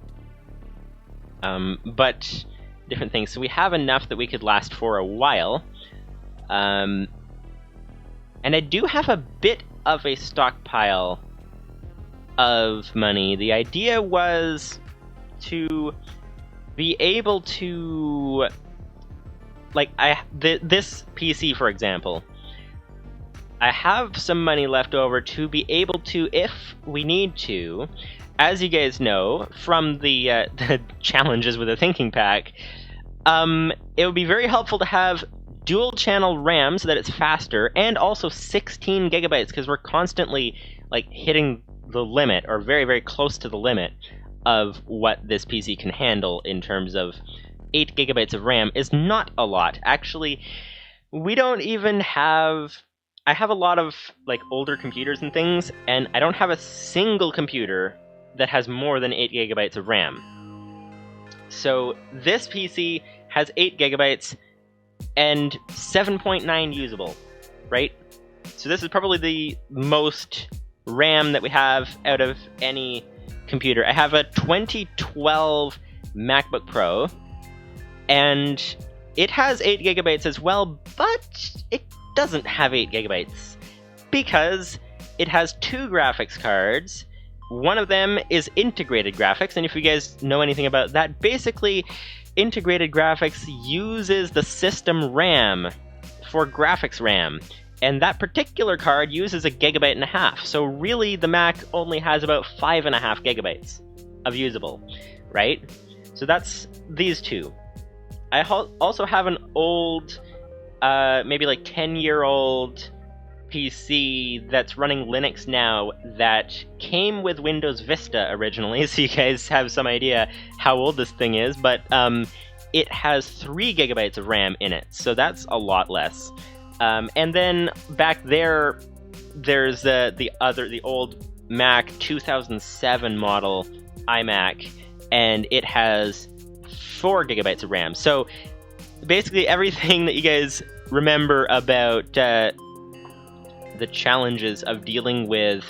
But different things. So we have enough that we could last for a while. And I do have a bit of a stockpile of money. The idea was to be able to, like, this PC, for example, I have some money left over to be able to, if we need to, as you guys know from the challenges with the Thinking Pack, it would be very helpful to have dual channel RAM so that it's faster, and also 16 gigabytes, because we're constantly like hitting the limit, or very, very close to the limit of what this PC can handle in terms of 8 gigabytes of RAM is not a lot. Actually, we don't even have... I have a lot of like older computers and things, and I don't have a single computer that has more than 8 gigabytes of RAM. So this PC has 8 gigabytes and 7.9 usable, right? So this is probably the most RAM that we have out of any computer. I have a 2012 MacBook Pro, and it has 8 gigabytes as well, but it doesn't have 8 gigabytes because it has 2 graphics cards. One of them is integrated graphics, and if you guys know anything about that, basically integrated graphics uses the system RAM for graphics RAM, and that particular card uses 1.5 gigabytes. So really the Mac only has about 5.5 gigabytes of usable, right? So that's these two. I also have an old, maybe like 10-year-old PC that's running Linux now that came with Windows Vista originally, so you guys have some idea how old this thing is, but it has 3 gigabytes of RAM in it, so that's a lot less. And then back there, there's the old Mac 2007 model iMac, and it has 4 gigabytes of RAM. So basically everything that you guys remember about the challenges of dealing with...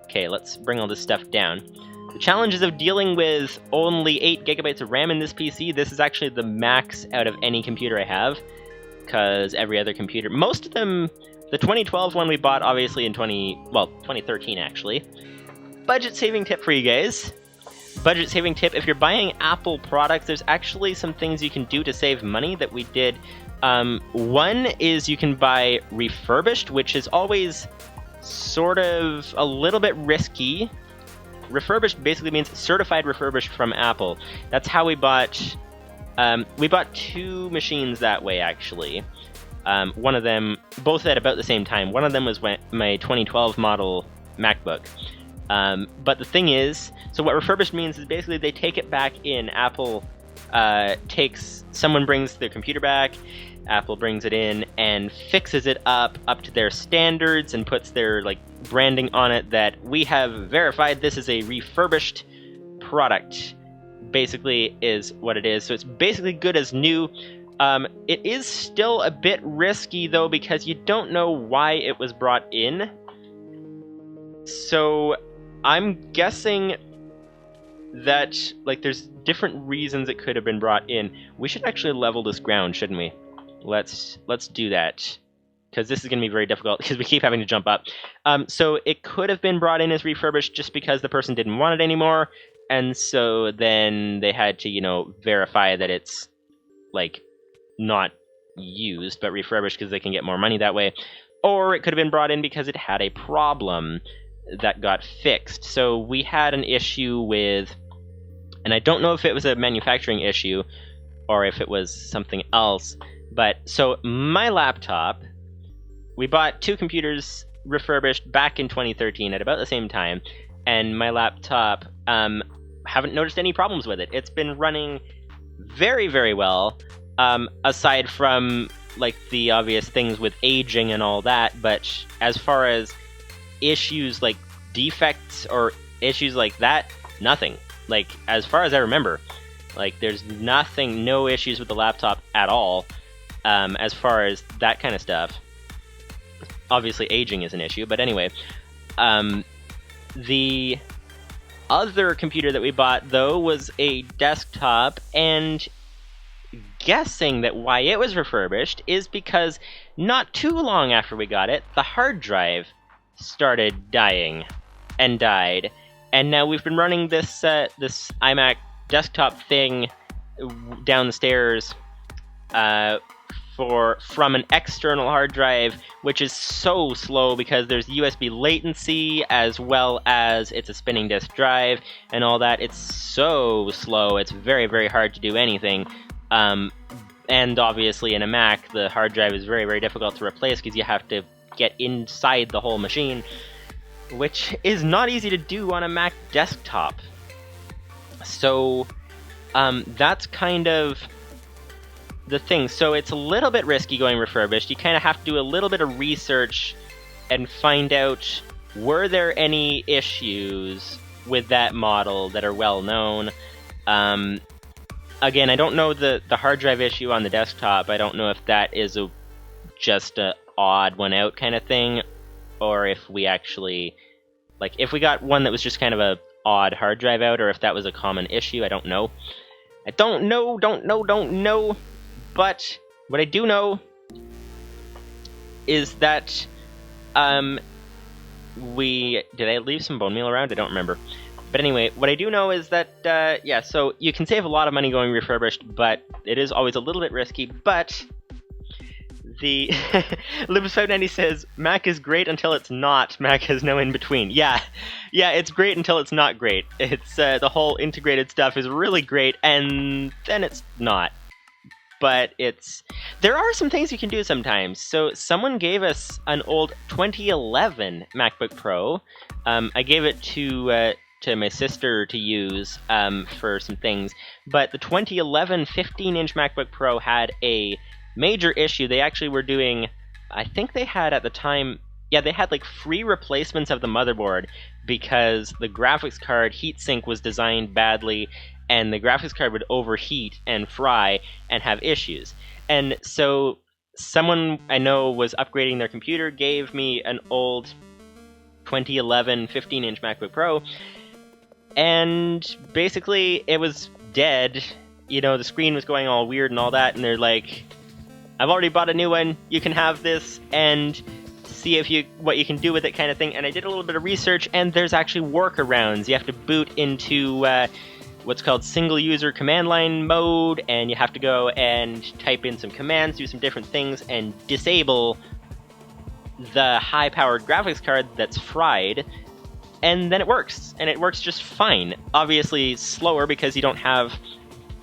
Okay, let's bring all this stuff down. The challenges of dealing with only 8 gigabytes of RAM in this PC, this is actually the max out of any computer I have, because every other computer... Most of them... The 2012 one we bought, obviously, in 2013, actually. Budget-saving tip for you guys. Budget-saving tip, if you're buying Apple products, there's actually some things you can do to save money that we did. One is you can buy refurbished, which is always sort of a little bit risky. Refurbished basically means certified refurbished from Apple. That's how we bought. We bought 2 machines that way, actually. One of them, both at about the same time. One of them was my 2012 model MacBook. But the thing is, so what refurbished means is basically they take it back in. Apple someone brings their computer back, Apple brings it in and fixes it up to their standards and puts their like branding on it that we have verified this is a refurbished product, basically is what it is. So it's basically good as new. It is still a bit risky though, because you don't know why it was brought in. So I'm guessing that like there's different reasons it could have been brought in. We should actually level this ground, shouldn't we? Let's do that, because this is going to be very difficult because we keep having to jump up. So it could have been brought in as refurbished just because the person didn't want it anymore, and so then they had to, you know, verify that it's like not used but refurbished because they can get more money that way. Or it could have been brought in because it had a problem that got fixed. So we had an issue with, and I don't know if it was a manufacturing issue or if it was something else, but so my laptop, we bought 2 computers refurbished back in 2013 at about the same time, and my laptop, haven't noticed any problems with it. It's been running very, very well, aside from like the obvious things with aging and all that, but as far as issues like defects or issues like that, nothing. Like, as far as I remember, like there's nothing, no issues with the laptop at all, as far as that kind of stuff. Obviously aging is an issue, but anyway. The other computer that we bought though was a desktop, and guessing that why it was refurbished is because not too long after we got it, the hard drive started dying and died, and now we've been running this this iMac desktop thing down the stairs from an external hard drive, which is so slow because there's USB latency as well as it's a spinning disk drive and all that. It's so slow, it's very, very hard to do anything. And obviously in a Mac, the hard drive is very, very difficult to replace because you have to get inside the whole machine, which is not easy to do on a Mac desktop. So that's kind of the thing. So it's a little bit risky going refurbished. You kind of have to do a little bit of research and find out, were there any issues with that model that are well known. Again, I don't know the hard drive issue on the desktop. I don't know if that is just a odd one out kind of thing, or if we actually, like, if we got one that was just kind of a odd hard drive out, or if that was a common issue. I don't know. I don't know. But what I do know is that did I leave some bone meal around? I don't remember. But anyway, what I do know is that, yeah, so you can save a lot of money going refurbished, but it is always a little bit risky. But the Libs590 says, Mac is great until it's not. Mac has no in-between. Yeah, it's great until it's not great. It's the whole integrated stuff is really great, and then it's not. But there are some things you can do sometimes. So someone gave us an old 2011 MacBook Pro. I gave it to my sister to use for some things. But the 2011 15-inch MacBook Pro had a major issue. They actually were doing, I think they had at the time, yeah, they had like free replacements of the motherboard because the graphics card heatsink was designed badly, and the graphics card would overheat and fry and have issues. And so someone I know was upgrading their computer, gave me an old 2011 15-inch MacBook Pro, and basically it was dead. You know, the screen was going all weird and all that, and they're like, I've already bought a new one, you can have this, and see what you can do with it kind of thing. And I did a little bit of research, and there's actually workarounds. You have to boot into what's called single user command line mode, and you have to go and type in some commands, do some different things, and disable the high-powered graphics card that's fried, and then it works, and it works just fine. Obviously slower because you don't have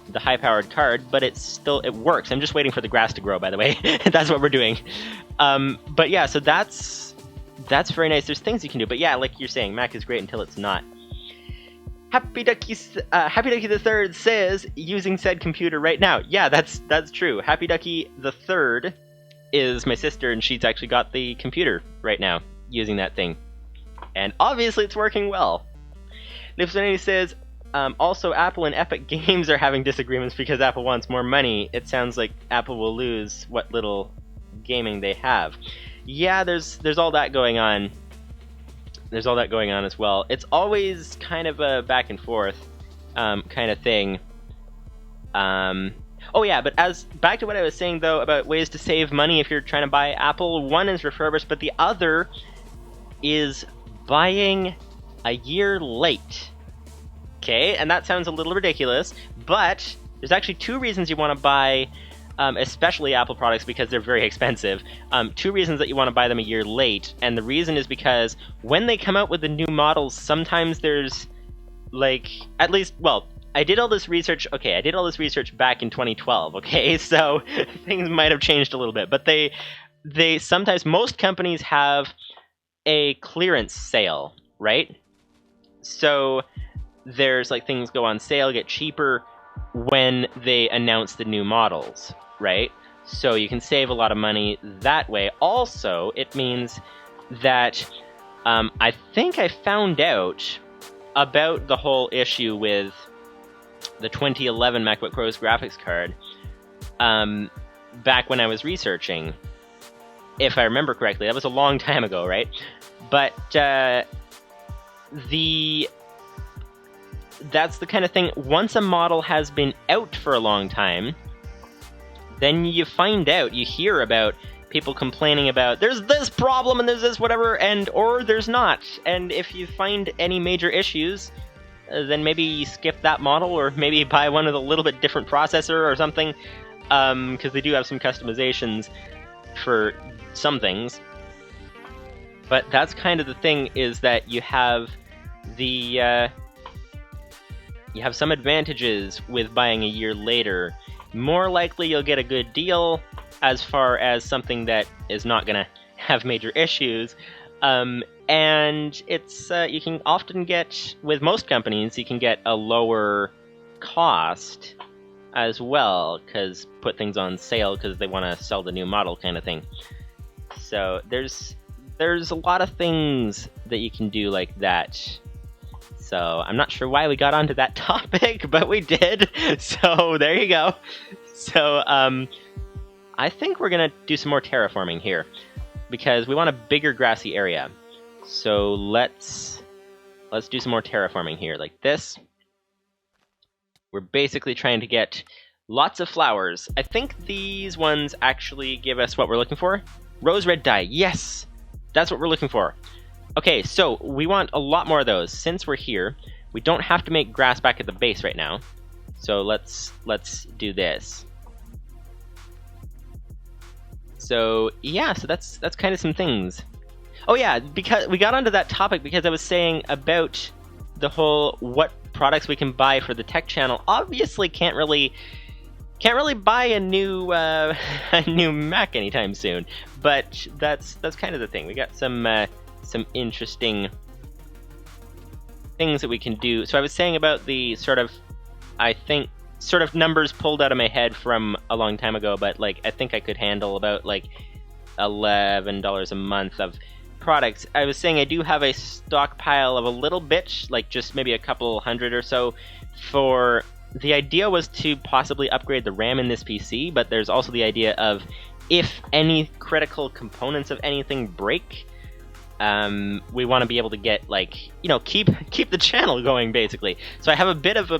the high-powered card, but it works. I'm just waiting for the grass to grow, by the way. That's what we're doing. But yeah, so that's very nice. There's things you can do, but yeah, like you're saying, Mac is great until it's not. Happy Ducky the Third says using said computer right now. Yeah, that's true. Happy Ducky the Third is my sister, and she's actually got the computer right now using that thing, and obviously it's working well. Livestream says also Apple and Epic Games are having disagreements because Apple wants more money. It sounds like Apple will lose what little gaming they have. Yeah, there's all that going on. There's all that going on as well. It's always kind of a back and forth kind of thing. Oh yeah, but back to what I was saying though about ways to save money if you're trying to buy Apple. One is refurbished, but the other is buying a year late. Okay, and that sounds a little ridiculous, but there's actually two reasons you want to buy especially Apple products, because they're very expensive. Two reasons that you want to buy them a year late, and the reason is because when they come out with the new models, sometimes there's like, at least, well, I did all this research back in 2012, okay, so things might have changed a little bit, but they sometimes, most companies have a clearance sale, right? So there's like things go on sale, get cheaper when they announce the new models, right? So you can save a lot of money that way. Also, it means that I think I found out about the whole issue with the 2011 MacBook Pro's graphics card back when I was researching, if I remember correctly. That was a long time ago, right? But that's the kind of thing, once a model has been out for a long time, then you hear about people complaining about, there's this problem and there's this whatever, or there's not. And if you find any major issues, then maybe skip that model, or maybe buy one with a little bit different processor or something, because they do have some customizations for some things. But that's kind of the thing, is that you have some advantages with buying a year later. More likely you'll get a good deal as far as something that is not going to have major issues. And it's you can often get, with most companies, you can get a lower cost as well, because put things on sale because they want to sell the new model kind of thing. So there's a lot of things that you can do like that. So I'm not sure why we got onto that topic, but we did. So there you go. So I think we're gonna do some more terraforming here, because we want a bigger grassy area. So let's do some more terraforming here, like this. We're basically trying to get lots of flowers. I think these ones actually give us what we're looking for. Rose red dye, yes! That's what we're looking for. Okay, so we want a lot more of those. Since we're here, we don't have to make grass back at the base right now. So let's do this. So yeah, so that's kind of some things. Oh yeah, because we got onto that topic because I was saying about the whole what products we can buy for the tech channel. Obviously can't really buy a new Mac anytime soon, but that's kind of the thing. We got some interesting things that we can do. So I was saying about the sort of numbers pulled out of my head from a long time ago, but like I think I could handle about like $11 a month of products. I was saying I do have a stockpile of a little bit, like just maybe a couple hundred or so. For the idea was to possibly upgrade the RAM in this PC, but there's also the idea of if any critical components of anything break, we want to be able to get, like, you know, keep the channel going basically. So I have a bit of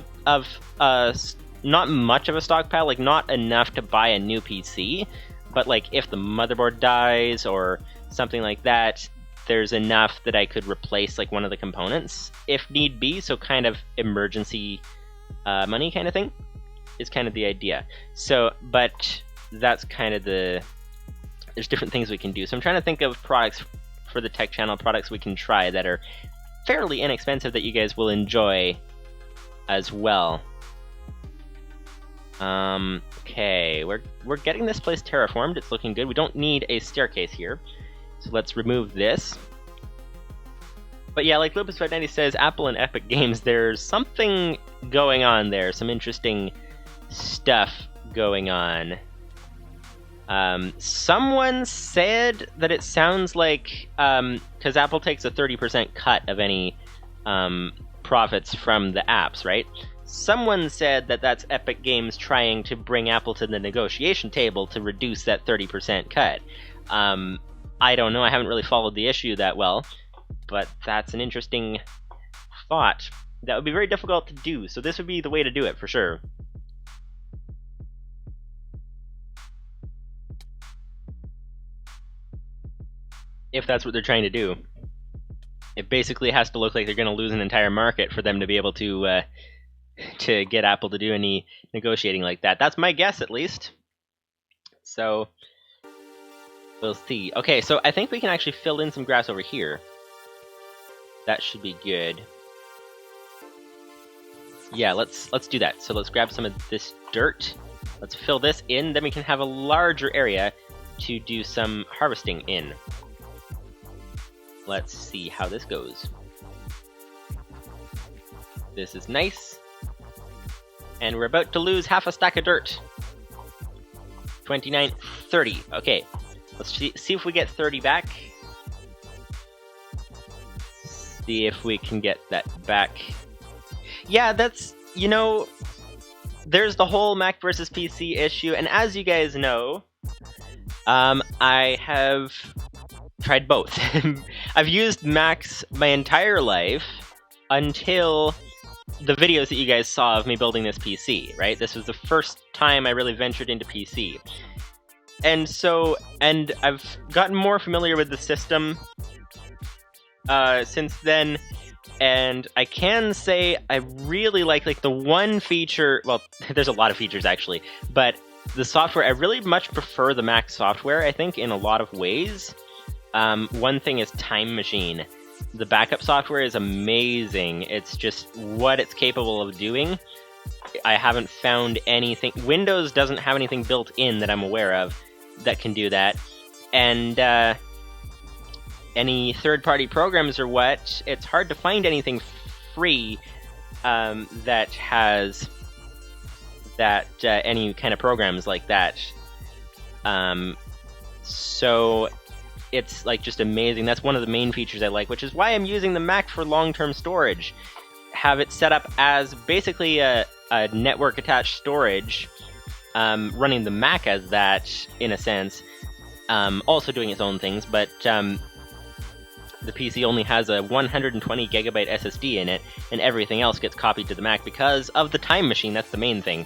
not much of a stockpile, like not enough to buy a new PC, but like if the motherboard dies or something like that, there's enough that I could replace like one of the components if need be. So kind of emergency money kind of thing is kind of the idea. So, but that's kind of the there's different things we can do. So I'm trying to think of products for the tech channel, products we can try that are fairly inexpensive that you guys will enjoy as well. Okay, we're getting this place terraformed. It's looking good. We don't need a staircase here, so let's remove this. But yeah, like Lupus590 says, Apple and Epic Games, there's something going on there. Some interesting stuff going on. Someone said that it sounds like, because Apple takes a 30% cut of any profits from the apps, right? Someone said that that's Epic Games trying to bring Apple to the negotiation table to reduce that 30% cut. I don't know, I haven't really followed the issue that well, but that's an interesting thought. That would be very difficult to do, so this would be the way to do it for sure. If that's what they're trying to do. It basically has to look like they're going to lose an entire market for them to be able to get Apple to do any negotiating like that. That's my guess, at least. So, we'll see. Okay, so I think we can actually fill in some grass over here. That should be good. Yeah, let's do that. So let's grab some of this dirt. Let's fill this in, then we can have a larger area to do some harvesting in. Let's see how this goes. This is nice. And we're about to lose half a stack of dirt. 29, 30. Okay, let's see if we get 30 back. See if we can get that back. Yeah, that's, you know, there's the whole Mac versus PC issue, and as you guys know, I have tried both. I've used Macs my entire life until the videos that you guys saw of me building this PC, right? This was the first time I really ventured into PC. And so, and I've gotten more familiar with the system since then, and I can say I really like the one feature, well, there's a lot of features actually, but the software, I really much prefer the Mac software, I think, in a lot of ways. One thing is Time Machine. The backup software is amazing. It's just what it's capable of doing. I haven't found anything. Windows doesn't have anything built in that I'm aware of that can do that. And any third-party programs or what, it's hard to find anything free that has that any kind of programs like that. So it's like just amazing. That's one of the main features I like, which is why I'm using the Mac for long-term storage. Have it set up as basically a network attached storage, running the Mac as that in a sense, also doing its own things, but the PC only has a 120 gigabyte SSD in it, and everything else gets copied to the Mac because of the Time Machine. That's the main thing.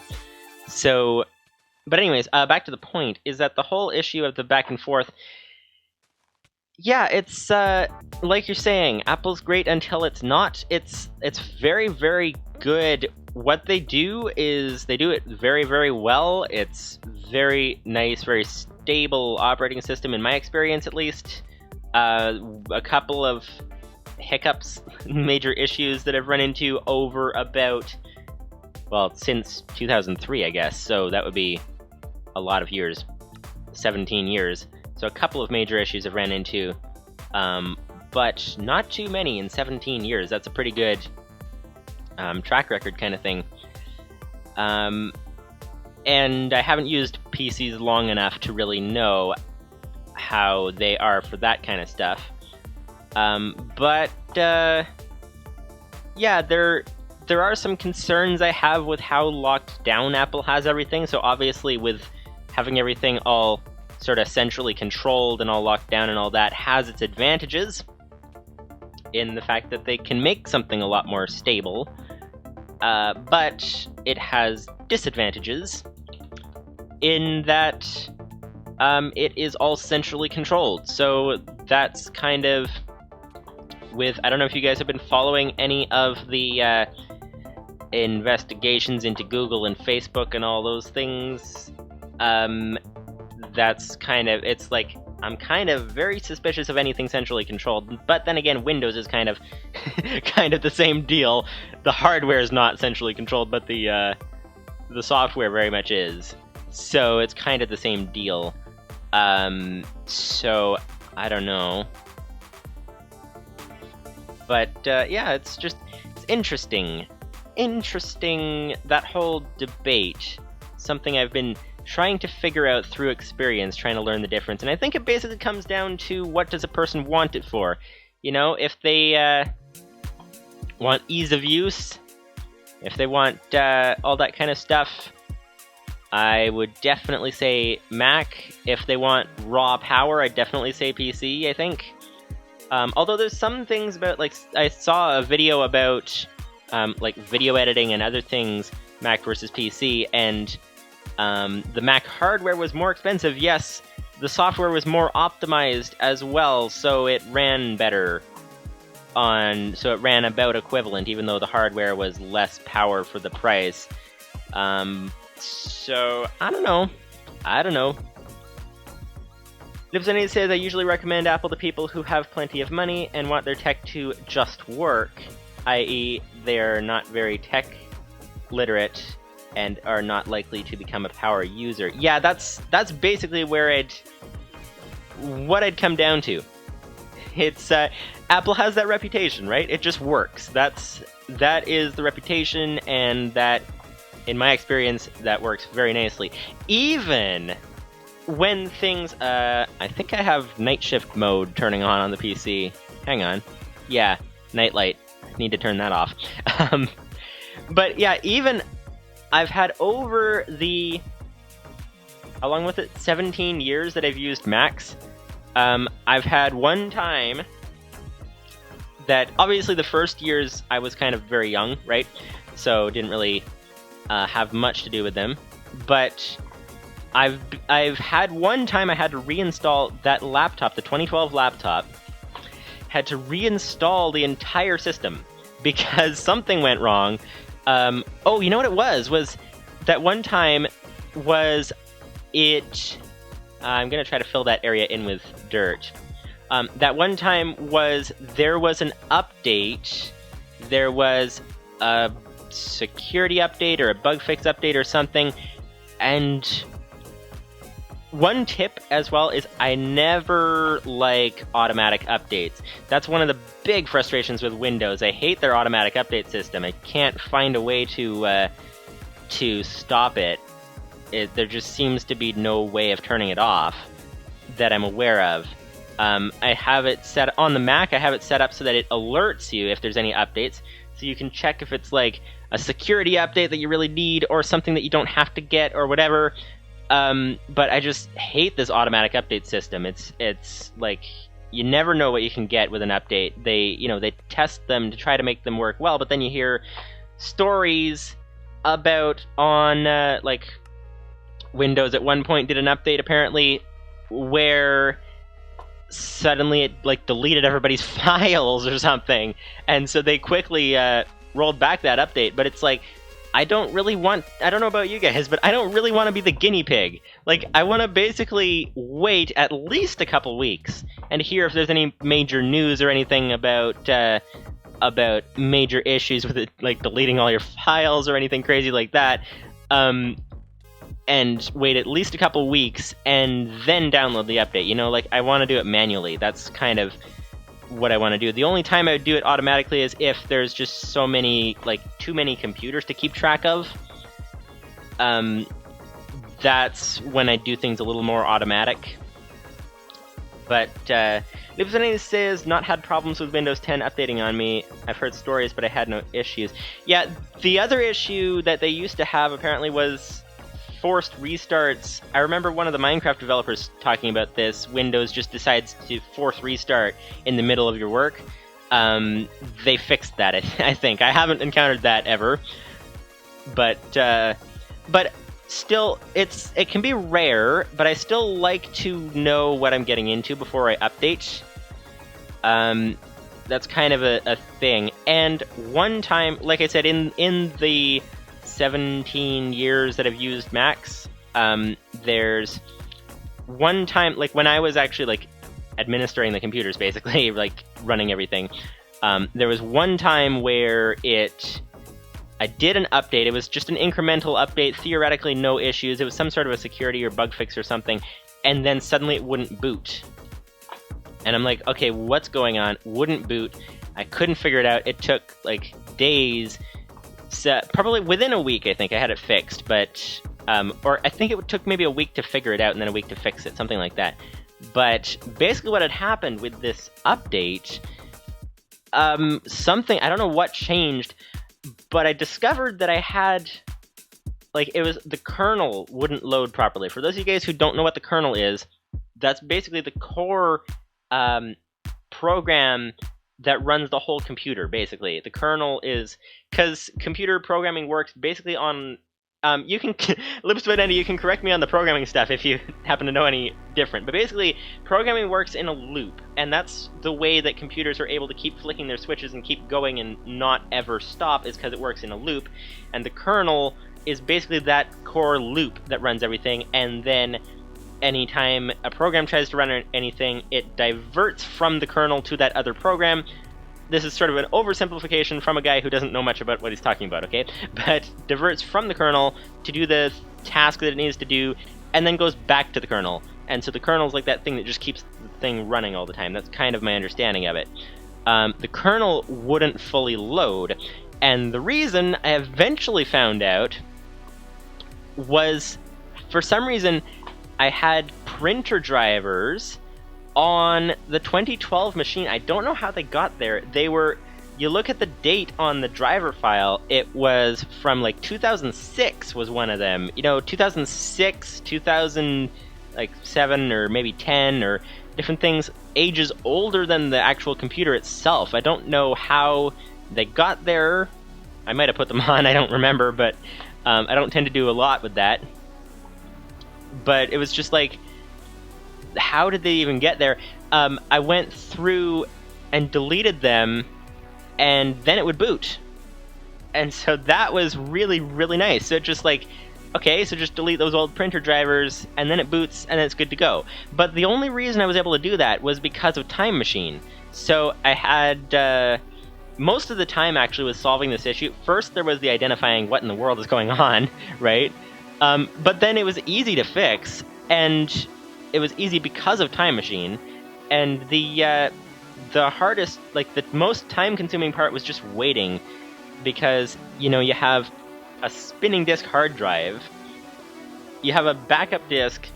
So, but anyways, back to the point, is that the whole issue of the back and forth, yeah, it's like you're saying, Apple's great until it's not. It's very, very good. What they do is they do it very, very well. It's very nice, very stable operating system in my experience, at least. A couple of hiccups, major issues that I've run into over about, well, since 2003, I guess. So that would be a lot of years, 17 years. So a couple of major issues I've ran into, but not too many in 17 years. That's a pretty good track record kind of thing. And I haven't used PCs long enough to really know how they are for that kind of stuff. But yeah, there are some concerns I have with how locked down Apple has everything. So obviously with having everything all sort of centrally controlled and all locked down and all that has its advantages in the fact that they can make something a lot more stable, but it has disadvantages in that it is all centrally controlled. So that's kind of with, I don't know if you guys have been following any of the investigations into Google and Facebook and all those things. That's kind of, it's like I'm kind of very suspicious of anything centrally controlled, but then again, Windows is kind of kind of the same deal. The hardware is not centrally controlled, but the software very much is. So it's kind of the same deal. So I don't know. But yeah, it's interesting. Interesting, that whole debate. Something I've been trying to figure out through experience, trying to learn the difference. And I think it basically comes down to what does a person want it for. You know, if they want ease of use, if they want all that kind of stuff, I would definitely say Mac. If they want raw power, I'd definitely say PC, I think. Although there's some things about, like, I saw a video about like video editing and other things, Mac versus PC, and the Mac hardware was more expensive. Yes, the software was more optimized as well, so it ran better. So it ran about equivalent, even though the hardware was less power for the price. So I don't know. Livestream says, I usually recommend Apple to people who have plenty of money and want their tech to just work, i.e. they're not very tech literate and are not likely to become a power user. Yeah, that's basically what I'd come down to. It's Apple has that reputation, right? It just works. That is the reputation, and that, in my experience, that works very nicely. Even when things, I think I have night shift mode turning on the PC. Hang on. Yeah, nightlight. Need to turn that off. But yeah, even I've had over along with it, 17 years that I've used Macs, I've had one time that, obviously the first years I was kind of very young, right? So didn't really have much to do with them. But I've had one time I had to reinstall that laptop, the 2012 laptop, had to reinstall the entire system because something went wrong. Oh, you know what it was that one time was it... I'm going to try to fill that area in with dirt. That one time there was an update, there was a security update or a bug fix update or something, and one tip as well is I never like automatic updates. That's one of the big frustrations with Windows. I hate their automatic update system. I can't find a way to stop it. There just seems to be no way of turning it off that I'm aware of. I have it set on the Mac. I have it set up so that it alerts you if there's any updates, so you can check if it's like a security update that you really need or something that you don't have to get or whatever. But I just hate this automatic update system. It's like you never know what you can get with an update. They test them to try to make them work well, but then you hear stories about on like Windows at one point did an update apparently where suddenly it like deleted everybody's files or something, and so they quickly rolled back that update. But it's like, I don't know about you guys, but I don't really want to be the guinea pig. Like, I want to basically wait at least a couple weeks and hear if there's any major news or anything about major issues with it, like deleting all your files or anything crazy like that. And wait at least a couple weeks and then download the update. Like, I want to do it manually. That's kind of what I want to do. The only time I would do it automatically is if there's just so many, like, too many computers to keep track of. That's when I do things a little more automatic. But Livestream says, not had problems with Windows 10 updating on me. I've heard stories, but I had no issues. Yeah, the other issue that they used to have apparently was forced restarts. I remember one of the Minecraft developers talking about this. Windows just decides to force restart in the middle of your work. They fixed that, I think. I haven't encountered that ever. But still, it can be rare, but I still like to know what I'm getting into before I update. That's kind of a thing. And one time, like I said, in the 17 years that I've used Macs, there's one time, like when I was actually like administering the computers, basically, like running everything, there was one time where I did an update. It was just an incremental update, theoretically no issues. It was some sort of a security or bug fix or something, and then suddenly it wouldn't boot. And I'm like, okay, what's going on? Wouldn't boot. I couldn't figure it out. It took like days. So probably within a week, I think I had it fixed, but or I think it took maybe a week to figure it out and then a week to fix it, something like that. But basically, what had happened with this update, something, I don't know what changed, but I discovered that I had, like, it was the kernel wouldn't load properly. For those of you guys who don't know what the kernel is, that's basically the core program that runs the whole computer, basically. The kernel is, because computer programming works basically on, you can, Livestream, you can correct me on the programming stuff if you happen to know any different, but basically, programming works in a loop, and that's the way that computers are able to keep flicking their switches and keep going and not ever stop, is because it works in a loop, and the kernel is basically that core loop that runs everything, and then anytime a program tries to run anything, it diverts from the kernel to that other program. This is sort of an oversimplification from a guy who doesn't know much about what he's talking about, okay? But diverts from the kernel to do the task that it needs to do, and then goes back to the kernel. And so the kernel's like that thing that just keeps the thing running all the time. That's kind of my understanding of it. The kernel wouldn't fully load, and the reason I eventually found out was, for some reason, I had printer drivers on the 2012 machine. I don't know how they got there. They were, you look at the date on the driver file, it was from like 2006 was one of them. You know, 2006, 2007, or maybe 10, or different things, ages older than the actual computer itself. I don't know how they got there. I might have put them on, I don't remember, but I don't tend to do a lot with that. But it was just like, how did they even get there? I went through and deleted them, and then it would boot. And so that was really, really nice. So it just like, okay, so just delete those old printer drivers, and then it boots, and then it's good to go. But the only reason I was able to do that was because of Time Machine. So I had, most of the time actually was solving this issue. First there was the identifying what in the world is going on, right? But then it was easy to fix, and it was easy because of Time Machine. And the hardest, like the most time-consuming part was just waiting, because, you know, you have a spinning disk hard drive, you have a backup disk,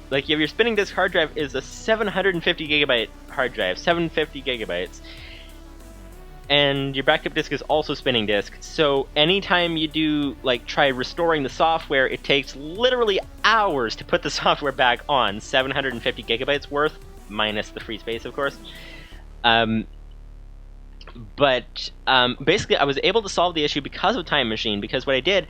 like you have your spinning disk hard drive is a 750 gigabyte hard drive, 750 gigabytes. And your backup disk is also spinning disk, so anytime you do, like, try restoring the software, it takes literally hours to put the software back on, 750 gigabytes worth, minus the free space, of course. But basically, I was able to solve the issue because of Time Machine, because what I did,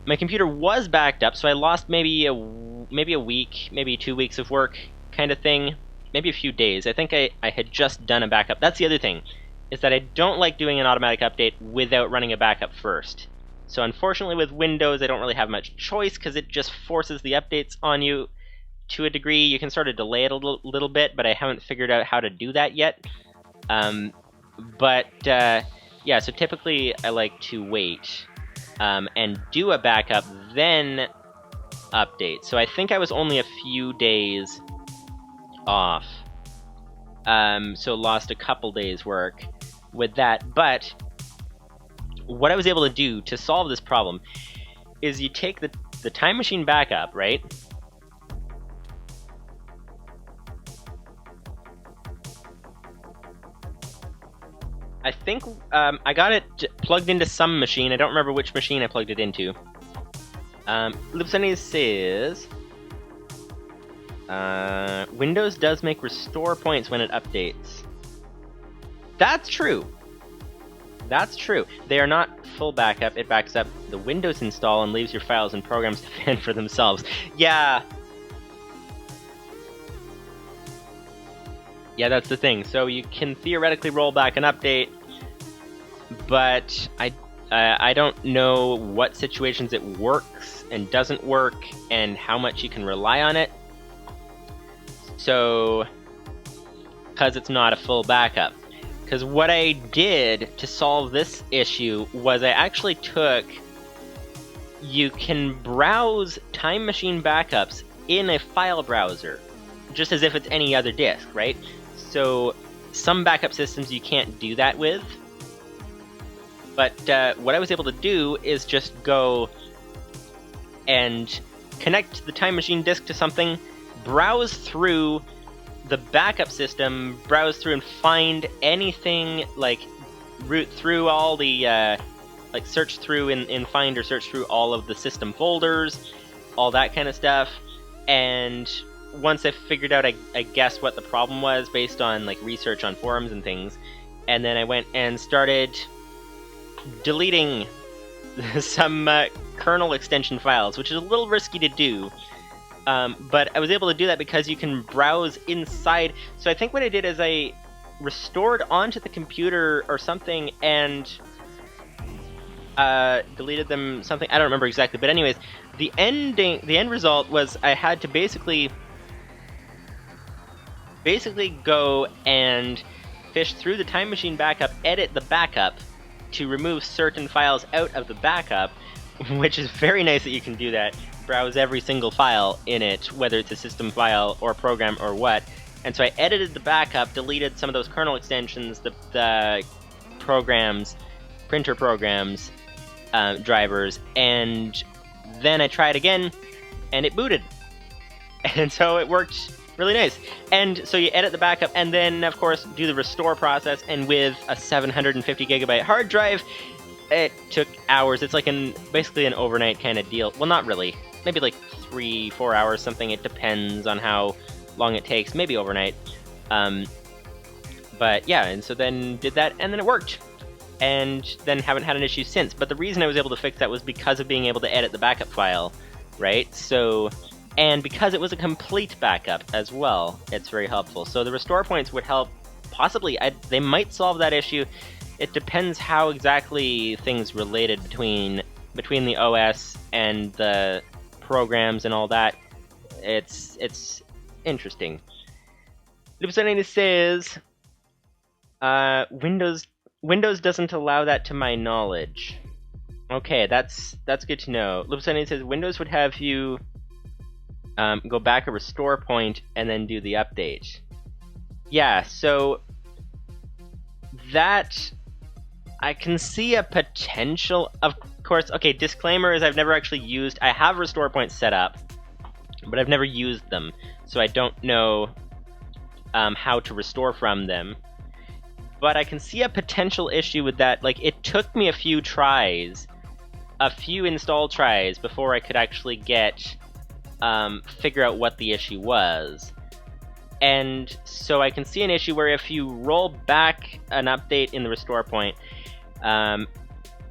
my computer was backed up, so I lost maybe a week, maybe 2 weeks of work, kind of thing, maybe a few days. I think I had just done a backup. That's the other thing, is that I don't like doing an automatic update without running a backup first. So unfortunately with Windows, I don't really have much choice, because it just forces the updates on you to a degree. You can sort of delay it a little bit, but I haven't figured out how to do that yet. Yeah, so typically I like to wait and do a backup, then update. So I think I was only a few days off. So lost a couple days work with that, but what I was able to do to solve this problem is you take the Time Machine backup, right? I think I got it plugged into some machine. I don't remember which machine I plugged it into. Lipsony says Windows does make restore points when it updates. That's true. That's true. They are not full backup. It backs up the Windows install and leaves your files and programs to fend for themselves. Yeah. Yeah, that's the thing. So you can theoretically roll back an update, but I don't know what situations it works and doesn't work and how much you can rely on it. So, because it's not a full backup. Because what I did to solve this issue was I actually took... You can browse Time Machine backups in a file browser, just as if it's any other disk, right? So some backup systems you can't do that with. But what I was able to do is just go and connect the Time Machine disk to something, browse through the backup system, browse through and find anything, like root through all the, like search through in Find or search through all of the system folders, all that kind of stuff. And once I figured out, I guessed what the problem was based on like research on forums and things. And then I went and started deleting some kernel extension files, which is a little risky to do. But I was able to do that because you can browse inside. So I think what I did is I restored onto the computer or something and deleted them something. I don't remember exactly. But anyways, the end result was I had to basically go and fish through the Time Machine backup, edit the backup to remove certain files out of the backup, which is very nice that you can do that. Browse every single file in it, whether it's a system file or program or what. And so I edited the backup, deleted some of those kernel extensions, the programs, printer programs, drivers, and then I tried again, and it booted. And so it worked really nice. And so you edit the backup, and then, of course, do the restore process, and with a 750 gigabyte hard drive, it took hours. It's like basically an overnight kind of deal. Well, not really. Maybe like 3-4 hours, something. It depends on how long it takes. Maybe overnight. But yeah, and so then did that, and then it worked. And then haven't had an issue since. But the reason I was able to fix that was because of being able to edit the backup file, right? So, and because it was a complete backup as well, it's very helpful. So the restore points would help, possibly. They might solve that issue. It depends how exactly things related between the OS and the programs and all that. It's interesting. Lipsanini says, Windows doesn't allow that to my knowledge. Okay, that's good to know. Lipsanini says Windows would have you go back a restore point and then do the update. Yeah, so that I can see a potential. Of course, okay, disclaimer is I've never actually used. I have restore points set up, but I've never used them, so I don't know how to restore from them. But I can see a potential issue with that. Like, it took me a few install tries before I could actually figure out what the issue was. And so I can see an issue where if you roll back an update in the restore point, and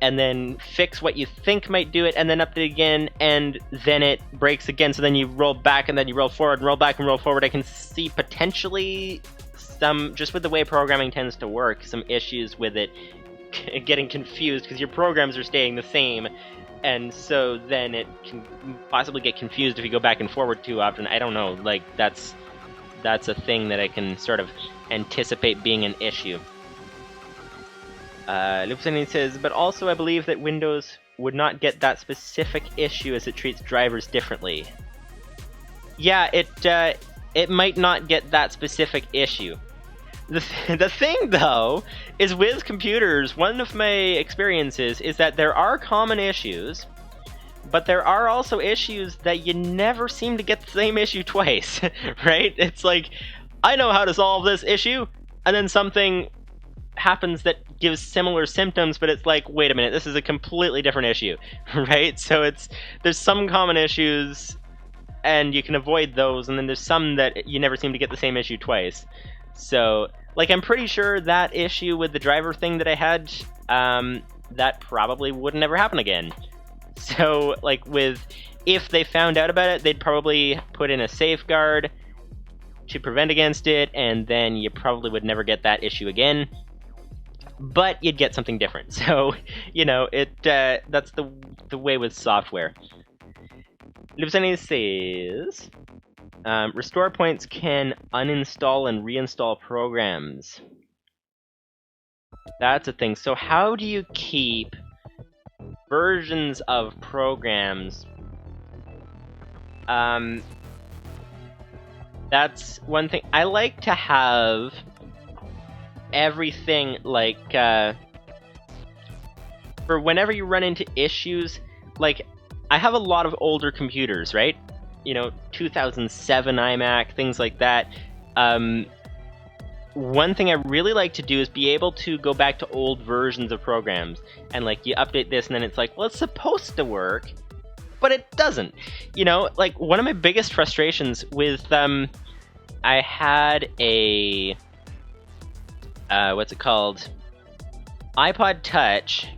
then fix what you think might do it, and then update again, and then it breaks again, so then you roll back, and then you roll forward, and roll back, and roll forward, I can see potentially some, just with the way programming tends to work, some issues with it getting confused, because your programs are staying the same, and so then it can possibly get confused if you go back and forward too often. I don't know, like, that's a thing that I can sort of anticipate being an issue. Lupsani says, but also I believe that Windows would not get that specific issue as it treats drivers differently. Yeah, it might not get that specific issue. The thing, though, is with computers, one of my experiences is that there are common issues, but there are also issues that you never seem to get the same issue twice, right? It's like, I know how to solve this issue, and then something happens that gives similar symptoms, but it's like, wait a minute, this is a completely different issue, right? So there's some common issues, and you can avoid those, and then there's some that you never seem to get the same issue twice. So, like, I'm pretty sure that issue with the driver thing that I had, that probably wouldn't ever happen again. So, like, if they found out about it, they'd probably put in a safeguard to prevent against it, and then you probably would never get that issue again. But you'd get something different. So, you know, that's the way with software. Lipsani says, Restore points can uninstall and reinstall programs. That's a thing. So how do you keep versions of programs? That's one thing. I like to have everything, like, for whenever you run into issues, like, I have a lot of older computers, right? You know, 2007 iMac, things like that. One thing I really like to do is be able to go back to old versions of programs, and like you update this and then it's like, well, it's supposed to work, but it doesn't. You know, like one of my biggest frustrations with, I had a, what's it called? iPod Touch,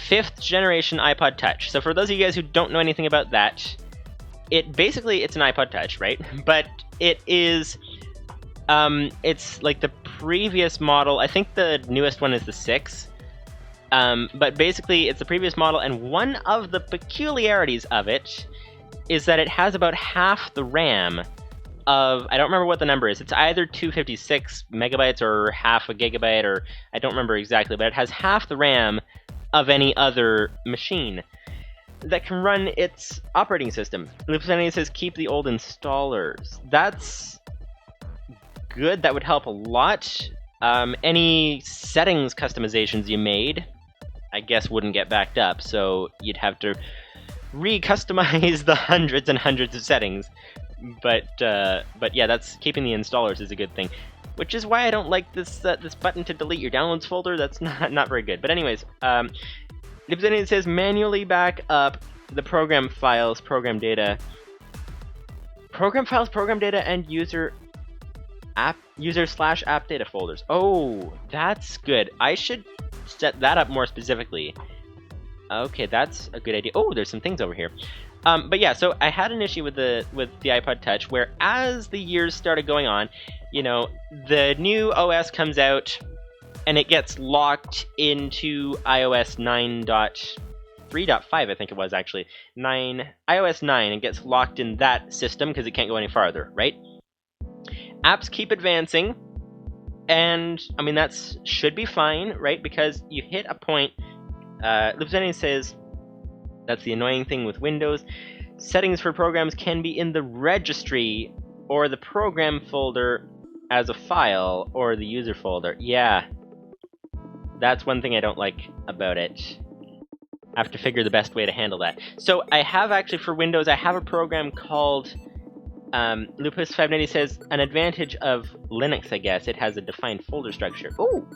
5th generation iPod Touch. So for those of you guys who don't know anything about that, it's an iPod Touch, right? But it is, it's like the previous model. I think the newest one is the 6. But basically, it's the previous model, and one of the peculiarities of it is that it has about half the RAM of, I don't remember what the number is. It's either 256 megabytes or half a gigabyte, or I don't remember exactly, but it has half the RAM of any other machine that can run its operating system. Livestream says keep the old installers. That's good. That would help a lot. Any settings customizations you made, I guess, wouldn't get backed up, so you'd have to re-customize the hundreds and hundreds of settings. But yeah, that's keeping the installers is a good thing. Which is why I don't like this this button to delete your downloads folder. That's not very good. But anyways, it says manually back up the program files, program data, and user/app data folders. Oh, that's good. I should set that up more specifically. Okay, that's a good idea. Oh, there's some things over here. But yeah, so I had an issue with the iPod Touch where, as the years started going on, you know, the new OS comes out and it gets locked into iOS 9.3.5, I think it was actually. iOS 9, and gets locked in that system because it can't go any farther, right? Apps keep advancing, and I mean, that should be fine, right? Because you hit a point, Libzenian says, that's the annoying thing with Windows. Settings for programs can be in the registry or the program folder as a file or the user folder. Yeah, that's one thing I don't like about it. I have to figure the best way to handle that. So I have actually, for Windows, I have a program called Lupus590 says, an advantage of Linux, I guess, it has a defined folder structure. Oh,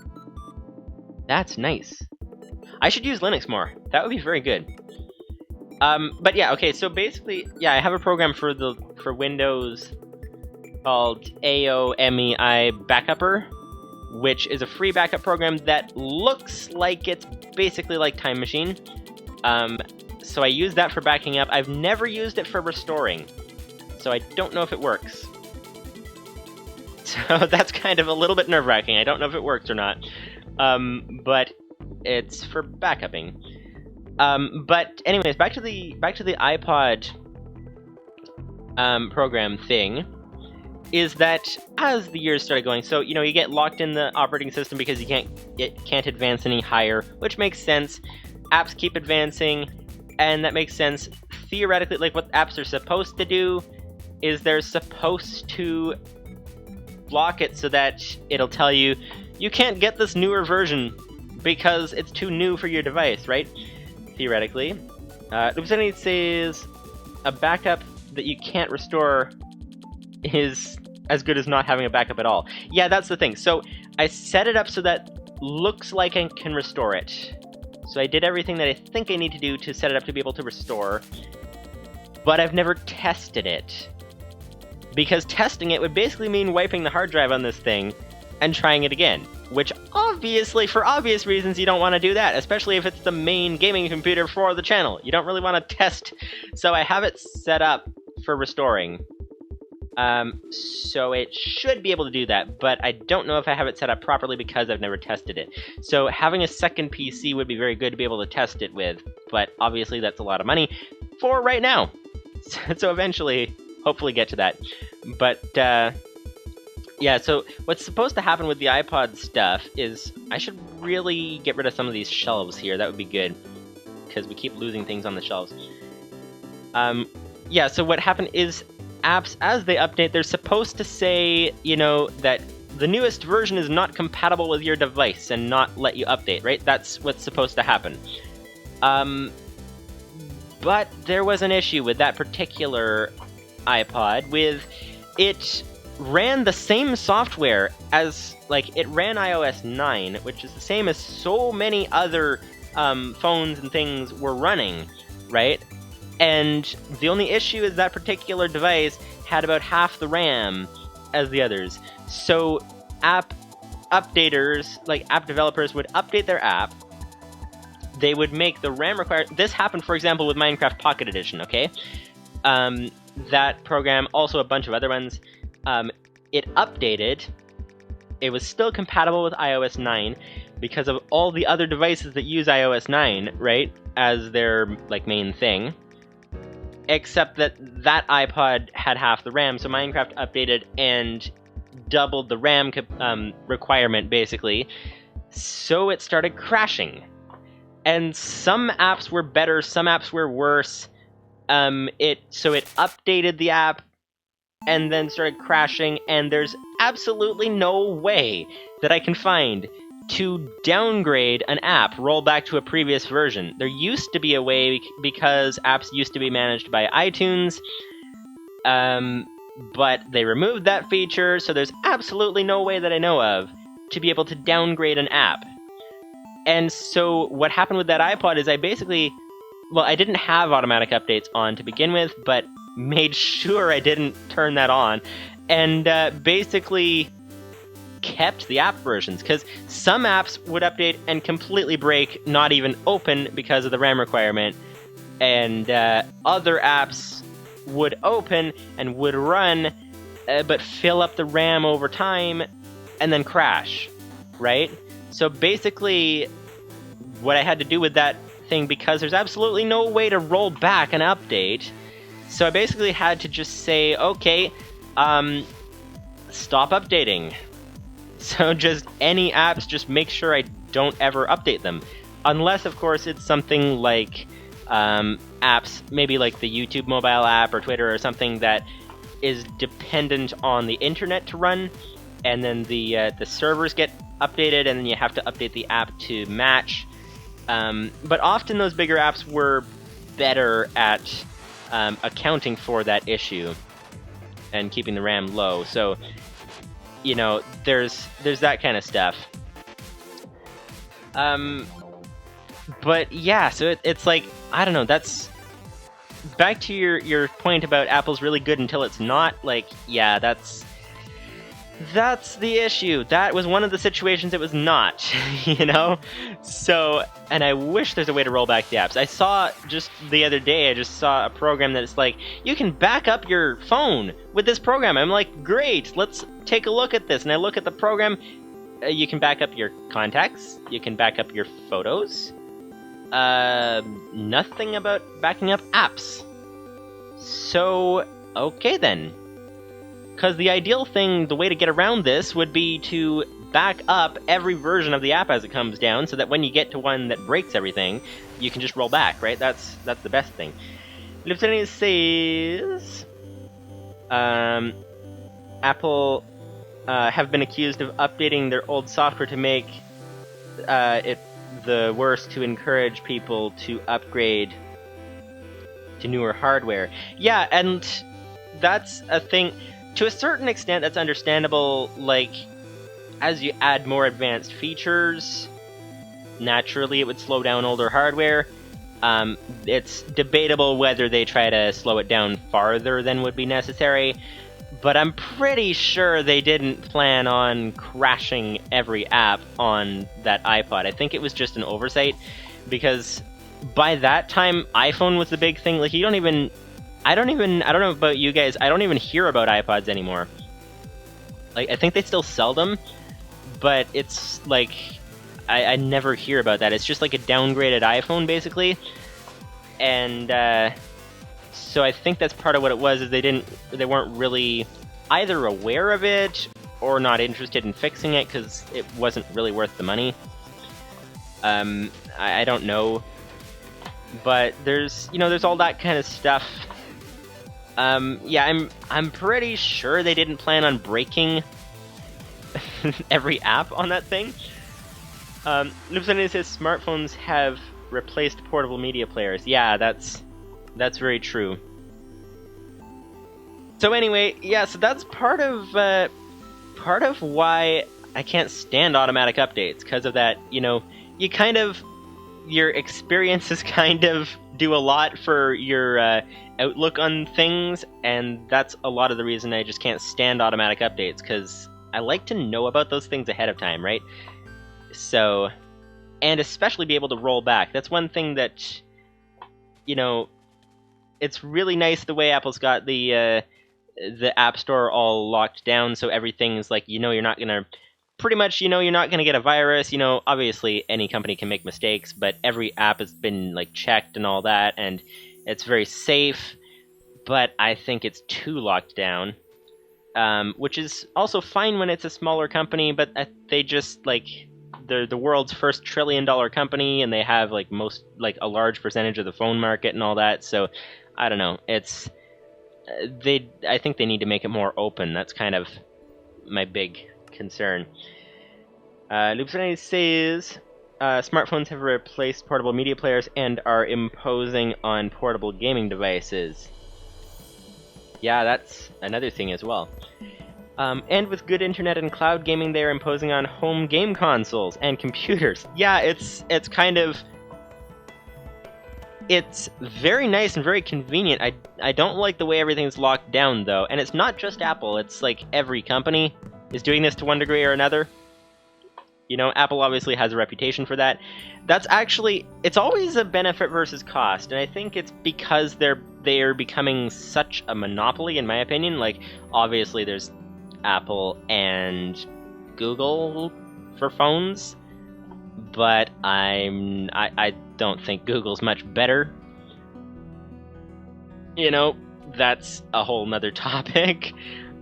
that's nice. I should use Linux more. That would be very good. But yeah, okay, so basically, yeah, I have a program for Windows called AOMEI Backupper, which is a free backup program that looks like it's basically like Time Machine. So I use that for backing up. I've never used it for restoring, so I don't know if it works. So that's kind of a little bit nerve-wracking. I don't know if it works or not. But it's for backupping. But anyways, back to the iPod program thing, is that as the years started going, so you know, you get locked in the operating system because it can't advance any higher, which makes sense. Apps keep advancing, and that makes sense theoretically. Like, what apps are supposed to do is they're supposed to block it so that it'll tell you you can't get this newer version because it's too new for your device, right? Theoretically. Lupsani says a backup that you can't restore is as good as not having a backup at all. Yeah, that's the thing. So I set it up so that looks like I can restore it. So I did everything that I think I need to do to set it up to be able to restore, but I've never tested it. Because testing it would basically mean wiping the hard drive on this thing and trying it again. Which, obviously, for obvious reasons, you don't want to do that, especially if it's the main gaming computer for the channel. You don't really want to test. So I have it set up for restoring. So it should be able to do that, but I don't know if I have it set up properly because I've never tested it. So having a second PC would be very good to be able to test it with, but obviously that's a lot of money for right now. So eventually hopefully get to that. But yeah, so what's supposed to happen with the iPod stuff is I should really get rid of some of these shelves here. That would be good, because we keep losing things on the shelves. Yeah, so what happened is apps, as they update, they're supposed to say, you know, that the newest version is not compatible with your device and not let you update, right? That's what's supposed to happen. But there was an issue with that particular iPod with it ran the same software as, like, it ran iOS 9, which is the same as so many other phones and things were running, right? And the only issue is that particular device had about half the RAM as the others. So app updaters, like app developers, would update their app. They would make the RAM required. This happened, for example, with Minecraft Pocket Edition, okay? That program, also a bunch of other ones, it updated. It was still compatible with iOS 9 because of all the other devices that use iOS 9, right, as their, like, main thing. Except that that iPod had half the RAM, so Minecraft updated and doubled the RAM requirement, basically. So it started crashing. And some apps were better, some apps were worse. So it updated the app and then started crashing, and there's absolutely no way that I can find to downgrade an app, roll back to a previous version. There used to be a way, because apps used to be managed by iTunes, but they removed that feature, so there's absolutely no way that I know of to be able to downgrade an app. And so what happened with that iPod is I didn't have automatic updates on to begin with, but made sure I didn't turn that on, and basically kept the app versions, because some apps would update and completely break, not even open because of the RAM requirement, and other apps would open and would run, but fill up the RAM over time and then crash, right? So basically what I had to do with that thing, because there's absolutely no way to roll back an update, so I basically had to just say, okay, stop updating. So just any apps, just make sure I don't ever update them. Unless, of course, it's something like apps, maybe like the YouTube mobile app or Twitter or something that is dependent on the internet to run, and then the servers get updated, and then you have to update the app to match. But often those bigger apps were better at accounting for that issue and keeping the RAM low. So, you know, there's that kind of stuff. But yeah, so it's like, I don't know, that's back to your point about Apple's really good until it's not. Like, yeah, that's the issue. That was one of the situations it was not, you know? So, and I wish there's a way to roll back the apps. I saw just the other day, I just saw a program that's like, you can back up your phone with this program. I'm like, great, let's take a look at this. And I look at the program, you can back up your contacts, you can back up your photos. Nothing about backing up apps. So, okay then. Because the ideal thing, the way to get around this would be to back up every version of the app as it comes down, so that when you get to one that breaks everything, you can just roll back, right? That's the best thing. Lieutenant says, Apple have been accused of updating their old software to make it the worst, to encourage people to upgrade to newer hardware. Yeah, and that's a thing. To a certain extent, that's understandable. Like, as you add more advanced features, naturally it would slow down older hardware. It's debatable whether they try to slow it down farther than would be necessary, but I'm pretty sure they didn't plan on crashing every app on that iPod. I think it was just an oversight, because by that time, iPhone was the big thing. Like, I don't know about you guys, I don't even hear about iPods anymore. Like, I think they still sell them, but it's like, I never hear about that. It's just like a downgraded iPhone, basically. And So I think that's part of what it was, is they weren't really either aware of it or not interested in fixing it because it wasn't really worth the money. I don't know, but there's all that kind of stuff. Yeah, I'm pretty sure they didn't plan on breaking every app on that thing. Lupsani says smartphones have replaced portable media players. Yeah, that's very true. So anyway, yeah, so that's part of why I can't stand automatic updates, because of that. Your experiences kind of do a lot for your outlook on things, and that's a lot of the reason I just can't stand automatic updates, because I like to know about those things ahead of time, right? So, and especially be able to roll back. That's one thing that, it's really nice the way Apple's got the App Store all locked down, so everything's like, you're not gonna, pretty much, you're not gonna get a virus. Obviously any company can make mistakes, but every app has been like checked and all that, and it's very safe. But I think it's too locked down, which is also fine when it's a smaller company. But they just they're the world's first $1 trillion company, and they have a large percentage of the phone market and all that. So I don't know. I think they need to make it more open. That's kind of my big concern. Loopsonite says smartphones have replaced portable media players and are imposing on portable gaming devices. Yeah, that's another thing as well. And with good internet and cloud gaming, they are imposing on home game consoles and computers. Yeah, it's very nice and very convenient. I don't like the way everything's locked down, though. And it's not just Apple. It's like every company is doing this to one degree or another. Apple obviously has a reputation for that. That's actually, it's always a benefit versus cost. And I think it's because they're becoming such a monopoly, in my opinion. Obviously there's Apple and Google for phones, but I don't think Google's much better. That's a whole nother topic.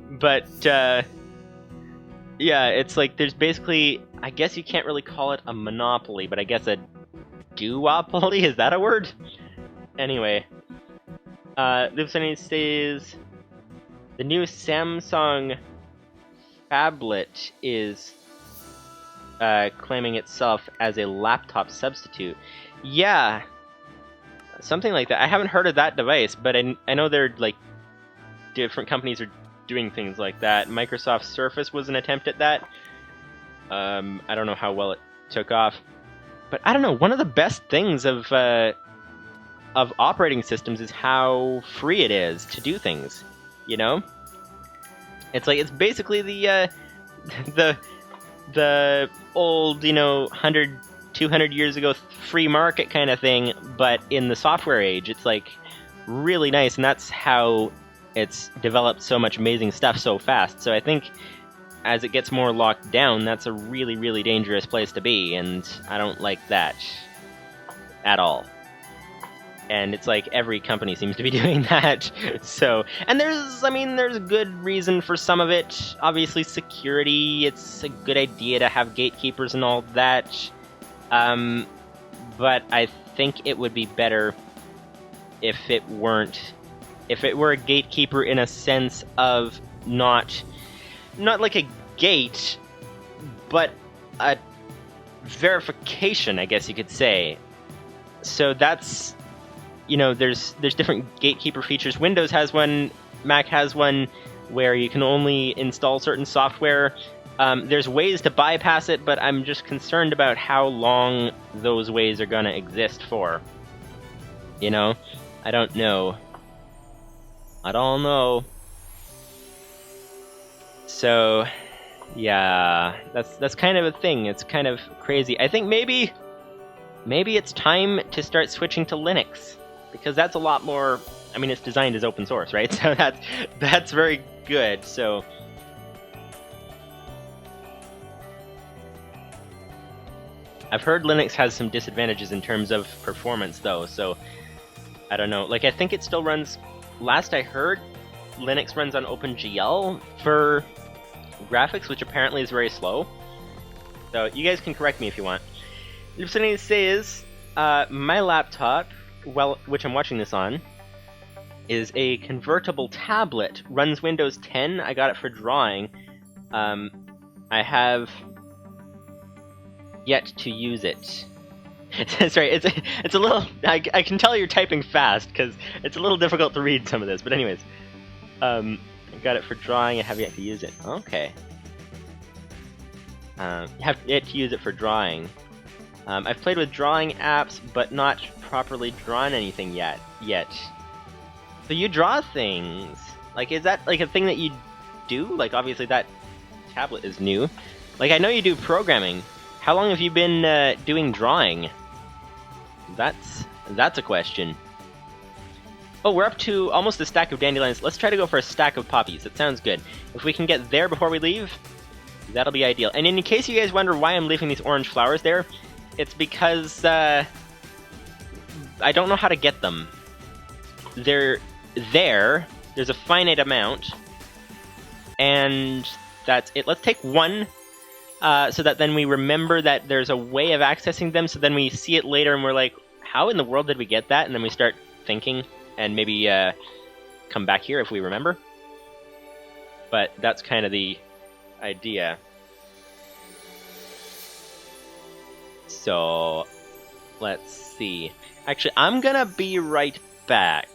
But yeah, it's there's basically, I guess you can't really call it a monopoly, but I guess a duopoly, is that a word? Anyway, Lupsani says the new Samsung phablet is claiming itself as a laptop substitute. Yeah, something like that. I haven't heard of that device, but I know they're different companies are doing things like that. Microsoft Surface was an attempt at that. I don't know how well it took off, but I don't know. One of the best things of operating systems is how free it is to do things. It's basically the old 100, 200 years ago free market kind of thing, but in the software age. It's really nice, and that's how it's developed so much amazing stuff so fast. So I think as it gets more locked down, that's a really, really dangerous place to be, and I don't like that at all. And it's every company seems to be doing that. So, and there's good reason for some of it. Obviously, security, it's a good idea to have gatekeepers and all that. But I think it would be better if it were a gatekeeper in a sense of not like a gate, but a verification, I guess you could say. So that's, there's different gatekeeper features. Windows has one, Mac has one, where you can only install certain software. There's ways to bypass it, but I'm just concerned about how long those ways are going to exist for. I don't know. So, yeah, that's kind of a thing. It's kind of crazy. I think maybe it's time to start switching to Linux, because that's a lot more. I mean, it's designed as open source, right? So that's very good. So I've heard Linux has some disadvantages in terms of performance, though. So I don't know. Like, I think it still runs. Last I heard, Linux runs on OpenGL for graphics, which apparently is very slow. So you guys can correct me if you want. What I need to say is, my laptop, well, which I'm watching this on, is a convertible tablet. Runs Windows 10. I got it for drawing. I have yet to use it. Sorry, it's a little. I can tell you're typing fast because it's a little difficult to read some of this. But anyways, I got it for drawing. I have yet to use it. Okay. Have yet to use it for drawing. I've played with drawing apps, but not properly drawn anything yet. So you draw things. Like, is that like a thing that you do? Like, obviously that tablet is new. Like, I know you do programming. How long have you been doing drawing? That's a question. Oh, we're up to almost a stack of dandelions. Let's try to go for a stack of poppies. That sounds good. If we can get there before we leave, that'll be ideal. And in case you guys wonder why I'm leaving these orange flowers there, it's because I don't know how to get them. They're there. There's a finite amount. And that's it. Let's take one, so that then we remember that there's a way of accessing them, so then we see it later and we're like, how in the world did we get that? And then we start thinking, and maybe come back here if we remember. But that's kind of the idea. So, let's see. Actually, I'm gonna be right back.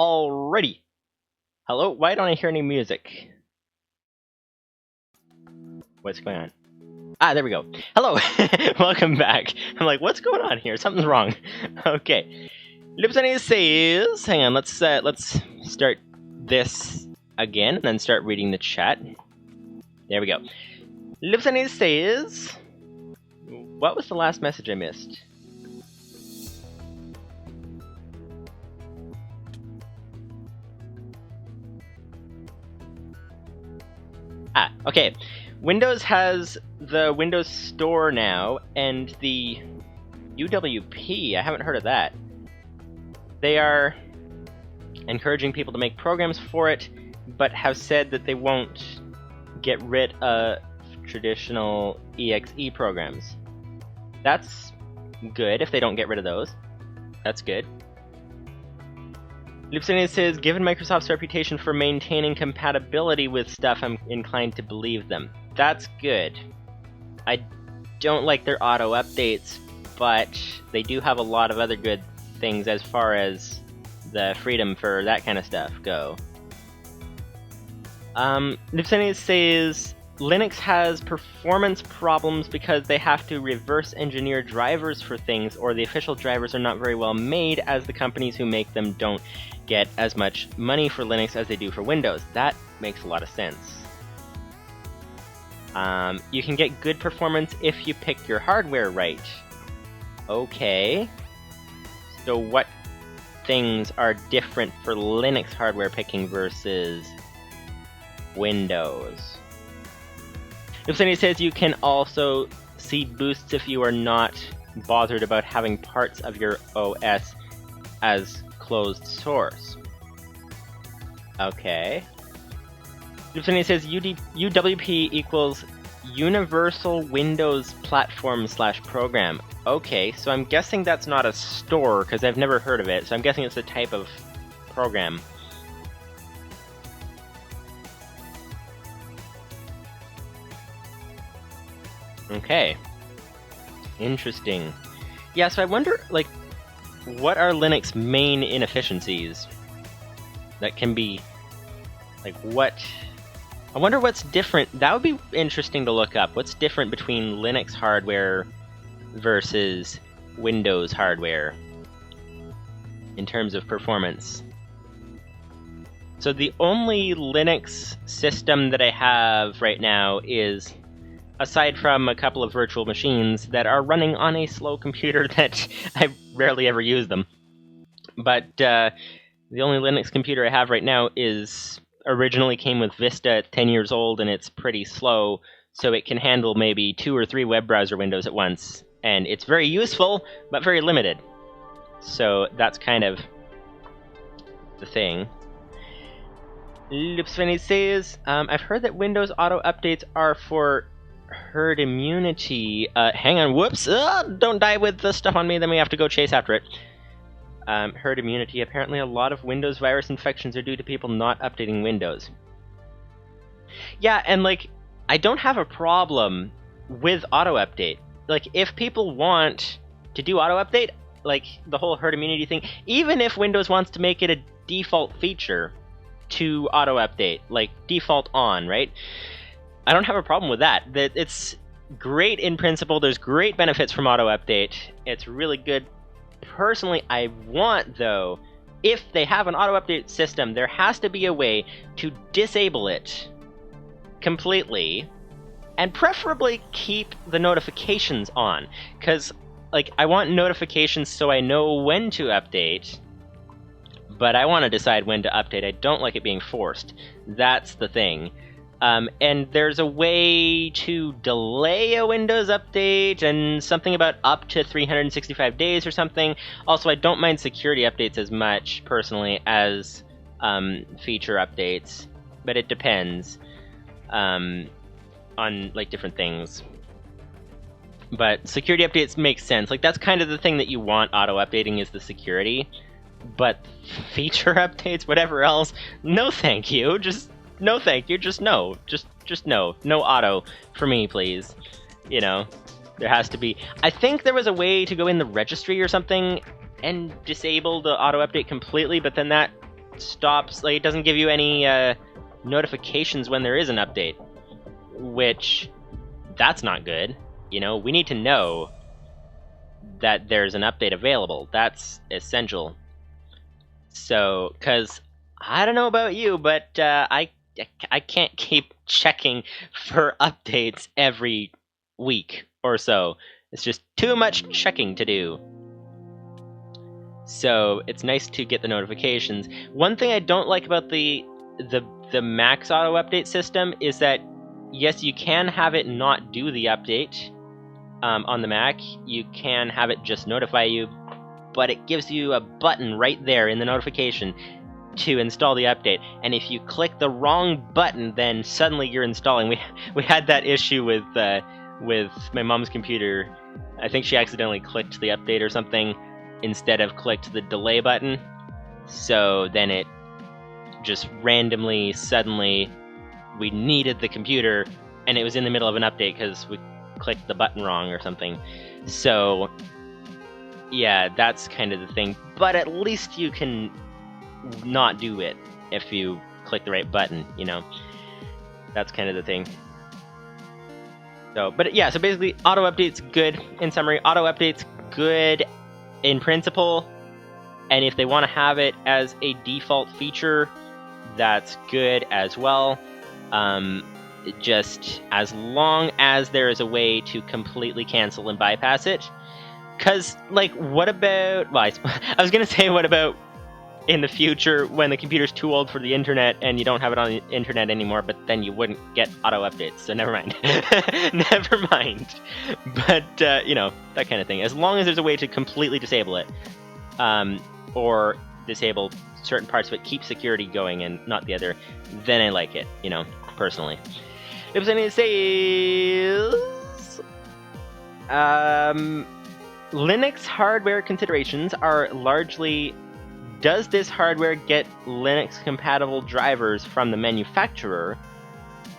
Alrighty. Hello? Why don't I hear any music? What's going on? Ah, there we go. Hello! Welcome back. I'm like, what's going on here? Something's wrong. Okay. Lipsani says... Hang on, let's start this again, and then start reading the chat. There we go. Lipsani says... What was the last message I missed? Ah, okay. Windows has the Windows Store now, and the UWP, I haven't heard of that. They are encouraging people to make programs for it, but have said that they won't get rid of traditional EXE programs. That's good if they don't get rid of those. That's good. Lipsania says, given Microsoft's reputation for maintaining compatibility with stuff, I'm inclined to believe them. That's good. I don't like their auto updates, but they do have a lot of other good things as far as the freedom for that kind of stuff go. Lipsania says, Linux has performance problems because they have to reverse engineer drivers for things, or the official drivers are not very well made, as the companies who make them don't get as much money for Linux as they do for Windows. That makes a lot of sense. You can get good performance if you pick your hardware right. Okay. So what things are different for Linux hardware picking versus Windows? If somebody says you can also see boosts if you are not bothered about having parts of your OS as closed source. Okay. If somebody says UWP equals Universal Windows Platform / Program. Okay, so I'm guessing that's not a store, because I've never heard of it, so I'm guessing it's a type of program. Okay. Interesting. Yeah, so I wonder, like, what are Linux main inefficiencies that can be, like, what... I wonder what's different. That would be interesting to look up. What's different between Linux hardware versus Windows hardware in terms of performance? So the only Linux system that I have right now is, aside from a couple of virtual machines that are running on a slow computer that I rarely ever use them. But the only Linux computer I have right now is originally came with Vista, 10 years old, and it's pretty slow, so it can handle maybe 2 or 3 web browser windows at once. And it's very useful, but very limited. So that's kind of the thing. Lipsveni says, I've heard that Windows auto updates are for herd immunity. Hang on, whoops! Don't die with the stuff on me, then we have to go chase after it. Herd immunity. Apparently a lot of Windows virus infections are due to people not updating Windows. Yeah, and like, I don't have a problem with auto update. Like, if people want to do auto update, like the whole herd immunity thing, even if Windows wants to make it a default feature to auto update, like default on, right? I don't have a problem with that. It's great in principle. There's great benefits from auto update. It's really good. Personally, I want, though, if they have an auto update system, there has to be a way to disable it completely, and preferably keep the notifications on. Because, like, I want notifications so I know when to update, but I want to decide when to update. I don't like it being forced. That's the thing. And there's a way to delay a Windows update, and something about up to 365 days or something. Also, I don't mind security updates as much, personally, as feature updates, but it depends on, like, different things. But security updates make sense. Like, that's kind of the thing that you want auto-updating, is the security. But feature updates, whatever else, no thank you. No thank you, just no. Just no. No auto for me, please. You know, there has to be... I think there was a way to go in the registry or something and disable the auto-update completely, but then that stops, like, it doesn't give you any notifications when there is an update, which, that's not good. You know, we need to know that there's an update available. That's essential. So, because I don't know about you, but I can't keep checking for updates every week or so. It's just too much checking to do. So it's nice to get the notifications. One thing I don't like about the Mac's auto update system is that, yes, you can have it not do the update on the Mac. You can have it just notify you, but it gives you a button right there in the notification to install the update. And if you click the wrong button, then suddenly you're installing. We had that issue with my mom's computer. I think she accidentally clicked the update or something instead of clicked the delay button. So then it just randomly, suddenly, we needed the computer, and it was in the middle of an update because we clicked the button wrong or something. So yeah, that's kind of the thing. But at least you can not do it if you click the right button, you know? That's kind of the thing. So, but yeah, so basically, auto update's good. In summary, auto update's good in principle, and if they want to have it as a default feature, that's good as well. Just as long as there is a way to completely cancel and bypass it. Because, like, what about... Well, I was going to say, what about in the future when the computer's too old for the internet and you don't have it on the internet anymore, but then you wouldn't get auto updates, so never mind. Never mind. But, you know, that kind of thing. As long as there's a way to completely disable it, or disable certain parts of it, keep security going and not the other, then I like it, you know, personally. If anything says... Linux hardware considerations are largely... Does this hardware get Linux-compatible drivers from the manufacturer,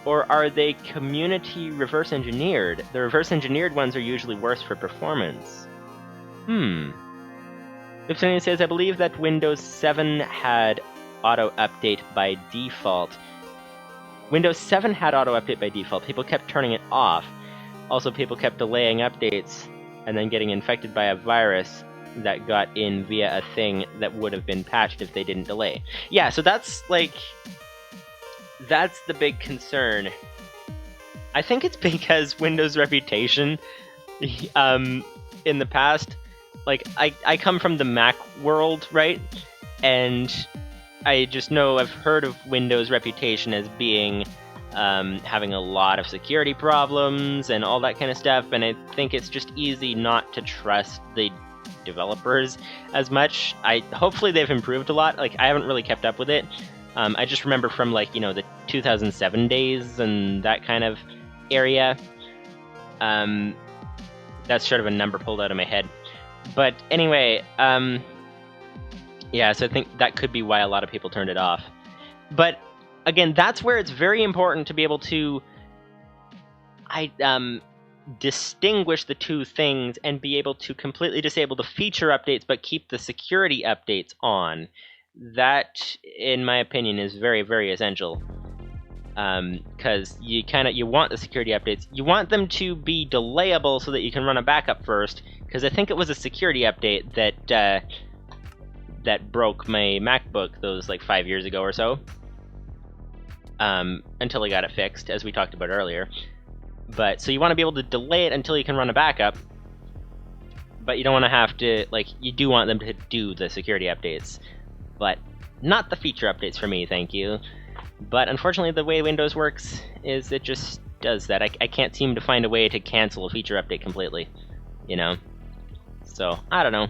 or are they community reverse-engineered? The reverse-engineered ones are usually worse for performance. If somebody says, I believe that Windows 7 had auto-update by default. Windows 7 had auto-update by default. People kept turning it off. Also, people kept delaying updates and then getting infected by a virus that got in via a thing that would have been patched if they didn't delay. Yeah, so that's, like... That's the big concern. I think it's because Windows' reputation in the past... Like, I come from the Mac world, right? And I just know I've heard of Windows' reputation as being... having a lot of security problems and all that kind of stuff, and I think it's just easy not to trust the developers as much. Hopefully they've improved a lot. Like, I haven't really kept up with it. I just remember from, like, you know, the 2007 days and that kind of area. That's sort of a number pulled out of my head. But anyway, yeah, so I think that could be why a lot of people turned it off. But again, that's where it's very important to be able to distinguish the two things and be able to completely disable the feature updates but keep the security updates on. That, in my opinion, is very, very essential. Because you want the security updates. You want them to be delayable so that you can run a backup first. Because I think it was a security update that broke my MacBook those like 5 years ago or so. Until I got it fixed, as we talked about earlier. But, so you want to be able to delay it until you can run a backup, but you don't want to have to, like, you do want them to do the security updates, but not the feature updates for me, thank you. But unfortunately, the way Windows works is it just does that. I can't seem to find a way to cancel a feature update completely, you know? So, I don't know.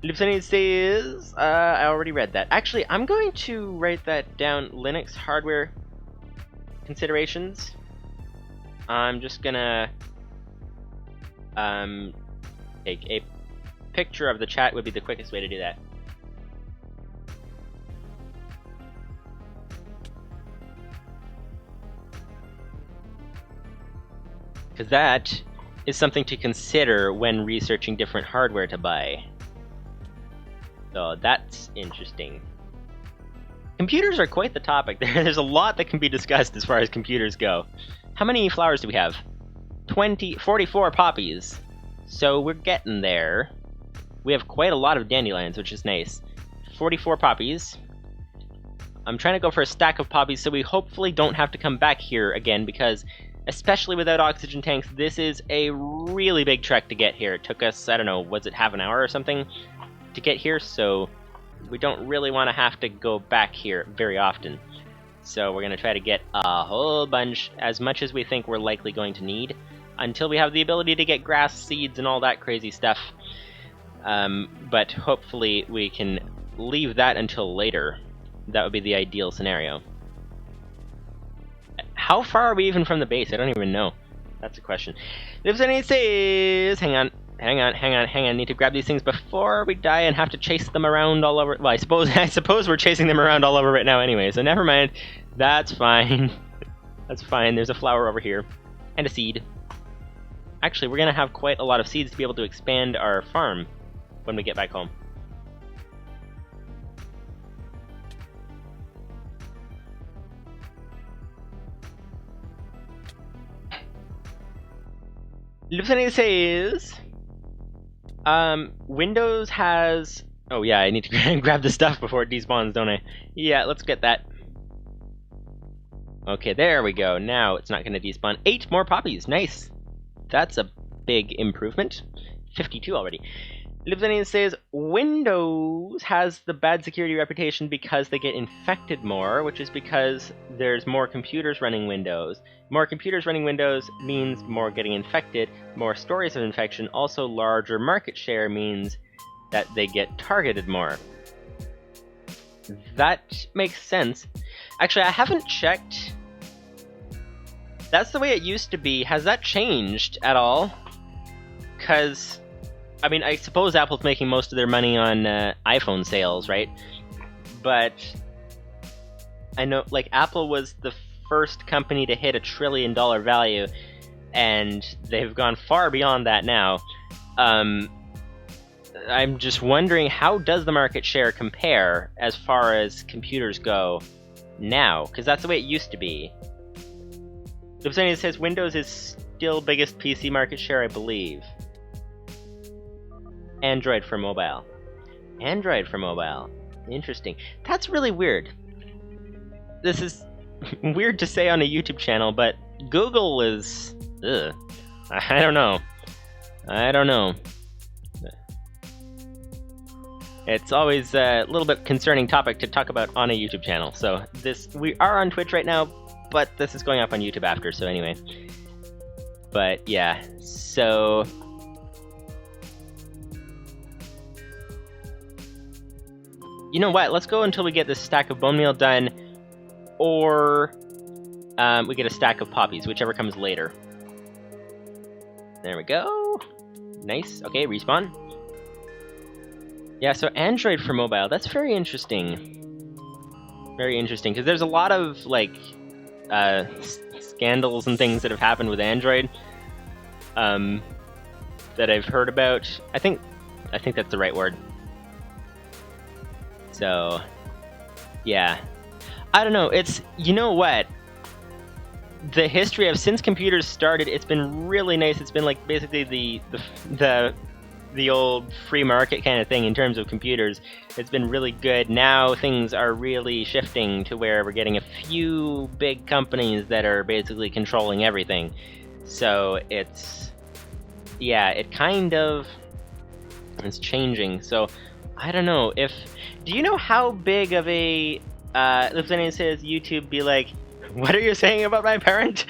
Lipsony says, I already read that. Actually, I'm going to write that down, Linux hardware considerations. I'm just gonna take a picture of the chat would be the quickest way to do that. Because that is something to consider when researching different hardware to buy. So that's interesting. Computers are quite the topic. There's a lot that can be discussed as far as computers go. How many flowers do we have? 44 poppies. So we're getting there. We have quite a lot of dandelions, which is nice. 44 poppies. I'm trying to go for a stack of poppies so we hopefully don't have to come back here again, because especially without oxygen tanks, this is a really big trek to get here. It took us, I don't know, was it half an hour or something to get here? So we don't really want to have to go back here very often. So we're going to try to get a whole bunch, as much as we think we're likely going to need, until we have the ability to get grass seeds and all that crazy stuff. But hopefully we can leave that until later. That would be the ideal scenario. How far are we even from the base? I don't even know. That's a question. If anyone says, hang on. Need to grab these things before we die and have to chase them around all over. Well, I suppose we're chasing them around all over right now anyway, so never mind. That's fine. That's fine. There's a flower over here. And a seed. Actually, we're going to have quite a lot of seeds to be able to expand our farm when we get back home. Listening says, Windows has... Oh yeah, I need to grab the stuff before it despawns, don't I? Yeah, let's get that. Okay, there we go. Now it's not going to despawn. 8 more poppies. Nice. That's a big improvement. 52 already. Listening says, Windows has the bad security reputation because they get infected more, which is because there's more computers running Windows. More computers running Windows means more getting infected, more stories of infection. Also, larger market share means that they get targeted more. That makes sense. Actually, I haven't checked. That's the way it used to be. Has that changed at all? Because, I mean, I suppose Apple's making most of their money on iPhone sales, right? But I know, like, Apple was the first company to hit $1 trillion value, and they've gone far beyond that now. I'm just wondering, how does the market share compare as far as computers go now? Because that's the way it used to be. It says Windows is still biggest PC market share, I believe. Android for mobile. Android for mobile. Interesting. That's really weird. This is weird to say on a YouTube channel, but Google is... Ugh. I don't know. It's always a little bit concerning topic to talk about on a YouTube channel. So we are on Twitch right now, but this is going up on YouTube after, so anyway. But yeah, so... You know what, let's go until we get this stack of bone meal done, or we get a stack of poppies, whichever comes later. There we go. Nice. Okay, respawn. Yeah, so Android for mobile, that's very interesting. Very interesting, because there's a lot of, like, scandals and things that have happened with Android that I've heard about. I think that's the right word. So, yeah. I don't know, it's, you know what? The history of, since computers started, it's been really nice. It's been like basically the old free market kind of thing in terms of computers. It's been really good. Now things are really shifting to where we're getting a few big companies that are basically controlling everything. So it's, yeah, it kind of is changing. So I don't know if, do you know how big of a, Lieutenant says YouTube be like, what are you saying about my parent?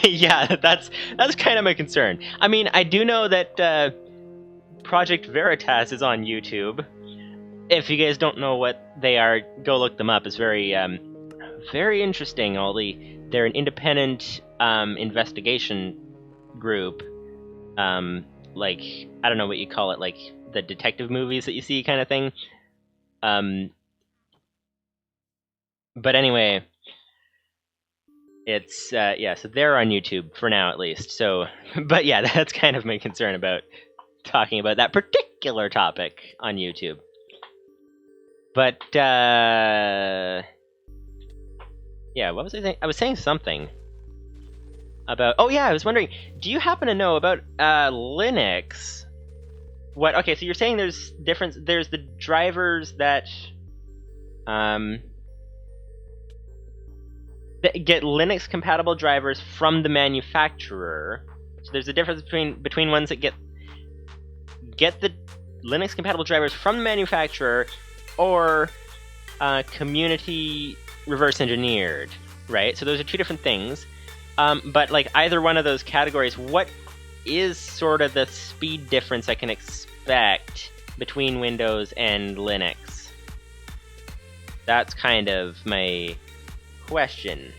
Yeah, that's kind of my concern. I mean, I do know that Project Veritas is on YouTube. If you guys don't know what they are, go look them up. It's very, very interesting. They're an independent investigation group. Like, I don't know what you call it, like the detective movies that you see kind of thing. But anyway, it's, yeah, so they're on YouTube for now at least. So, but yeah, that's kind of my concern about talking about that particular topic on YouTube. But, yeah, what was I saying? I was saying something about... Oh, yeah, I was wondering, do you happen to know about, Linux? What? Okay, so you're saying there's difference... There's the drivers that, that get Linux-compatible drivers from the manufacturer. So there's a difference between ones that get the Linux-compatible drivers from the manufacturer or community reverse-engineered, right? So those are two different things. But like either one of those categories, what is sort of the speed difference I can expect between Windows and Linux? That's kind of my question.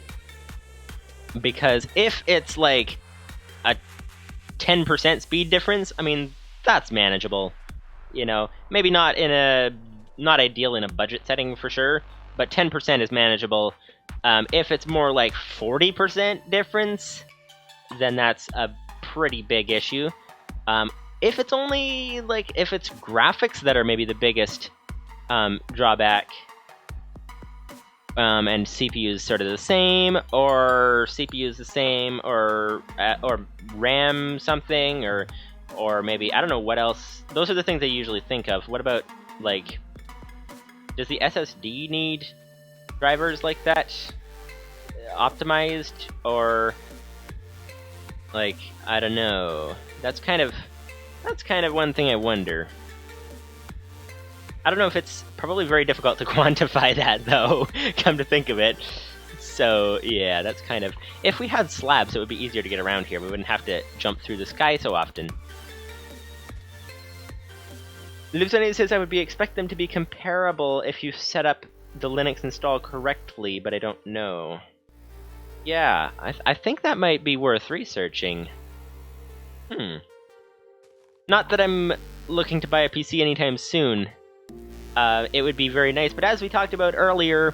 Because if it's like a 10% speed difference, I mean, that's manageable. You know, maybe not ideal in a budget setting for sure, but 10% is manageable. If it's more like 40% difference, then that's a pretty big issue. If it's only like, if it's graphics that are maybe the biggest drawback, and CPU is sort of the same, or CPU is the same, or RAM something, or maybe, I don't know what else. Those are the things I usually think of. What about, like, does the SSD need drivers like that optimized, or, like, I don't know. That's kind of one thing I wonder. I don't know if it's probably very difficult to quantify that, though, come to think of it. So, yeah, that's kind of... If we had slabs, it would be easier to get around here. We wouldn't have to jump through the sky so often. Livestream says I would expect them to be comparable if you set up the Linux install correctly, but I don't know. Yeah, I think that might be worth researching. Not that I'm looking to buy a PC anytime soon. It would be very nice, but as we talked about earlier,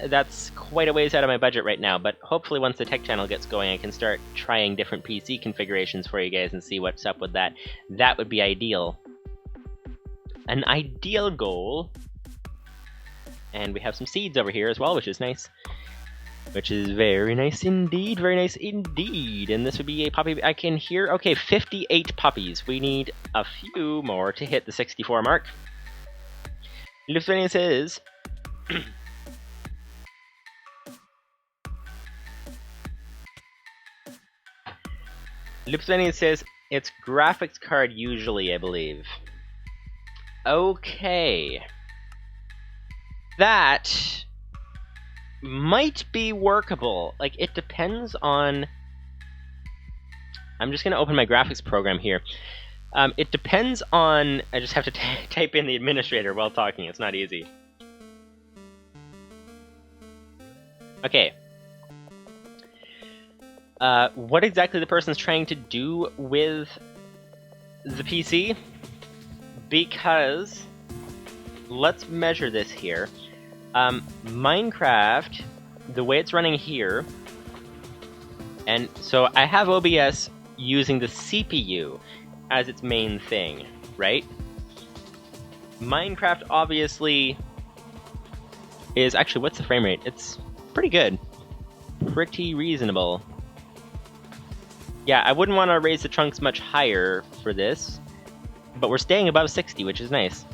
that's quite a ways out of my budget right now, but hopefully once the tech channel gets going, I can start trying different PC configurations for you guys and see what's up with that. That would be ideal. An ideal goal. And we have some seeds over here as well, which is nice. Which is very nice indeed, very nice indeed. And this would be a poppy I can hear. Okay, 58 puppies. We need a few more to hit the 64 mark. Livestream says... Livestream says it's graphics card usually, I believe. Okay. That might be workable. Like, it depends on... I'm just going to open my graphics program here. It depends on... I just have to type in the administrator while talking. It's not easy. Okay. What exactly the person's trying to do with the PC? Because... let's measure this here. Minecraft, the way it's running here... And so I have OBS using the CPU as its main thing, right? Minecraft obviously is... Actually, what's the frame rate? It's pretty good. Pretty reasonable. Yeah, I wouldn't want to raise the chunks much higher for this, but we're staying above 60, which is nice.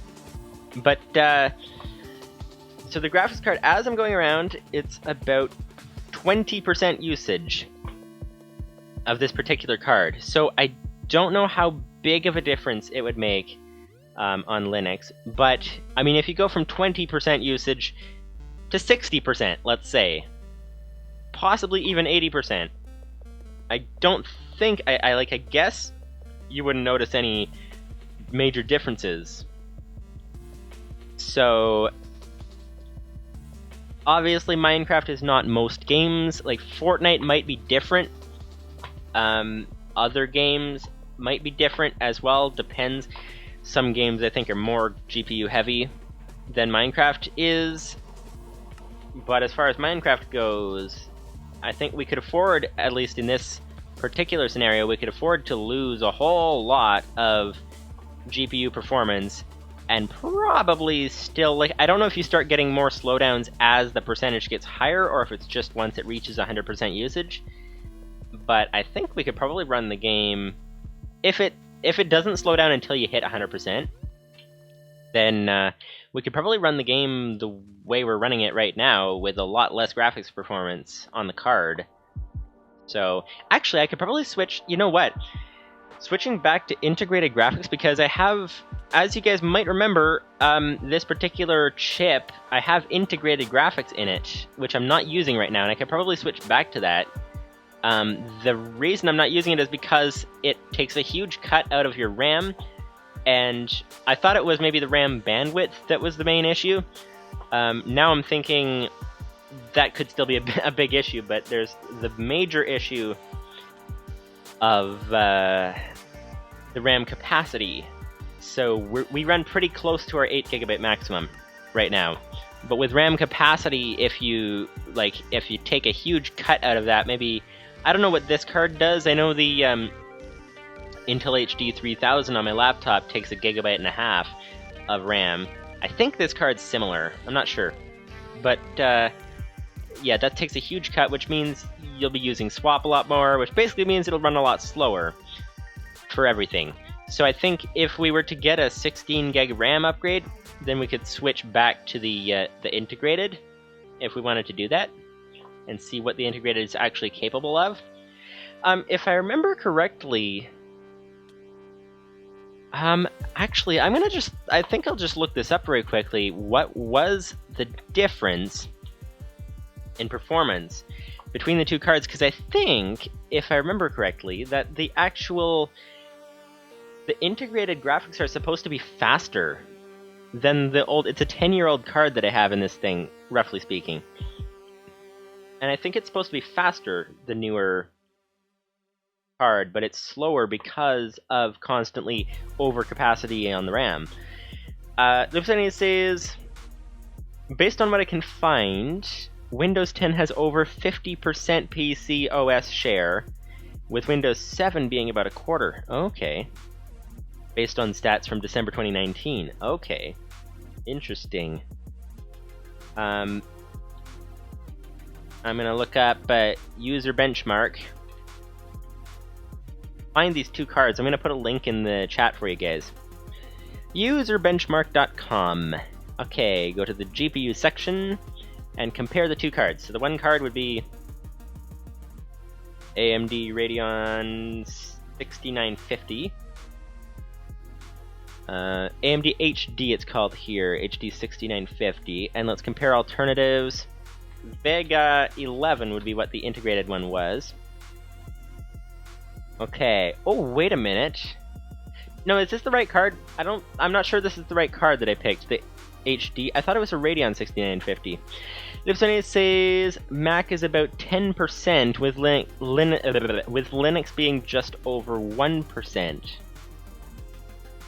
But, so the graphics card, as I'm going around, it's about 20% usage of this particular card. So I don't know how big of a difference it would make on Linux, but, I mean, if you go from 20% usage to 60%, let's say, possibly even 80%, I don't think, I guess you wouldn't notice any major differences. So, obviously Minecraft is not most games. Like, Fortnite might be different. Other games might be different as well, depends. Some games I think are more GPU heavy than Minecraft is. But as far as Minecraft goes, I think we could afford, at least in this particular scenario, we could afford to lose a whole lot of GPU performance and probably still, like, I don't know if you start getting more slowdowns as the percentage gets higher, or if it's just once it reaches 100% usage. But I think we could probably run the game, if it doesn't slow down until you hit 100%, then we could probably run the game the way we're running it right now, with a lot less graphics performance on the card. So, actually, I could probably switch, you know what? Switching back to integrated graphics, because I have, as you guys might remember, this particular chip, I have integrated graphics in it, which I'm not using right now, and I could probably switch back to that. The reason I'm not using it is because it takes a huge cut out of your RAM, and I thought it was maybe the RAM bandwidth that was the main issue. Now I'm thinking that could still be a big issue, but there's the major issue of the RAM capacity. So we run pretty close to our 8 GB maximum right now. But with RAM capacity, if you take a huge cut out of that, maybe, I don't know what this card does. I know the Intel HD 3000 on my laptop takes 1.5 GB of RAM. I think this card's similar. I'm not sure. But yeah, that takes a huge cut, which means you'll be using swap a lot more, which basically means it'll run a lot slower for everything. So I think if we were to get a 16 gig RAM upgrade, then we could switch back to the integrated, if we wanted to do that, and see what the integrated is actually capable of. If I remember correctly, actually, I think I'll just look this up very quickly. What was the difference in performance between the two cards? Because I think, if I remember correctly, that the integrated graphics are supposed to be faster than the old. It's a 10-year-old card that I have in this thing, roughly speaking. And I think it's supposed to be faster, the newer card, but it's slower because of constantly overcapacity on the RAM. Livestream says, based on what I can find, Windows 10 has over 50% PC OS share, with Windows 7 being about 1/4. Okay. Based on stats from December 2019. Okay. Interesting. I'm gonna look up user benchmark. Find these two cards. I'm gonna put a link in the chat for you guys. Userbenchmark.com. Okay, go to the GPU section and compare the two cards. So the one card would be AMD Radeon 6950. AMD HD it's called here, HD 6950. And let's compare alternatives. Vega 11 would be what the integrated one was. Okay. Oh, wait a minute. No, is this the right card? I'm not sure this is the right card that I picked. The HD. I thought it was a Radeon 6950. Livestream says Mac is about 10%, with Linux being just over 1%.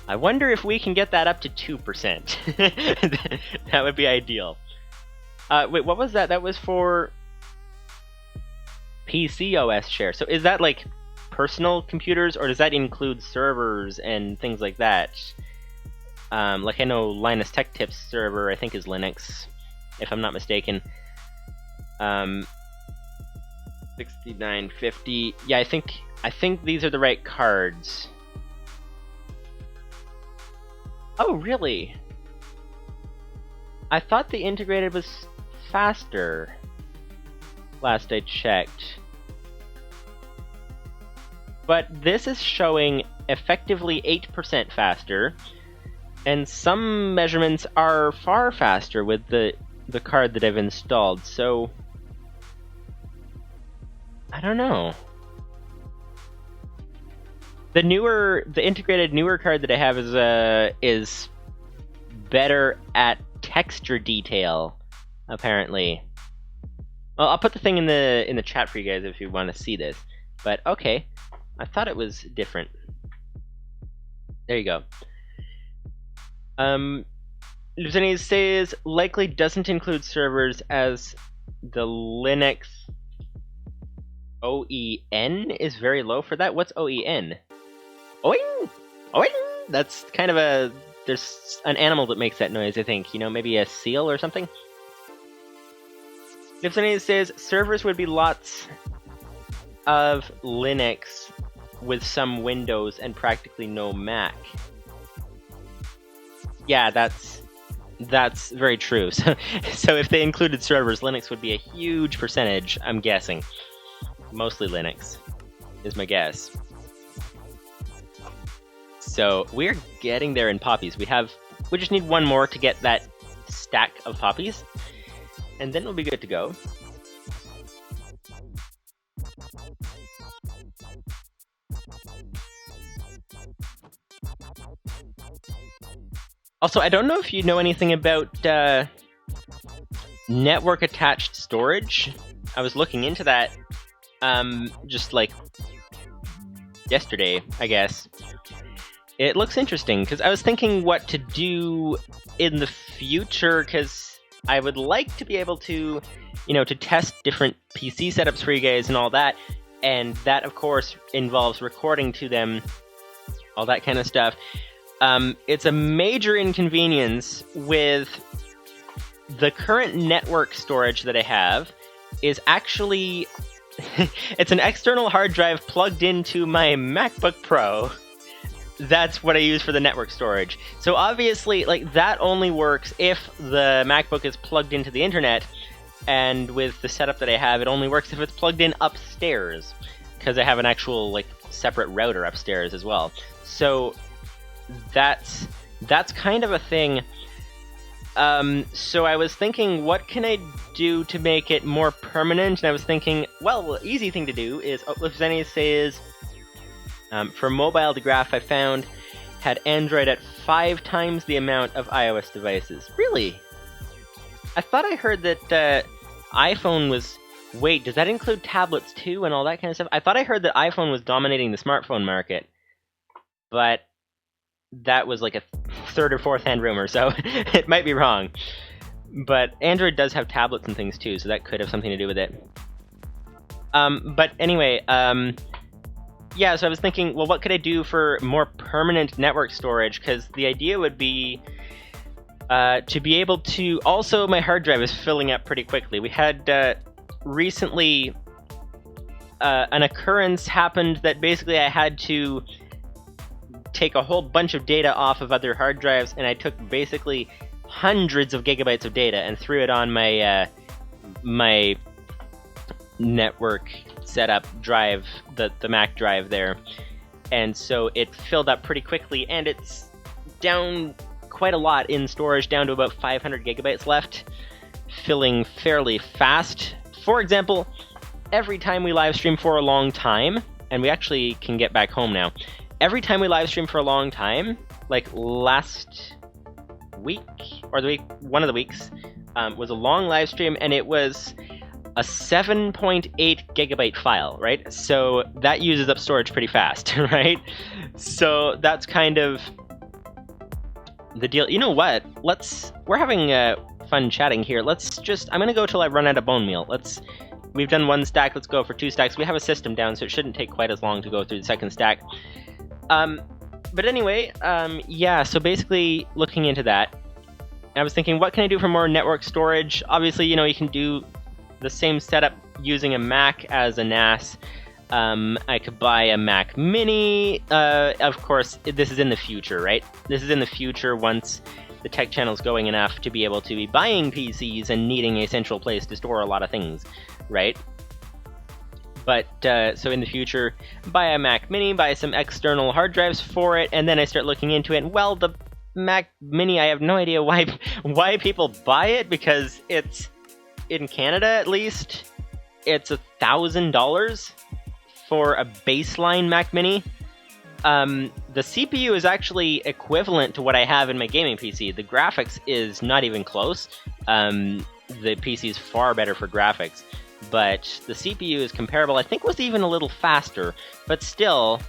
I wonder if we can get that up to 2%. That would be ideal. Wait, what was that? That was for PC OS share. So is that like personal computers, or does that include servers and things like that? Like, I know Linus Tech Tips server, I think, is Linux, if I'm not mistaken. 6950. Yeah, I think these are the right cards. Oh, really? I thought the integrated was faster, last I checked. But this is showing effectively 8% faster, and some measurements are far faster with the card that I've installed, so I don't know. The integrated newer card that I have is better at texture detail, apparently. Well, I'll put the thing in the chat for you guys if you want to see this. But okay, I thought it was different. There you go. Luciani says likely doesn't include servers, as the Linux OEN is very low for that. What's OEN? Oing! Oing! That's kind of a there's an animal that makes that noise, I think. You know, maybe a seal or something? If somebody says servers would be lots of Linux with some Windows and practically no Mac. Yeah, that's very true. So if they included servers, Linux would be a huge percentage, I'm guessing. Mostly Linux is my guess. So we're getting there in poppies. We just need one more to get that stack of poppies, and then we'll be good to go. Also, I don't know if you know anything about network-attached storage. I was looking into that just like yesterday, I guess. It looks interesting, because I was thinking what to do in the future, because I would like to be able to, you know, to test different PC setups for you guys and all that, and that, of course, involves recording to them, all that kind of stuff. It's a major inconvenience with the current network storage that I have is actually, it's an external hard drive plugged into my MacBook Pro. That's what I use for the network storage. So obviously, like, that only works if the MacBook is plugged into the internet, and with the setup that I have, it only works if it's plugged in upstairs, because I have an actual, like, separate router upstairs as well. So that's kind of a thing. So I was thinking, what can I do to make it more permanent? And I was thinking, well, the easy thing to do is, if any says, for mobile, the graph I found had Android at 5 times the amount of iOS devices. Really? I thought I heard that iPhone was... Wait, does that include tablets too and all that kind of stuff? I thought I heard that iPhone was dominating the smartphone market. But that was like a third or fourth hand rumor, so it might be wrong. But Android does have tablets and things too, so that could have something to do with it. But anyway, yeah, so I was thinking, well, what could I do for more permanent network storage? Because the idea would be to be able to... Also, my hard drive is filling up pretty quickly. We had recently an occurrence happened that basically I had to take a whole bunch of data off of other hard drives, and I took basically hundreds of gigabytes of data and threw it on my my network setup drive, the Mac drive there, and so it filled up pretty quickly, and it's down quite a lot in storage, down to about 500 gigabytes left, filling fairly fast. For example, every time we live stream for a long time, and we actually can get back home now, every time we live stream for a long time, like last week, or the week, one of the weeks, was a long live stream, and it was a 7.8 gigabyte file, right? So that uses up storage pretty fast, right? So that's kind of the deal. You know what? We're having fun chatting here. I'm gonna go till I run out of bone meal. We've done 1 stack, let's go for 2 stacks. We have a system down, so it shouldn't take quite as long to go through the second stack. But anyway, yeah, so basically looking into that, I was thinking, what can I do for more network storage? Obviously, you know, you can do the same setup using a Mac as a NAS. I could buy a Mac Mini. Of course, this is in the future, right? This is in the future once the tech channel's going enough to be able to be buying PCs and needing a central place to store a lot of things, right? But, so in the future, buy a Mac Mini, buy some external hard drives for it, and then I start looking into it, and well, the Mac Mini, I have no idea why people buy it, because it's, in Canada at least, it's $1,000 for a baseline Mac Mini. The CPU is actually equivalent to what I have in my gaming PC. The graphics is not even close. The PC is far better for graphics. But the CPU is comparable. I think it was even a little faster, but still,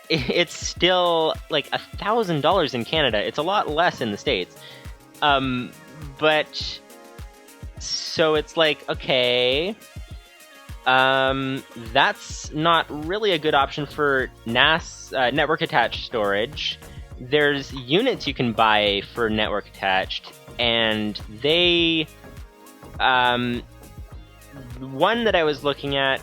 it's still like $1,000 in Canada. It's a lot less in the States. But so it's like, okay, that's not really a good option for NAS network attached storage. there's units you can buy for network attached, and they, one that I was looking at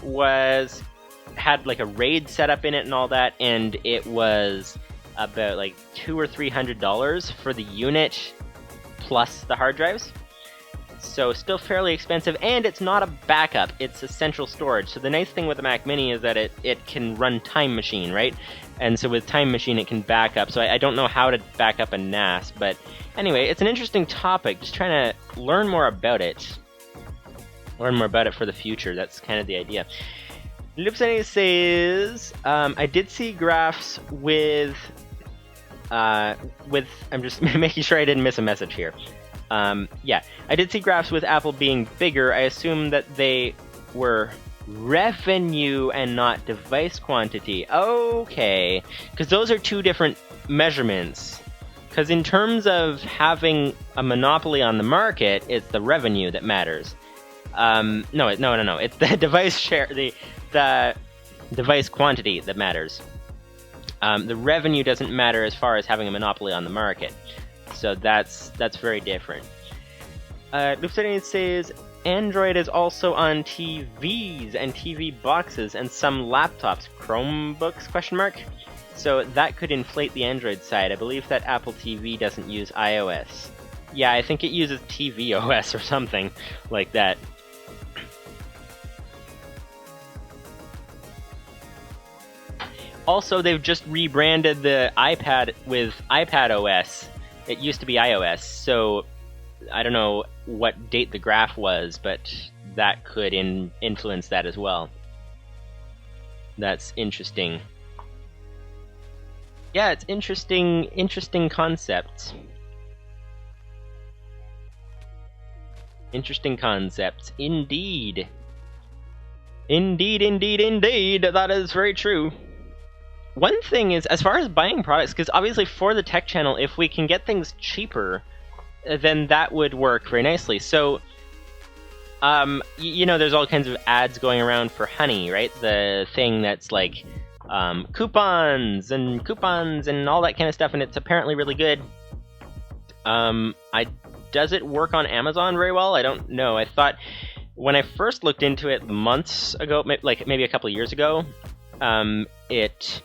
had like a RAID setup in it and all that, and it was about like $200 or $300 for the unit plus the hard drives. So still fairly expensive, and it's not a backup, it's a central storage. So the nice thing with the Mac Mini is that it can run Time Machine, right? And so with Time Machine it can back up. So I don't know how to back up a NAS, but anyway, it's an interesting topic. Just trying to learn more about it. Learn more about it for the future. That's kind of the idea. Loopsany says, I did see graphs with I'm just making sure I didn't miss a message here. Yeah, I did see graphs with Apple being bigger. I assume that they were revenue and not device quantity. Okay, because those are two different measurements. Because in terms of having a monopoly on the market, it's the revenue that matters. No. It's the device share, the device quantity that matters. The revenue doesn't matter as far as having a monopoly on the market. So that's very different. Loopsany says Android is also on TVs and TV boxes and some laptops, Chromebooks ? So that could inflate the Android side. I believe that Apple TV doesn't use iOS. Yeah, I think it uses tvOS or something like that. Also, they've just rebranded the iPad with iPadOS. It used to be iOS, so I don't know what date the graph was, but that could influence that as well. That's interesting. Yeah, it's interesting concepts. Interesting concepts, indeed. Indeed, that is very true. One thing is, as far as buying products, because obviously for the tech channel, if we can get things cheaper, then that would work very nicely. So, you know, there's all kinds of ads going around for Honey, right? The thing that's like coupons and all that kind of stuff, and it's apparently really good. Does it work on Amazon very well? I don't know. I thought when I first looked into it months ago, like maybe a couple of years ago, it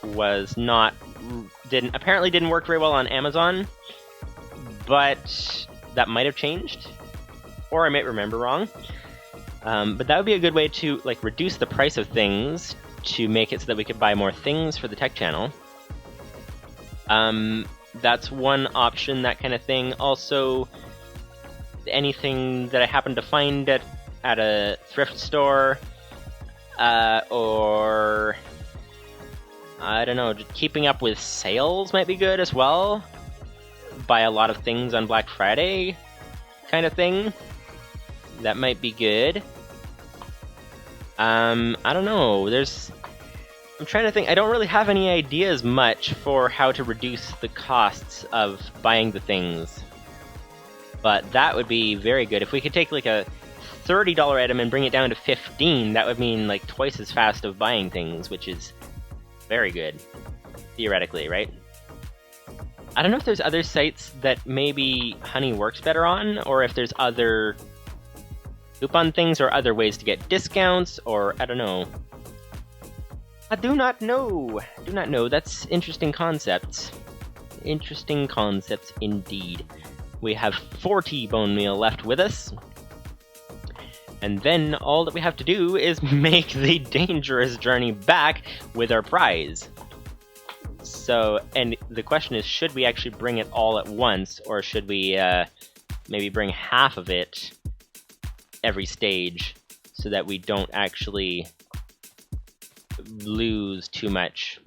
was apparently didn't work very well on Amazon, but that might have changed, or I might remember wrong. But that would be a good way to like reduce the price of things to make it so that we could buy more things for the tech channel. That's one option, that kind of thing. Also, anything that I happen to find at a thrift store, or I don't know, just keeping up with sales might be good as well. Buy a lot of things on Black Friday, kind of thing. That might be good. I don't know. I'm trying to think. I don't really have any ideas much for how to reduce the costs of buying the things. But that would be very good. If we could take like a $30 item and bring it down to $15, that would mean like twice as fast of buying things, which is very good, theoretically, right? I don't know if there's other sites that maybe Honey works better on, or if there's other coupon things or other ways to get discounts, or I don't know. I do not know. That's interesting concepts. Interesting concepts indeed. We have 40 bone meal left with us. And then all that we have to do is make the dangerous journey back with our prize. So, and the question is, should we actually bring it all at once, or should we maybe bring half of it every stage so that we don't actually lose too much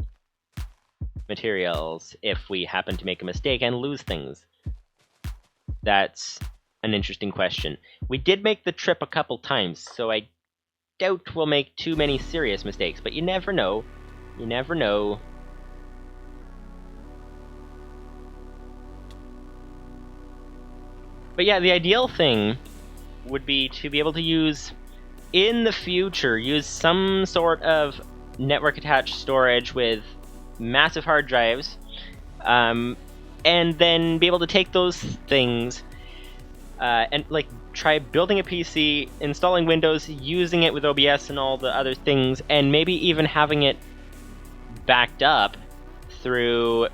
materials if we happen to make a mistake and lose things? That's an interesting question. We did make the trip a couple times, so I doubt we'll make too many serious mistakes, but you never know. You never know. But yeah, the ideal thing would be to be able to use, in the future, use some sort of network attached storage with massive hard drives, and then be able to take those things and like try building a PC, installing Windows, using it with OBS and all the other things, and maybe even having it backed up through.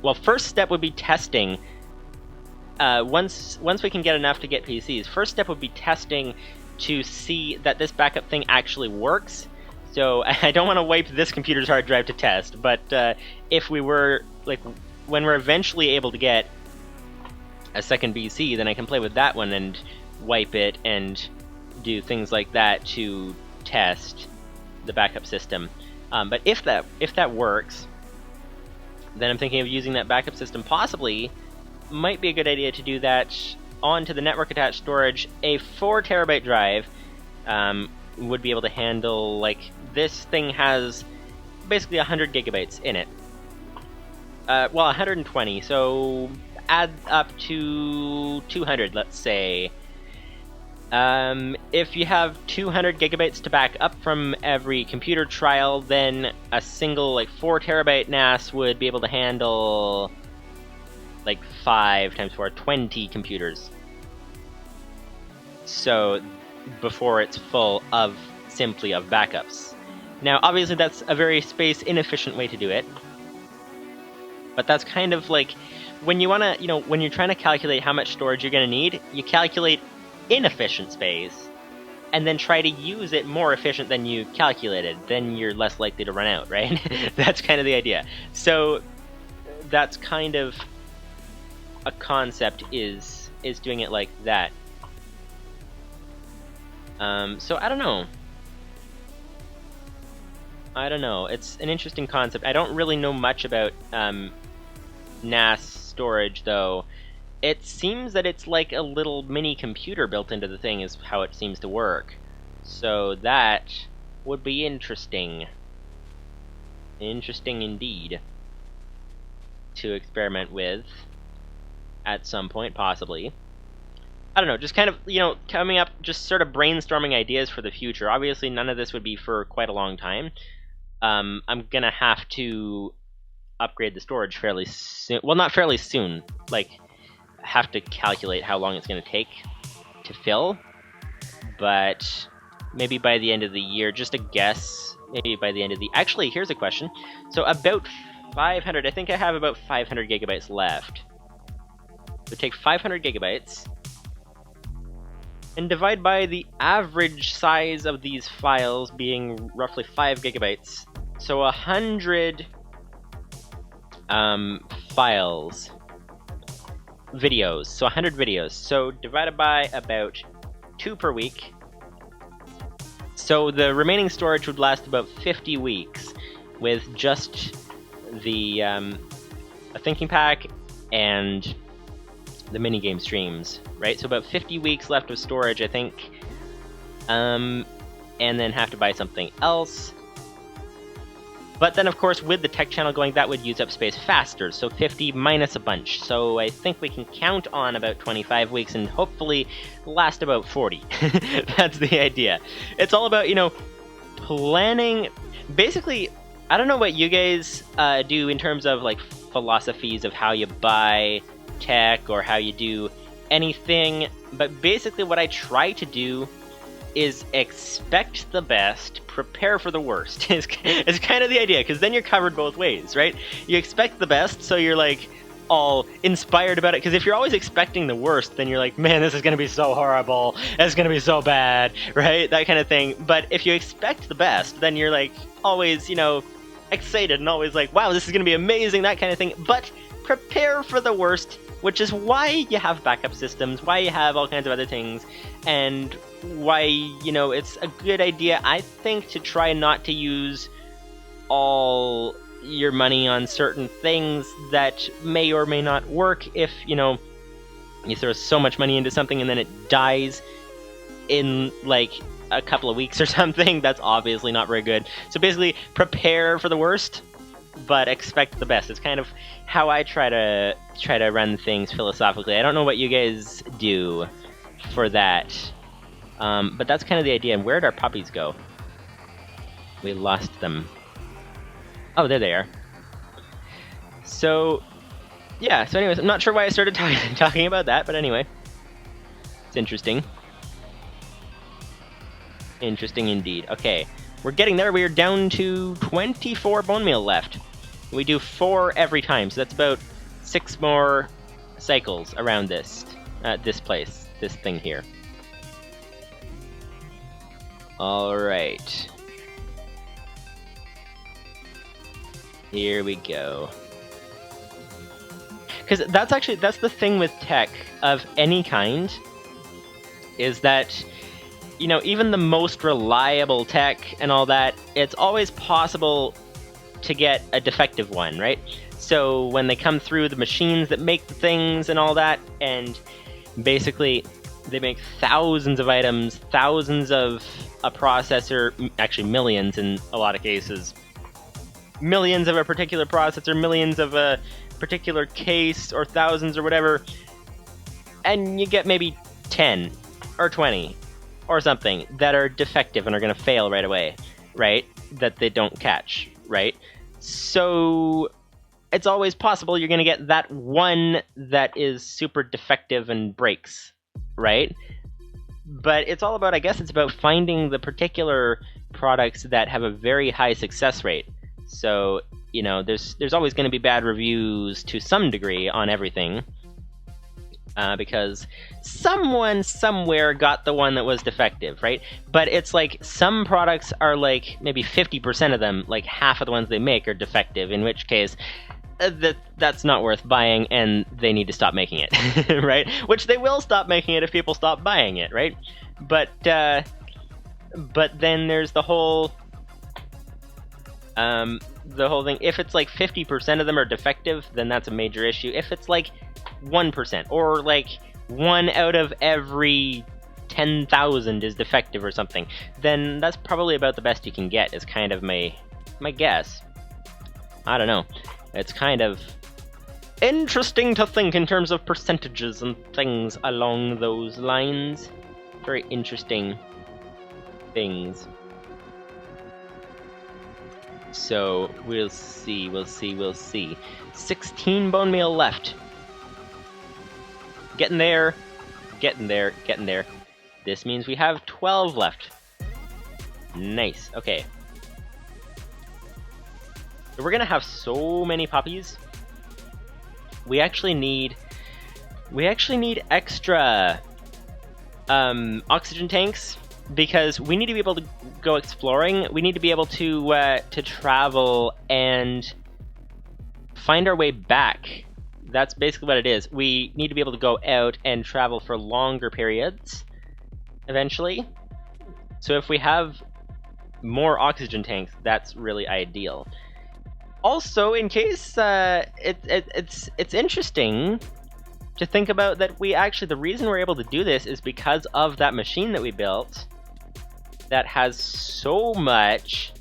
Well, first step would be testing. Once we can get enough to get PCs, first step would be testing to see that this backup thing actually works. So I don't want to wipe this computer's hard drive to test, but if we were, like, when we're eventually able to get a second PC, then I can play with that one and wipe it and do things like that to test the backup system. But if that works, then I'm thinking of using that backup system. Possibly might be a good idea to do that onto the network attached storage. A 4 terabyte drive would be able to handle, like, this thing has basically 100 gigabytes in it. Well, 120, so add up to 200, let's say. If you have 200 gigabytes to back up from every computer trial, then a single, like, 4 terabyte NAS would be able to handle, like, 5 times 4, 20 computers. So, before it's full of simply of backups. Now, obviously that's a very space inefficient way to do it, but that's kind of like, when you want to, you know, when you're trying to calculate how much storage you're going to need, you calculate inefficient space, and then try to use it more efficient than you calculated. Then you're less likely to run out, right? That's kind of the idea. So that's kind of a concept, is doing it like that. So I don't know. It's an interesting concept. I don't really know much about NAS storage, though. It seems that it's like a little mini computer built into the thing is how it seems to work. So that would be interesting. Interesting indeed. To experiment with at some point, possibly. I don't know, just kind of, you know, coming up, just sort of brainstorming ideas for the future. Obviously, none of this would be for quite a long time. I'm gonna have to upgrade the storage fairly soon. Well, not fairly soon. Like, have to calculate how long it's gonna take to fill. But maybe by the end of the year, just a guess. Maybe by the end of the... Actually, here's a question. So about 500, I think I have about 500 gigabytes left. So take 500 gigabytes and divide by the average size of these files being roughly 5 gigabytes. So 100 files. Videos. So 100 videos. So divided by about 2 per week. So the remaining storage would last about 50 weeks with just the a thinking pack and the minigame streams, right? So about 50 weeks left of storage, I think. And then have to buy something else. But then, of course, with the tech channel going, that would use up space faster. So 50 minus a bunch. So I think we can count on about 25 weeks and hopefully last about 40. That's the idea. It's all about, you know, planning. Basically, I don't know what you guys do in terms of, like, philosophies of how you buy tech or how you do anything, but basically what I try to do is expect the best, prepare for the worst. It's kind of the idea, because then you're covered both ways, right? You expect the best, so you're like all inspired about it, because if you're always expecting the worst, then you're like, man, this is going to be so horrible, it's going to be so bad, right? That kind of thing. But if you expect the best, then you're like always, you know, excited and always like, wow, this is going to be amazing, that kind of thing. But prepare for the worst, which is why you have backup systems, why you have all kinds of other things, and why, you know, it's a good idea, I think, to try not to use all your money on certain things that may or may not work. If, you know, you throw so much money into something and then it dies in, like, a couple of weeks or something, that's obviously not very good. So basically, prepare for the worst, but expect the best. It's kind of how I try to run things philosophically. I don't know what you guys do for that, but that's kind of the idea. And where'd our puppies go? We lost them. Oh, there they are. So, yeah, so anyways, I'm not sure why I started talking about that, but anyway. It's interesting. Interesting indeed. Okay, we're getting there. We're down to 24 bone meal left. We do 4 every time, so that's about 6 more cycles around this place, this thing here. All right. Here we go. Because that's the thing with tech of any kind, is that, you know, even the most reliable tech and all that, it's always possible to get a defective one, right? So when they come through the machines that make the things and all that, and basically they make thousands of items, thousands of a processor, actually millions in a lot of cases, millions of a particular processor, millions of a particular case, or thousands or whatever, and you get maybe 10 or 20 or something that are defective and are going to fail right away, right? That they don't catch, right? So it's always possible you're going to get that one that is super defective and breaks, right? But it's all about, I guess it's about finding the particular products that have a very high success rate. So, you know, there's always going to be bad reviews to some degree on everything, because someone somewhere got the one that was defective, right? But it's like some products are like maybe 50% of them, like half of the ones they make are defective, in which case that's not worth buying and they need to stop making it, right? Which they will stop making it if people stop buying it, right? But then there's the whole thing. If it's like 50% of them are defective, then that's a major issue. If it's like 1% or like 1 out of every 10,000 is defective or something, then that's probably about the best you can get, is kind of my guess. I don't know. It's kind of interesting to think in terms of percentages and things along those lines. Very interesting things. So we'll see. 16 bone meal left. Getting there. This means we have 12 left. Nice. Okay. So we're gonna have so many puppies. We actually need extra oxygen tanks, because we need to be able to go exploring. We need to be able to travel and find our way back. That's basically what it is. We need to be able to go out and travel for longer periods eventually. So if we have more oxygen tanks, that's really ideal. Also, in case it's interesting to think about that the reason we're able to do this is because of that machine that we built that has so much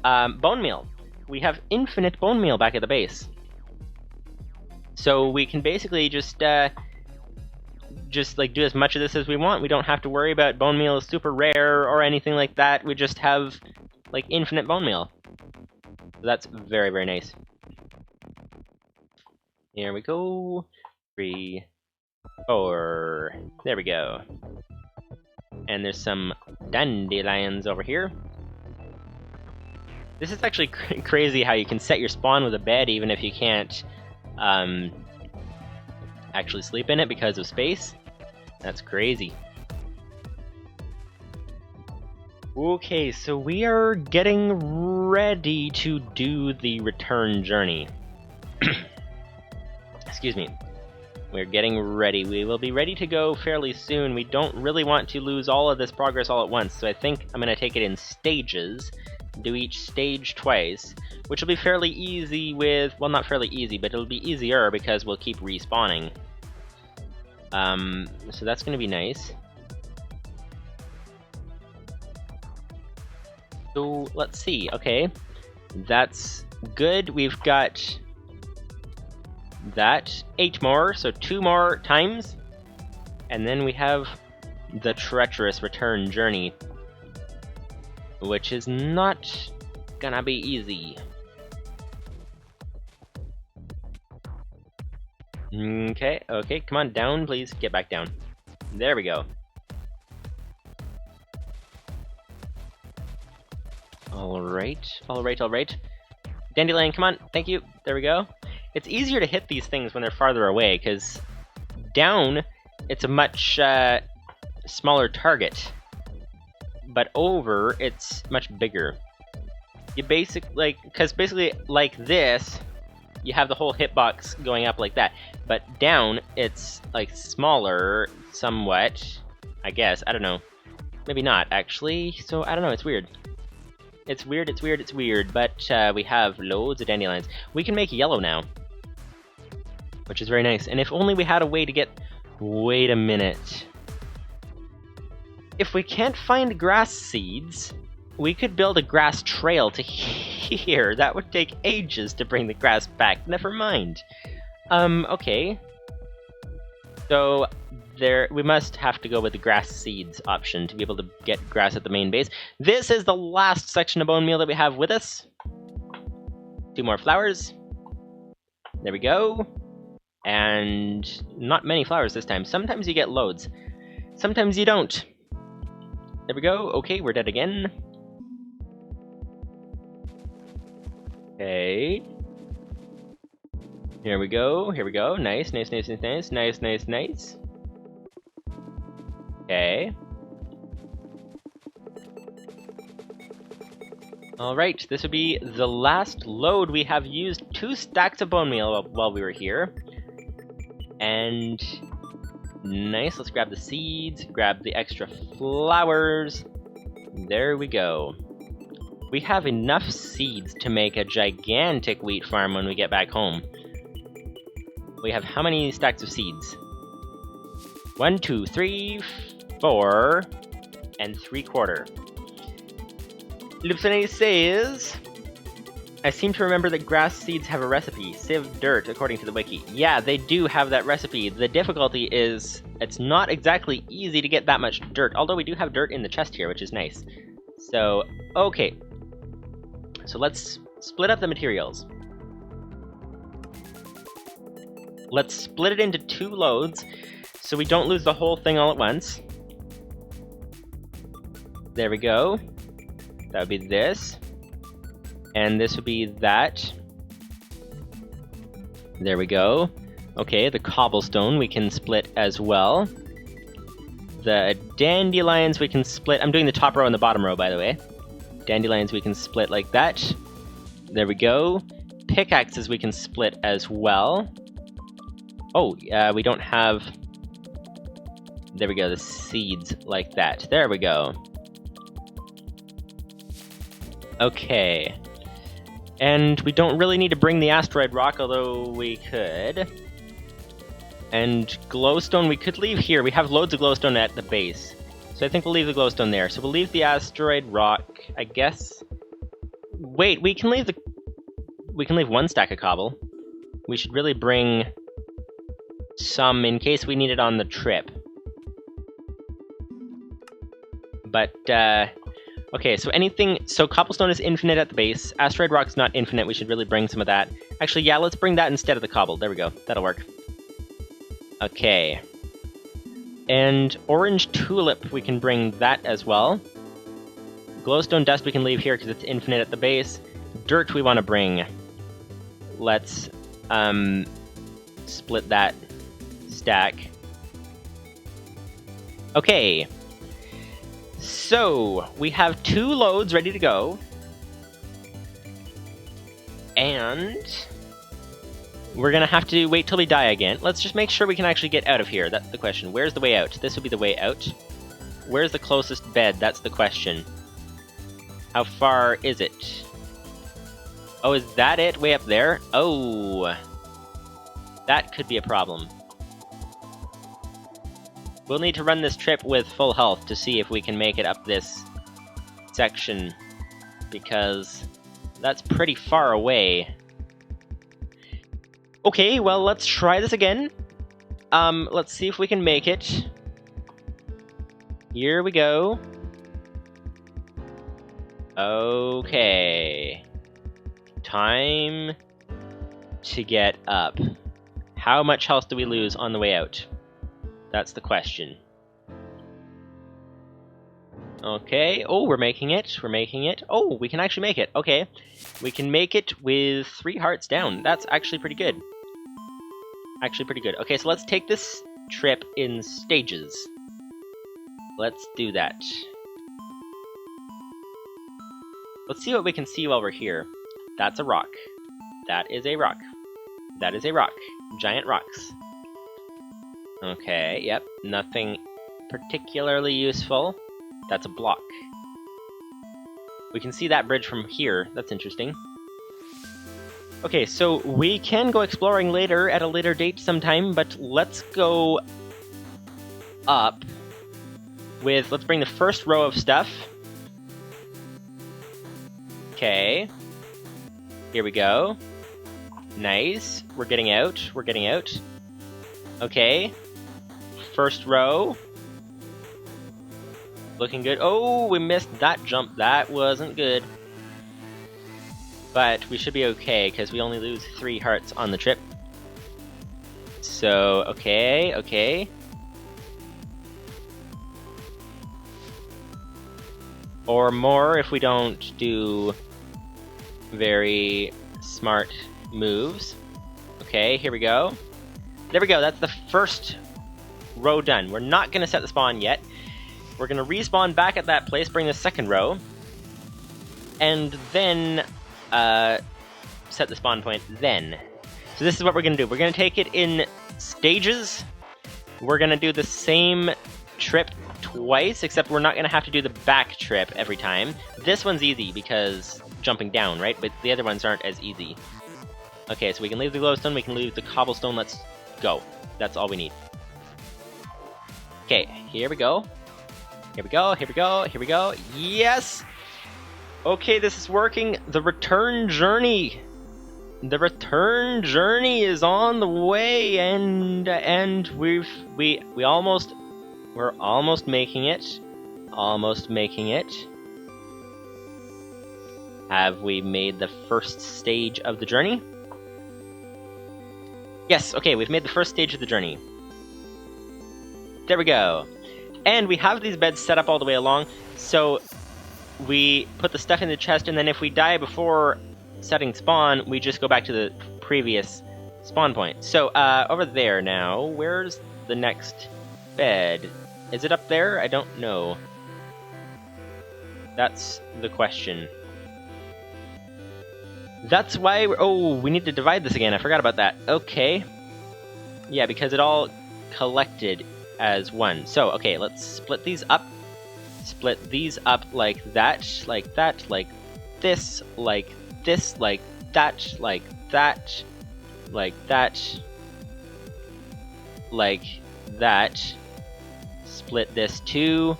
bone meal. We have infinite bone meal back at the base. So we can basically just like do as much of this as we want. We don't have to worry about bone meal is super rare or anything like that. We just have like infinite bone meal. So that's very, very nice. Here we go. 3, 4. There we go. And there's some dandelions over here. This is actually crazy how you can set your spawn with a bed even if you can't actually sleep in it because of space. That's crazy. Okay, so we are getting ready to do the return journey. Excuse me. We're getting ready. We will be ready to go fairly soon. We don't really want to lose all of this progress all at once, so I think I'm going to take it in stages. Do each stage twice, which will be fairly easy with... Well, not fairly easy, but it'll be easier because we'll keep respawning. So that's going to be nice. So let's see. Okay, that's good. We've got that 8 more, so 2 more times, and then we have the treacherous return journey, which is not gonna be easy. Okay, okay, come on, down, please. Get back down. There we go. Alright, alright, alright. Dandelion, come on, thank you. There we go. It's easier to hit these things when they're farther away, because down, it's a much smaller target. But over, it's much bigger. You because basically, like this, you have the whole hitbox going up like that. But down, it's like smaller, somewhat, I guess. I don't know. Maybe not, actually. So, I don't know, it's weird. It's weird, it's weird, it's weird. But we have loads of dandelions. We can make yellow now, which is very nice. And if only we had a way to get... Wait a minute. If we can't find grass seeds, we could build a grass trail to here. That would take ages to bring the grass back. Never mind. Okay. So we must have to go with the grass seeds option to be able to get grass at the main base. This is the last section of bone meal that we have with us. 2 more flowers. There we go. And not many flowers this time. Sometimes you get loads. Sometimes you don't. There we go. Okay, we're dead again. Okay. Here we go. Here we go. Nice, nice, nice, nice, nice, nice, nice, nice. Okay. Alright, this would be the last load. We have used 2 stacks of bone meal while we were here. And... nice, let's grab the seeds, grab the extra flowers. There we go. We have enough seeds to make a gigantic wheat farm when we get back home. We have how many stacks of seeds? 1, 2, 3, 4, and 3/4. Lupsone says, I seem to remember that grass seeds have a recipe, sieve dirt, according to the wiki. Yeah, they do have that recipe. The difficulty is, it's not exactly easy to get that much dirt, although we do have dirt in the chest here, which is nice. So, okay. So let's split up the materials. Let's split it into 2 loads, so we don't lose the whole thing all at once. There we go. That would be this. And this would be that. There we go. Okay, the cobblestone we can split as well. The dandelions we can split. I'm doing the top row and the bottom row, by the way. Dandelions we can split like that. There we go. Pickaxes we can split as well. Oh, we don't have... There we go, the seeds like that. There we go. Okay. And we don't really need to bring the asteroid rock, although we could. And glowstone we could leave here. We have loads of glowstone at the base. So I think we'll leave the glowstone there. So we'll leave the asteroid rock, I guess. Wait, we can leave 1 stack of cobble. We should really bring some in case we need it on the trip. But, okay, so cobblestone is infinite at the base. Asteroid rock's not infinite, we should really bring some of that. Actually, yeah, let's bring that instead of the cobble. There we go, that'll work. Okay. And orange tulip, we can bring that as well. Glowstone dust we can leave here because it's infinite at the base. Dirt we want to bring. Let's, split that stack. Okay. So, we have 2 loads ready to go. And we're gonna have to wait till we die again. Let's just make sure we can actually get out of here. That's the question. Where's the way out? This would be the way out. Where's the closest bed? That's the question. How far is it? Oh, is that it? Way up there? Oh. That could be a problem. We'll need to run this trip with full health to see if we can make it up this section, because that's pretty far away. Okay, well, let's try this again. Let's see if we can make it. Here we go. Okay. Time to get up. How much health do we lose on the way out? That's the question. Okay. Oh, we're making it. We're making it. Oh, we can actually make it. Okay. We can make it with 3 hearts down. That's actually pretty good. Actually pretty good. Okay, so let's take this trip in stages. Let's do that. Let's see what we can see while we're here. That's a rock. That is a rock. That is a rock. Giant rocks. Okay, yep. Nothing particularly useful. That's a block. We can see that bridge from here. That's interesting. Okay, so we can go exploring later at a later date sometime, but let's go up with... Let's bring the first row of stuff. Okay. Here we go. Nice. We're getting out. We're getting out. Okay. First row. Looking good. Oh, we missed that jump. That wasn't good. But we should be okay, because we only lose 3 hearts on the trip. So, okay, okay. Or more if we don't do very smart moves. Okay, here we go. There we go, that's the first row done. We're not going to set the spawn yet. We're going to respawn back at that place, bring the second row, and then set the spawn point then. So this is what we're going to do. We're going to take it in stages. We're going to do the same trip twice, except we're not going to have to do the back trip every time. This one's easy because jumping down, right? But the other ones aren't as easy. Okay, so we can leave the glowstone, we can leave the cobblestone, let's go. That's all we need. Okay, here we go. Here we go, here we go, here we go. Yes! Okay, this is working. The return journey. The return journey is on the way, and we're almost making it. Almost making it. Have we made the first stage of the journey? Yes, okay, we've made the first stage of the journey. There we go. And we have these beds set up all the way along, so we put the stuff in the chest, and then if we die before setting spawn, we just go back to the previous spawn point. So, over there now, where's the next bed? Is it up there? I don't know. That's the question. That's why oh, we need to divide this again. I forgot about that. Okay. Yeah, because it all collected as one. So, okay, let's split these up. Split these up like that, like that, like this, like this, like that, like that, like that, like that. Split this too.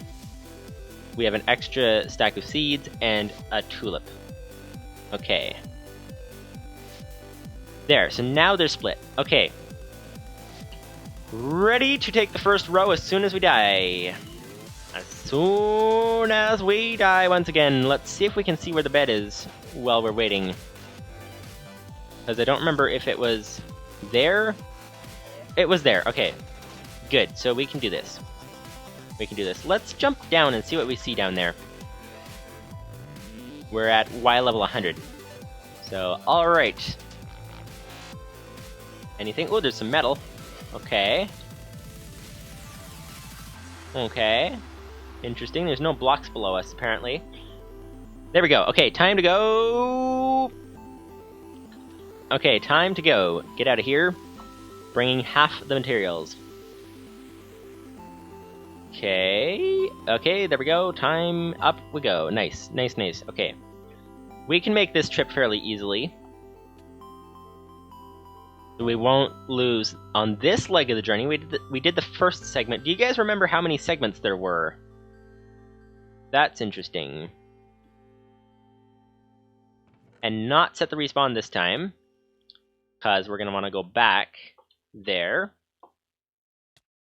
We have an extra stack of seeds and a tulip. Okay. There, so now they're split. Okay. Ready to take the first row as soon as we die. As soon as we die once again. Let's see if we can see where the bed is while we're waiting. Because I don't remember if it was there. It was there, okay. Good, so we can do this. We can do this. Let's jump down and see what we see down there. We're at Y level 100. So, alright. Anything? Oh, there's some metal. Okay. Okay. Interesting. There's no blocks below us, apparently. There we go. Okay, time to go. Okay, time to go. Get out of here. Bringing half the materials. Okay. Okay, there we go. Time up we go. Nice, nice, nice. Okay. We can make this trip fairly easily. We won't lose on this leg of the journey. We did the first segment. Do you guys remember how many segments there were? That's interesting. And not set the respawn this time, because we're going to want to go back there.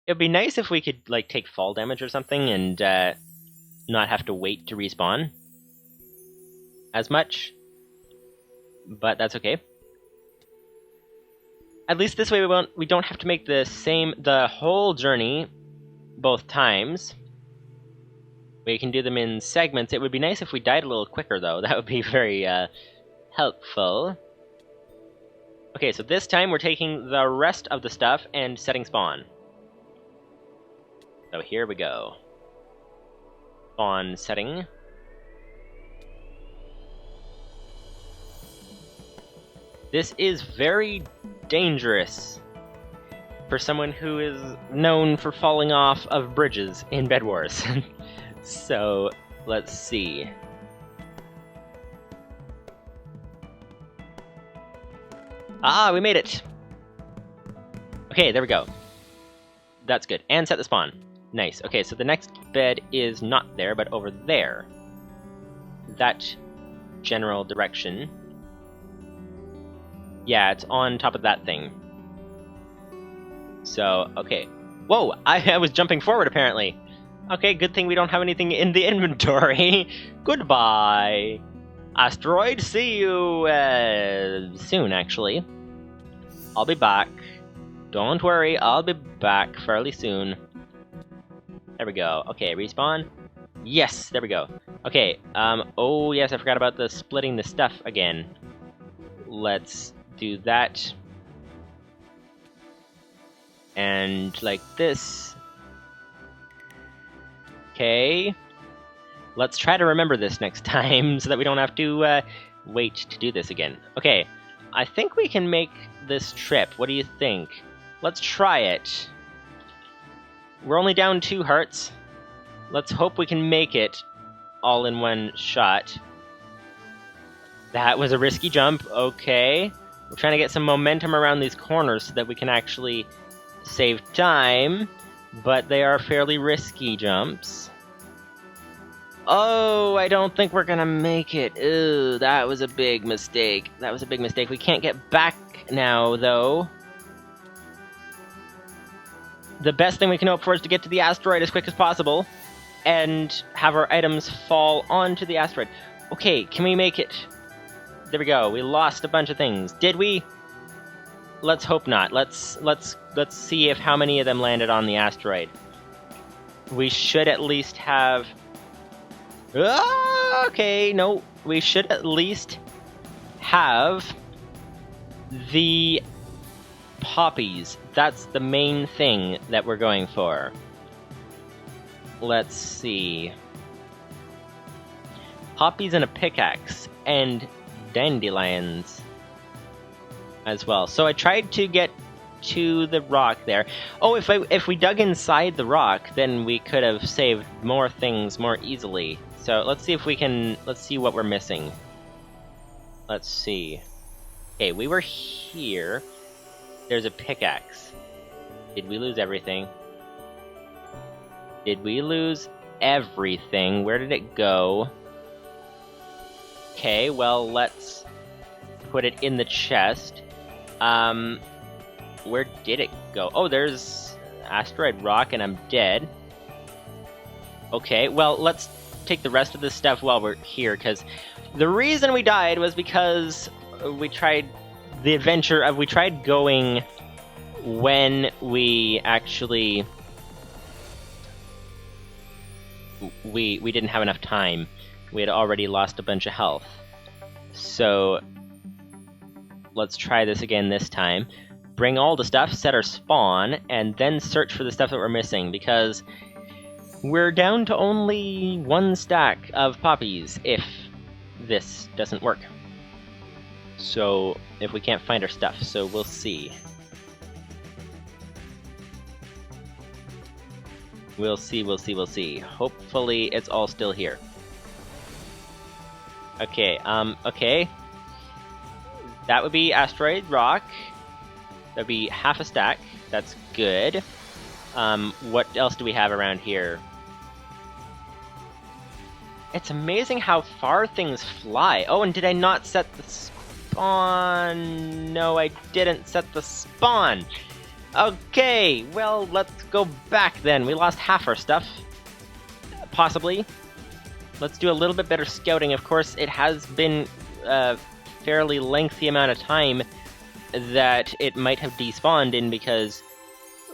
It would be nice if we could like take fall damage or something and not have to wait to respawn as much. But that's okay. At least this way we don't have to make the whole journey both times. We can do them in segments. It would be nice if we died a little quicker, though. That would be very helpful. Okay, so this time we're taking the rest of the stuff and setting spawn. So here we go. Spawn setting. This is very dangerous for someone who is known for falling off of bridges in Bed Wars. So, let's see. Ah, we made it! Okay, there we go. That's good. And set the spawn. Nice. Okay, so the next bed is not there, but over there. That general direction. Yeah, it's on top of that thing. So, okay. Whoa! I was jumping forward, apparently. Okay, good thing we don't have anything in the inventory. Goodbye! Asteroid, see you soon, actually. I'll be back. Don't worry, I'll be back fairly soon. There we go. Okay, respawn. Yes, there we go. Okay, oh yes, I forgot about the splitting the stuff again. Let's do that. And like this. Okay. Let's try to remember this next time so that we don't have to wait to do this again. Okay, I think we can make this trip. What do you think? Let's try it. We're only down 2 hearts. Let's hope we can make it all in one shot. That was a risky jump. Okay. We're trying to get some momentum around these corners so that we can actually save time, but they are fairly risky jumps. Oh, I don't think we're gonna make it. Ooh, that was a big mistake. That was a big mistake. We can't get back now, though. The best thing we can hope for is to get to the asteroid as quick as possible and have our items fall onto the asteroid. Okay, can we make it? There we go. We lost a bunch of things. Did we? Let's hope not. Let's see if how many of them landed on the asteroid. We should at least have... Okay, no. We should at least have the poppies. That's the main thing that we're going for. Let's see. Poppies and a pickaxe. And dandelions as well. So I tried to get to the rock there. Oh, if we dug inside the rock, then we could have saved more things more easily. So let's see if we can, let's see what we're missing. Let's see. Okay, we were here. There's a pickaxe. Did we lose everything? Did we lose everything? Where did it go? Okay, well, let's put it in the chest. Where did it go? Oh, there's asteroid rock and I'm dead. Okay, well, let's take the rest of this stuff while we're here, because the reason we died was because we tried the adventure of, we tried going when we actually... We didn't have enough time. We had already lost a bunch of health. So, let's try this again this time. Bring all the stuff, set our spawn, and then search for the stuff that we're missing, because we're down to only 1 stack of poppies if this doesn't work. So, if we can't find our stuff, so we'll see. We'll see, we'll see, we'll see. Hopefully it's all still here. Okay, okay. That would be asteroid rock. That'd be half a stack. That's good. What else do we have around here? It's amazing how far things fly. Oh, and did I not set the spawn? No, I didn't set the spawn. Okay, well, let's go back then. We lost half our stuff. Possibly. Let's do a little bit better scouting. Of course, it has been a fairly lengthy amount of time that it might have despawned in because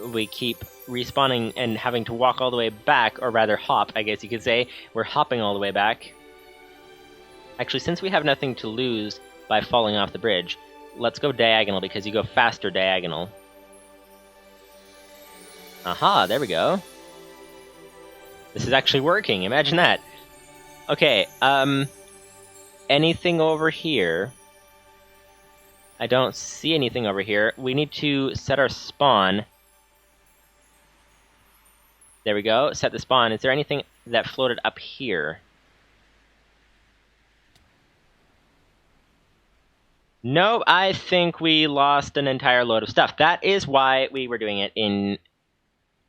we keep respawning and having to walk all the way back, or rather hop, I guess you could say. We're hopping all the way back. Actually, since we have nothing to lose by falling off the bridge, let's go diagonal because you go faster diagonal. Aha, there we go. This is actually working, imagine that. Okay, anything over here? I don't see anything over here. We need to set our spawn. There we go, set the spawn. Is there anything that floated up here? No, I think we lost an entire load of stuff. That is why we were doing it in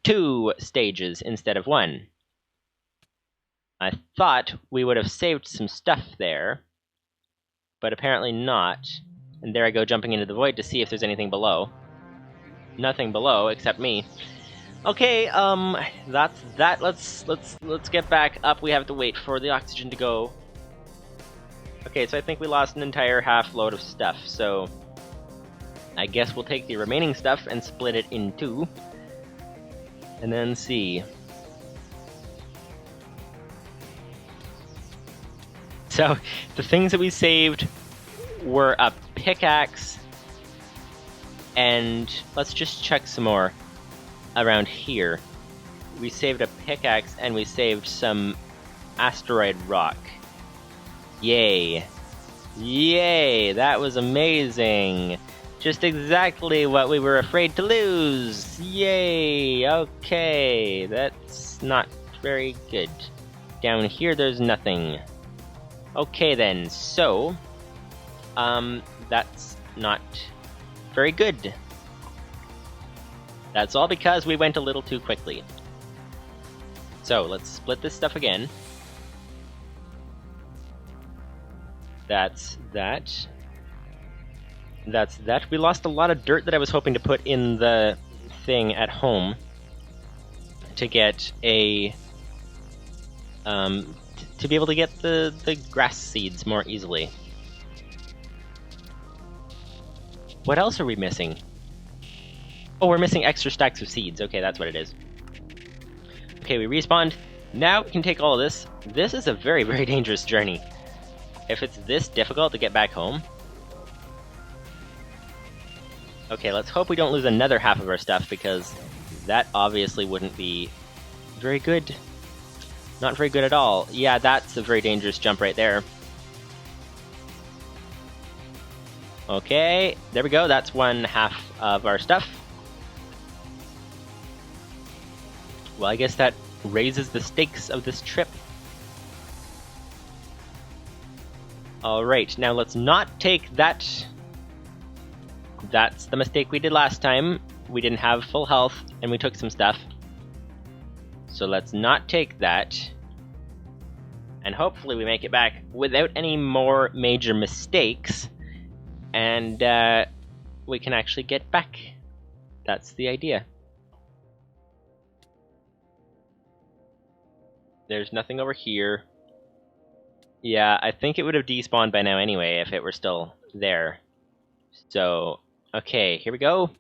2 stages instead of 1. I thought we would have saved some stuff there, but apparently not. And there I go, jumping into the void to see if there's anything below. Nothing below except me. Okay, that's that. Let's get back up. We have to wait for the oxygen to go. Okay, so I think we lost an entire half load of stuff, so I guess we'll take the remaining stuff and split it in 2. And then see. So, the things that we saved were a pickaxe, and let's just check some more around here. We saved a pickaxe, and we saved some asteroid rock. Yay. Yay, that was amazing. Just exactly what we were afraid to lose. Yay, okay, that's not very good. Down here there's nothing. Okay then, so, that's not very good. That's all because we went a little too quickly. So, let's split this stuff again. That's that. That's that. We lost a lot of dirt that I was hoping to put in the thing at home to get a to be able to get the grass seeds more easily. What else are we missing? Oh, we're missing extra stacks of seeds. Okay, that's what it is. Okay, we respawned. Now we can take all of this. This is a very, very dangerous journey. If it's this difficult to get back home. Okay, let's hope we don't lose another half of our stuff, because that obviously wouldn't be very good. Not very good at all. Yeah, that's a very dangerous jump right there. Okay, there we go. That's 1/2 of our stuff. Well, I guess that raises the stakes of this trip. Alright, now let's not take that. That's the mistake we did last time. We didn't have full health, and we took some stuff. So let's not take that. And hopefully we make it back without any more major mistakes. And we can actually get back. That's the idea. There's nothing over here. Yeah, I think it would have despawned by now anyway if it were still there. So, okay, here we go.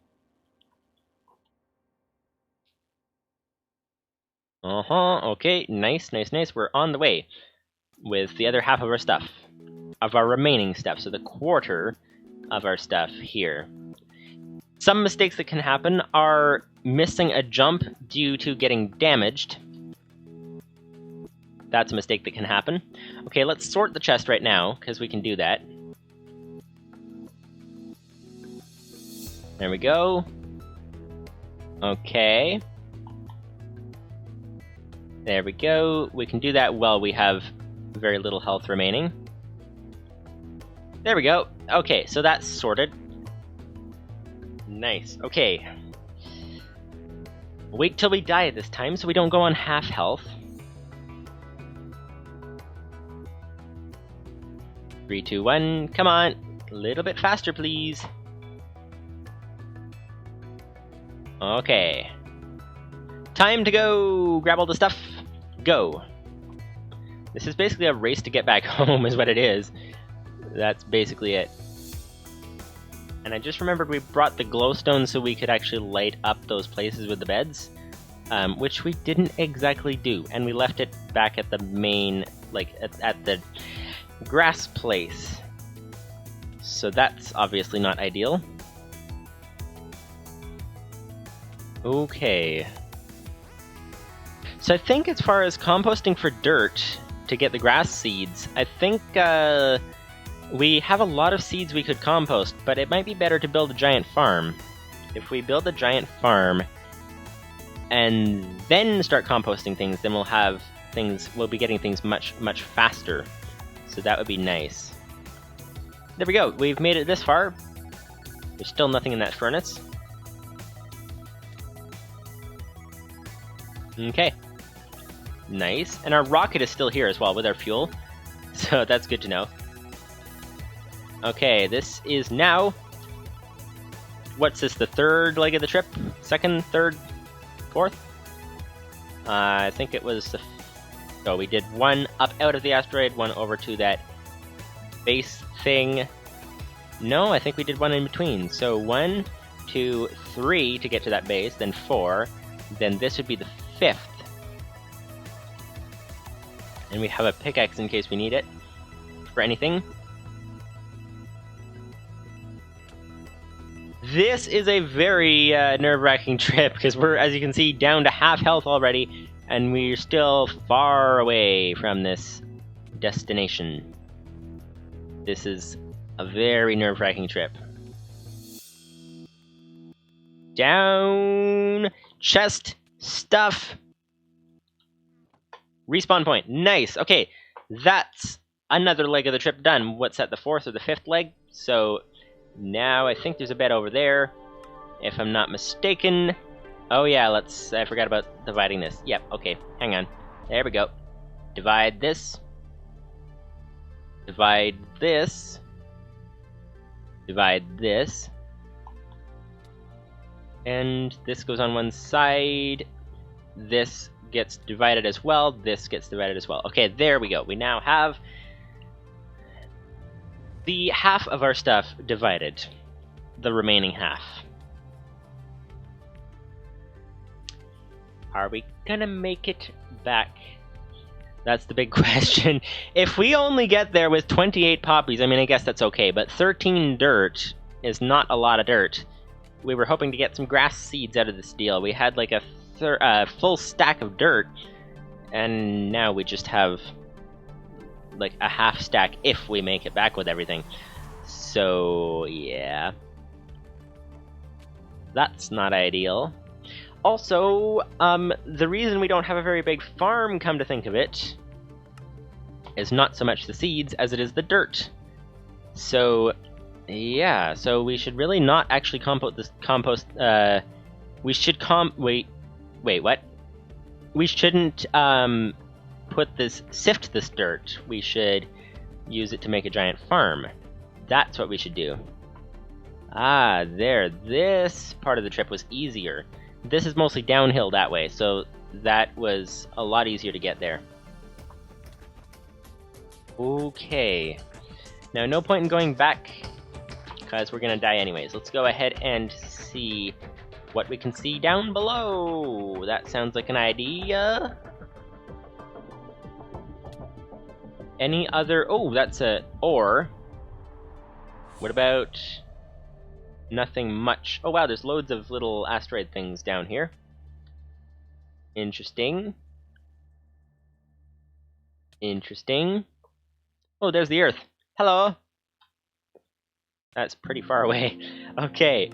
Okay, nice, nice, nice. We're on the way with the other half of our stuff. Of our remaining stuff, so the 1/4 of our stuff here. Some mistakes that can happen are missing a jump due to getting damaged. That's a mistake that can happen. Okay, let's sort the chest right now, because we can do that. There we go. Okay. There we go. We can do that while we have very little health remaining. There we go. Okay, so that's sorted. Nice. Okay. Wait till we die this time so we don't go on half health. 3, 2, 1. Come on. A little bit faster, please. Okay. Time to go! Grab all the stuff. Go. This is basically a race to get back home is what it is. That's basically it. And I just remembered we brought the glowstone so we could actually light up those places with the beds, which we didn't exactly do. And we left it back at the main, like at the grass place. So that's obviously not ideal. Okay. So I think as far as composting for dirt to get the grass seeds, I think we have a lot of seeds we could compost, but it might be better to build a giant farm. If we build a giant farm and then start composting things, then we'll be getting things much, much faster. So that would be nice. There we go, we've made it this far. There's still nothing in that furnace. Okay. Nice. And our rocket is still here as well with our fuel. So that's good to know. Okay, this is now... What's this, the third leg of the trip? Second, third, fourth? I think it was the... So we did one up out of the asteroid, one over to that base thing. No, I think we did one in between. So 1, 2, 3 to get to that base, then 4. Then this would be the 5th. And we have a pickaxe in case we need it for anything. This is a very nerve-wracking trip because we're, as you can see, down to half health already, and we're still far away from this destination. This is a very nerve-wracking trip. Down, chest, stuff. Respawn point. Nice. Okay, that's another leg of the trip done. What's that, the 4th or the 5th leg? So now I think there's a bed over there, if I'm not mistaken. Oh yeah, I forgot about dividing this. Yep, okay, hang on. There we go. Divide this. Divide this. Divide this. And this goes on one side. This gets divided as well. This gets divided as well. Okay, there we go. We now have the half of our stuff divided. The remaining half. Are we gonna make it back? That's the big question. If we only get there with 28 poppies, I mean, I guess that's okay, but 13 dirt is not a lot of dirt. We were hoping to get some grass seeds out of this deal. We had like a full stack of dirt, and now we just have like a half stack if we make it back with everything. So, yeah. That's not ideal. Also, the reason we don't have a very big farm, come to think of it, is not so much the seeds as it is the dirt. So, yeah, so we should really not actually compost, we should wait, what? We shouldn't, sift this dirt. We should use it to make a giant farm. That's what we should do. Ah, there, this part of the trip was easier. This is mostly downhill that way, so that was a lot easier to get there. Okay. Now, no point in going back, because we're gonna die anyways. Let's go ahead and see what we can see down below. That sounds like an idea. Any other... Oh, that's a ore. What about... Nothing much. Oh wow, there's loads of little asteroid things down here. Interesting. Interesting. Oh, there's the Earth. Hello! That's pretty far away. Okay.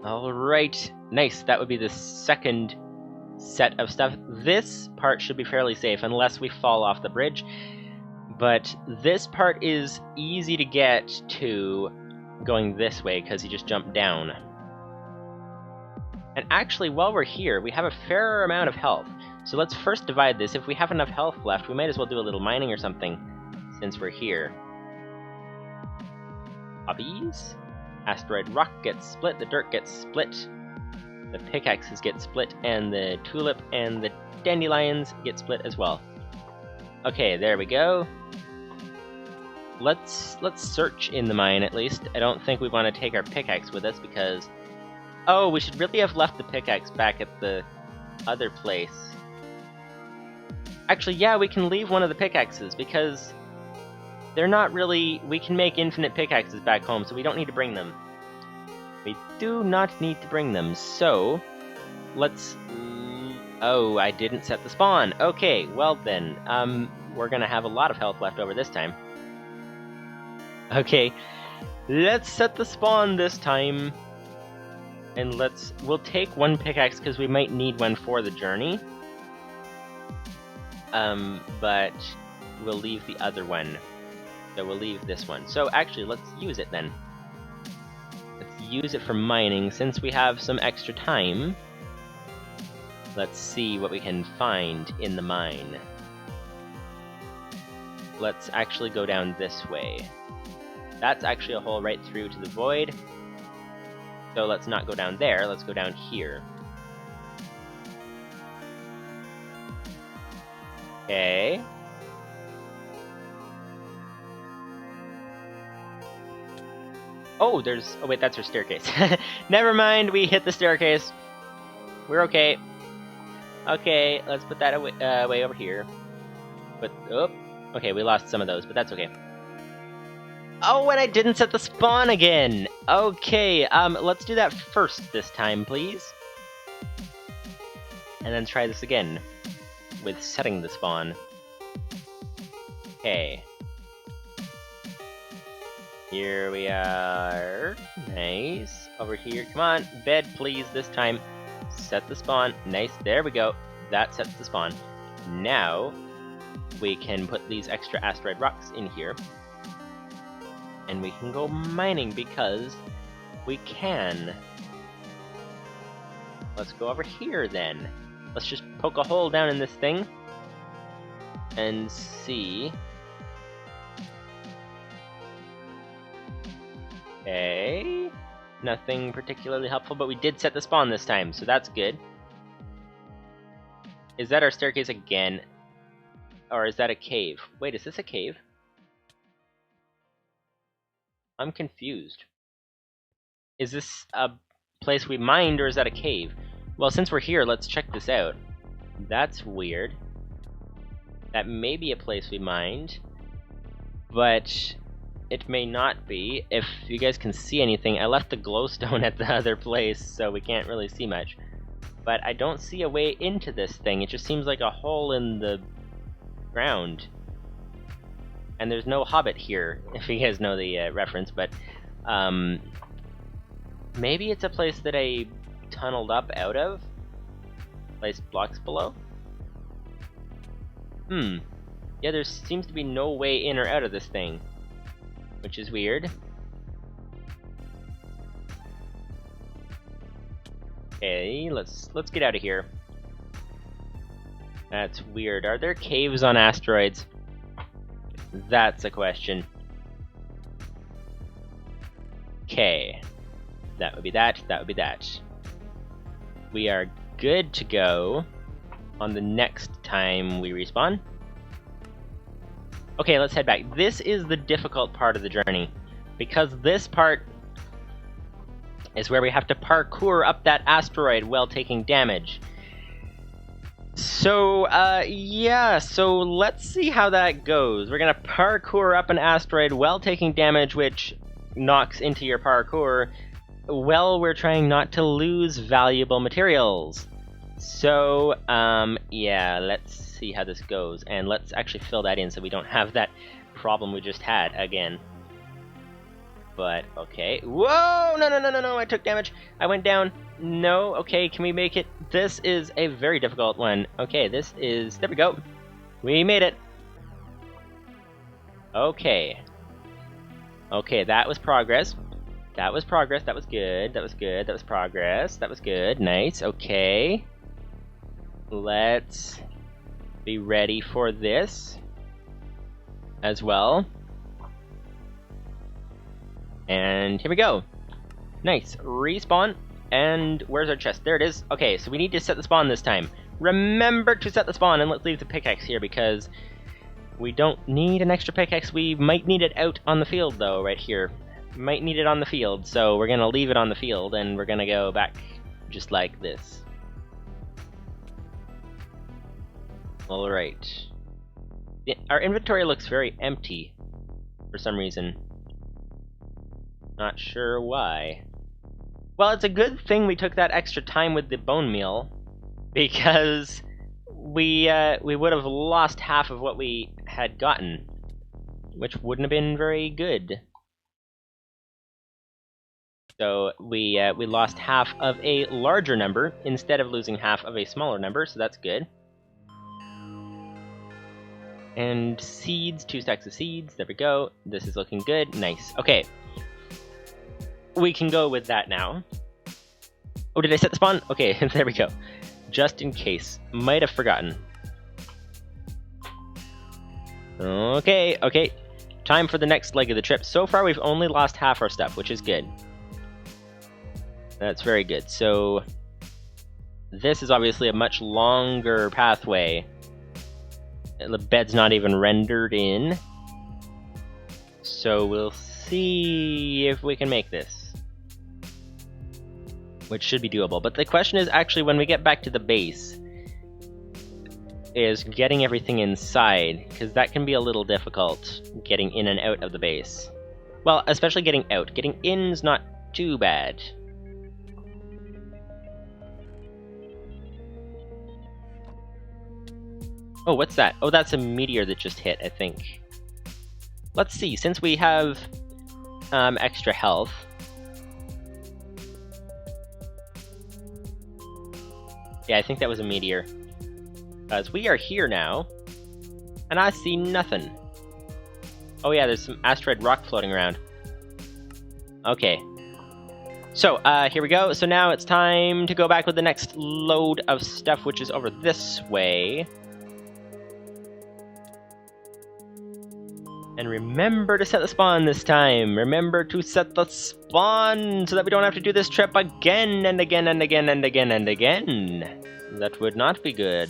Alright. Nice. That would be the second set of stuff. This part should be fairly safe, unless we fall off the bridge. But this part is easy to get to going this way, because you just jump down. And actually, while we're here, we have a fair amount of health. So let's first divide this. If we have enough health left, we might as well do a little mining or something, since we're here. Poppies. Asteroid rock gets split, the dirt gets split, the pickaxes get split, and the tulip and the dandelions get split as well. Okay, there we go. let's search in the mine at least. I don't think we want to take our pickaxe with us because... Oh, we should really have left the pickaxe back at the other place. Actually, yeah, we can leave one of the pickaxes because they're not really... We can make infinite pickaxes back home, so we don't need to bring them. We do not need to bring them, so let's... Oh, I didn't set the spawn. Okay, well then, we're gonna have a lot of health left over this time. Okay, let's set the spawn this time. And we'll take one pickaxe because we might need one for the journey. But we'll leave the other one. So we'll leave this one. So actually, let's use it then. Let's use it for mining since we have some extra time. Let's see what we can find in the mine. Let's actually go down this way. That's actually a hole right through to the void. So let's not go down there, let's go down here. Okay. Oh, there's... Oh wait, that's our staircase. Never mind, we hit the staircase. We're okay. Okay, let's put that away, way over here. But, oh, okay, we lost some of those, but that's okay. Oh, and I didn't set the spawn again! Okay, let's do that first this time, please. And then try this again, with setting the spawn. Okay. Here we are. Nice. Over here. Come on, bed, please, this time. Set the spawn. Nice, there we go. That sets the spawn. Now, we can put these extra asteroid rocks in here. And we can go mining because we can. Let's go over here then. Let's just poke a hole down in this thing and see. Okay. Nothing particularly helpful, but we did set the spawn this time, so that's good. Is that our staircase again? Or is that a cave? Wait, is this a cave? I'm confused. Is this a place we mined, or is that a cave? Well, since we're here, let's check this out. That's weird. That may be a place we mined, but it may not be. If you guys can see anything, I left the glowstone at the other place, so we can't really see much. But I don't see a way into this thing. It just seems like a hole in the ground. And there's no hobbit here, if you guys know the reference, but maybe it's a place that I tunneled up out of? Placed blocks below? Yeah, there seems to be no way in or out of this thing, which is weird. Okay, let's get out of here. That's weird. Are there caves on asteroids? That's a question. Okay. That would be that, that would be that. We are good to go on the next time we respawn. Okay, let's head back. This is the difficult part of the journey, because this part is where we have to parkour up that asteroid while taking damage. So, yeah, so let's see how that goes. We're gonna parkour up an asteroid while taking damage, which knocks into your parkour, while we're trying not to lose valuable materials. So, yeah, let's see how this goes, and let's actually fill that in so we don't have that problem we just had again. But, okay. Whoa! No, I took damage. I went down. No, okay, can we make it? This is a very difficult one. Okay, this is... There we go. We made it. Okay. Okay, that was progress. That was progress. That was good. That was good. That was progress. That was good. Nice. Okay. Let's be ready for this as well. And here we go. Nice. Respawn. And where's our chest? There it is. Okay, so we need to set the spawn this time. Remember to set the spawn, and let's leave the pickaxe here because We don't need an extra pickaxe. We might need it out on the field, though, right here. Might need it on the field, so we're gonna leave it on the field, and we're gonna go back just like this. Alright. Our inventory looks very empty for some reason. Not sure why. Well, it's a good thing we took that extra time with the bone meal, because we would have lost half of what we had gotten, which wouldn't have been very good. So we lost half of a larger number instead of losing half of a smaller number, so that's good. And seeds, 2 stacks of seeds, there we go. This is looking good, nice. Okay, we can go with that now. Oh, did I set the spawn? Okay, there we go. Just in case, might have forgotten. Okay, time for the next leg of the trip. So far we've only lost half our stuff, which is good. That's very good. So this is obviously a much longer pathway. The bed's not even rendered in. So we'll see if we can make this, which should be doable. But the question is actually, when we get back to the base, is getting everything inside, because that can be a little difficult, getting in and out of the base. Well, especially getting out. Getting in's not too bad. Oh, what's that? Oh, that's a meteor that just hit, I think. Let's see, since we have extra health. Yeah, I think that was a meteor. Because we are here now, and I see nothing. Oh yeah, there's some asteroid rock floating around. Okay. So, here we go. So now it's time to go back with the next load of stuff, which is over this way. And remember to set the spawn this time. Remember to set the spawn so that we don't have to do this trip again and again and again and again and again. That would not be good.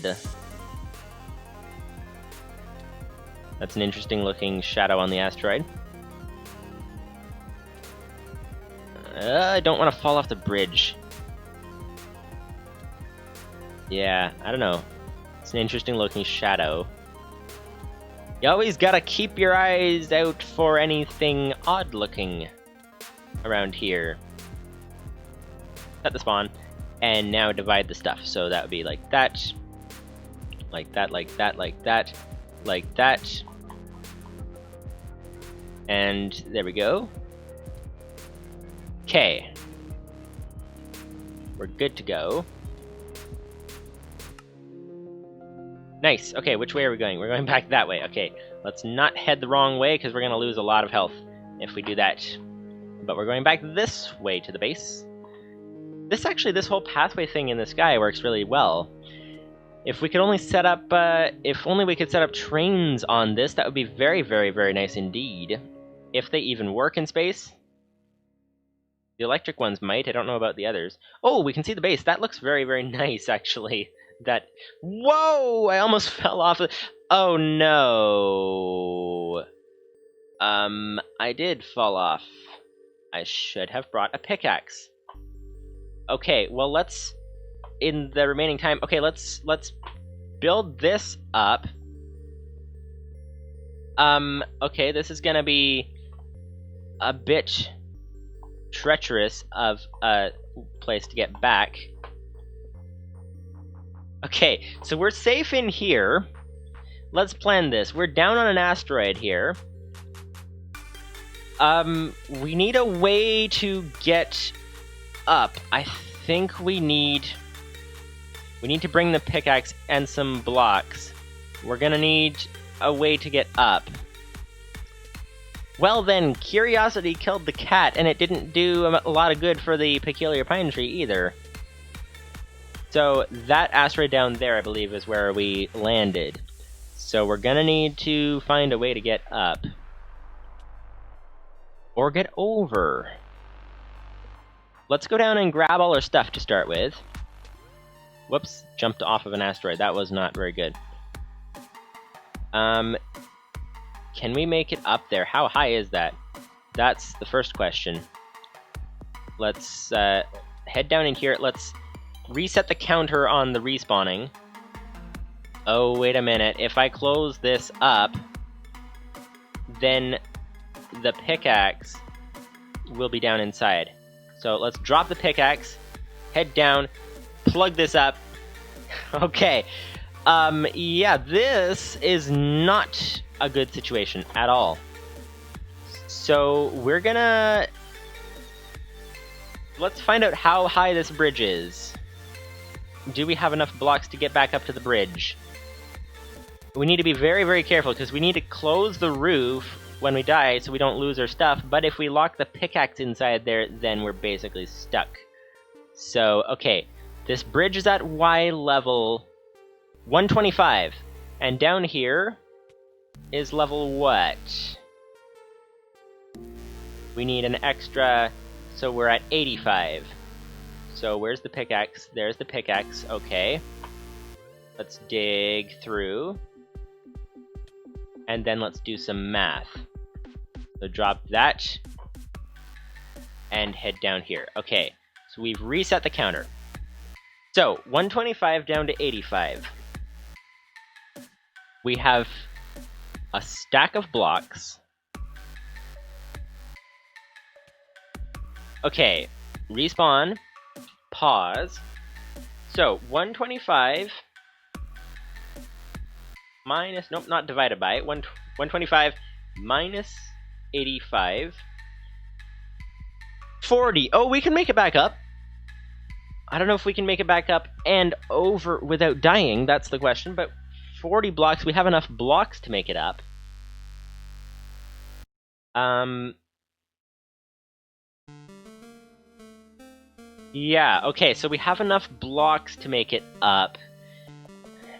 That's an interesting looking shadow on the asteroid. I don't want to fall off the bridge. Yeah, I don't know. It's an interesting looking shadow. You always gotta keep your eyes out for anything odd looking around here. Set the spawn, and now divide the stuff. So that would be like that, like that, like that, like that, like that. And there we go. Okay. We're good to go. Nice. Okay, which way are we going? We're going back that way. Okay, let's not head the wrong way, because we're going to lose a lot of health if we do that. But we're going back this way to the base. This whole pathway thing in the sky works really well. If we could only set up, if only we could set up trains on this, that would be very, very, very nice indeed. If they even work in space. The electric ones might, I don't know about the others. Oh, we can see the base. That looks very, very nice, actually. That, whoa! I almost fell off. Oh no. I did fall off. I should have brought a pickaxe. Okay, well let's, in the remaining time, okay, let's build this up. Okay, this is gonna be a bit treacherous of a place to get back. Okay, so we're safe in here. Let's plan this. We're down on an asteroid here. We need a way to get up. I think we need to bring the pickaxe and some blocks. We're gonna need a way to get up. Well then, curiosity killed the cat, and it didn't do a lot of good for the peculiar pine tree either. So that asteroid down there, I believe, is where we landed. So we're gonna need to find a way to get up. Or get over. Let's go down and grab all our stuff to start with. Whoops, jumped off of an asteroid. That was not very good. Can we make it up there? How high is that? That's the first question. Let's head down in here. Let's reset the counter on the respawning. Oh, wait a minute. If I close this up, then the pickaxe will be down inside. So let's drop the pickaxe, head down, plug this up. Okay. Yeah, this is not a good situation at all. So we're gonna... Let's find out how high this bridge is. Do we have enough blocks to get back up to the bridge? We need to be very, very careful, because we need to close the roof when we die so we don't lose our stuff, but if we lock the pickaxe inside there, then we're basically stuck. So, okay, this bridge is at Y level 125, and down here is level what? We need an extra, so we're at 85. So where's the pickaxe? There's the pickaxe, okay. Let's dig through. And then let's do some math. So drop that, and head down here. Okay, so we've reset the counter. So, 125 down to 85. We have a stack of blocks. Okay, respawn, pause. So, 125 minus, nope, not divided by, 125 minus 85. 40. Oh, we can make it back up. I don't know if we can make it back up and over without dying. That's the question. But 40 blocks. We have enough blocks to make it up. Yeah, okay. So we have enough blocks to make it up.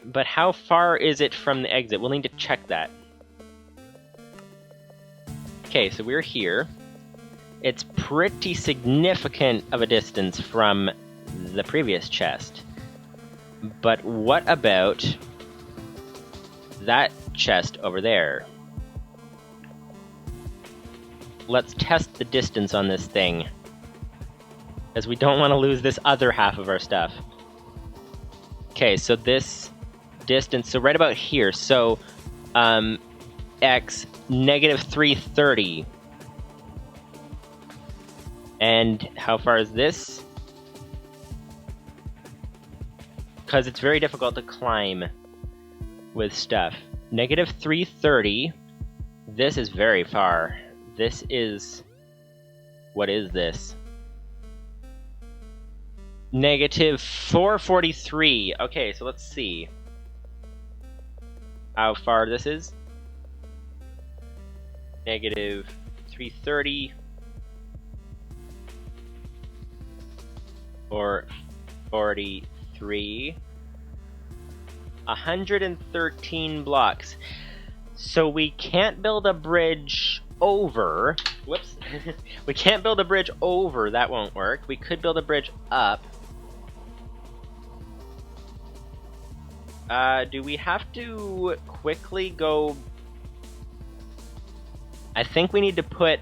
But how far is it from the exit? We'll need to check that. Okay, so we're here. It's pretty significant of a distance from the previous chest. But what about that chest over there? Let's test the distance on this thing, because we don't want to lose this other half of our stuff. Okay, so this distance, so right about here, so x negative 330. And how far is this? Because it's very difficult to climb with stuff. Negative 330. This is very far. This is... What is this? Negative 443. Okay, so let's see how far this is. Negative 330. Or 43. 113 blocks. So we can't build a bridge over. Whoops. We can't build a bridge over. That won't work. We could build a bridge up. Do we have to quickly go... I think we need to put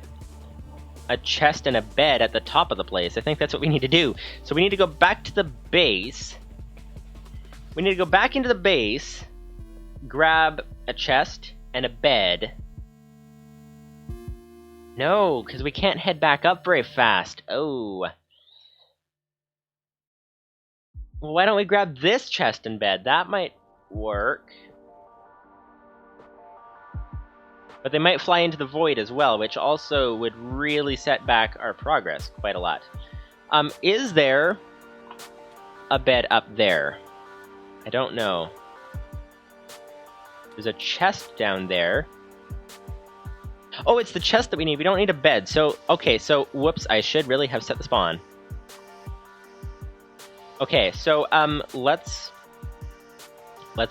a chest and a bed at the top of the place. I think that's what we need to do. So we need to go back to the base. We need to go back into the base, grab a chest and a bed. No, because we can't head back up very fast. Oh. Well, why don't we grab this chest and bed? That might work. But they might fly into the void as well, which also would really set back our progress quite a lot. Is there a bed up there? I don't know. There's a chest down there. Oh, it's the chest that we need. We don't need a bed. So, okay, so, whoops, I should really have set the spawn. Okay, so, let's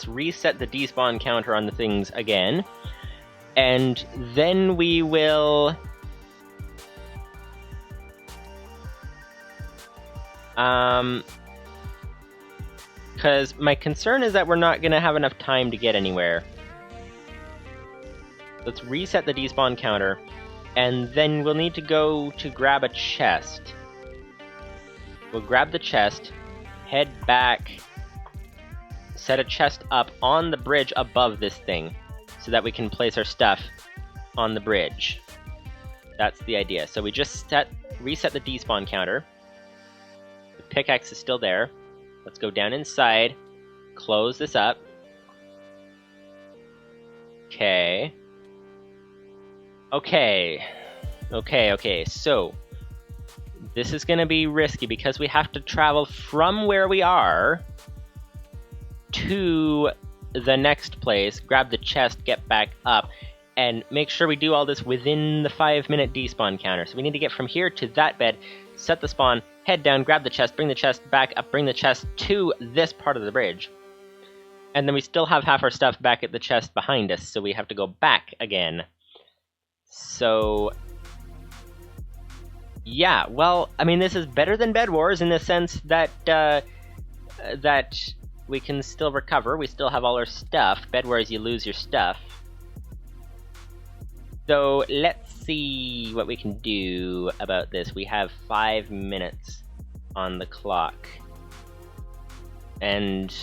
reset the despawn counter on the things again. And then we will... Because my concern is that we're not going to have enough time to get anywhere. Let's reset the despawn counter, and then we'll need to go to grab a chest. We'll grab the chest, head back, set a chest up on the bridge above this thing, so that we can place our stuff on the bridge. That's the idea. So we just reset the despawn counter. The pickaxe is still there. Let's go down inside, close this up. Okay. Okay, so this is gonna be risky because we have to travel from where we are to the next place, grab the chest, get back up, and make sure we do all this within the 5-minute despawn counter. So we need to get from here to that bed, set the spawn, head down, grab the chest, bring the chest back up, bring the chest to this part of the bridge. And then we still have half our stuff back at the chest behind us, so we have to go back again. So, yeah, well, I mean, this is better than Bed Wars in the sense that, that we can still recover. We still have all our stuff. Bed Wars, you lose your stuff. So, let's see what we can do about this. We have 5 minutes on the clock. And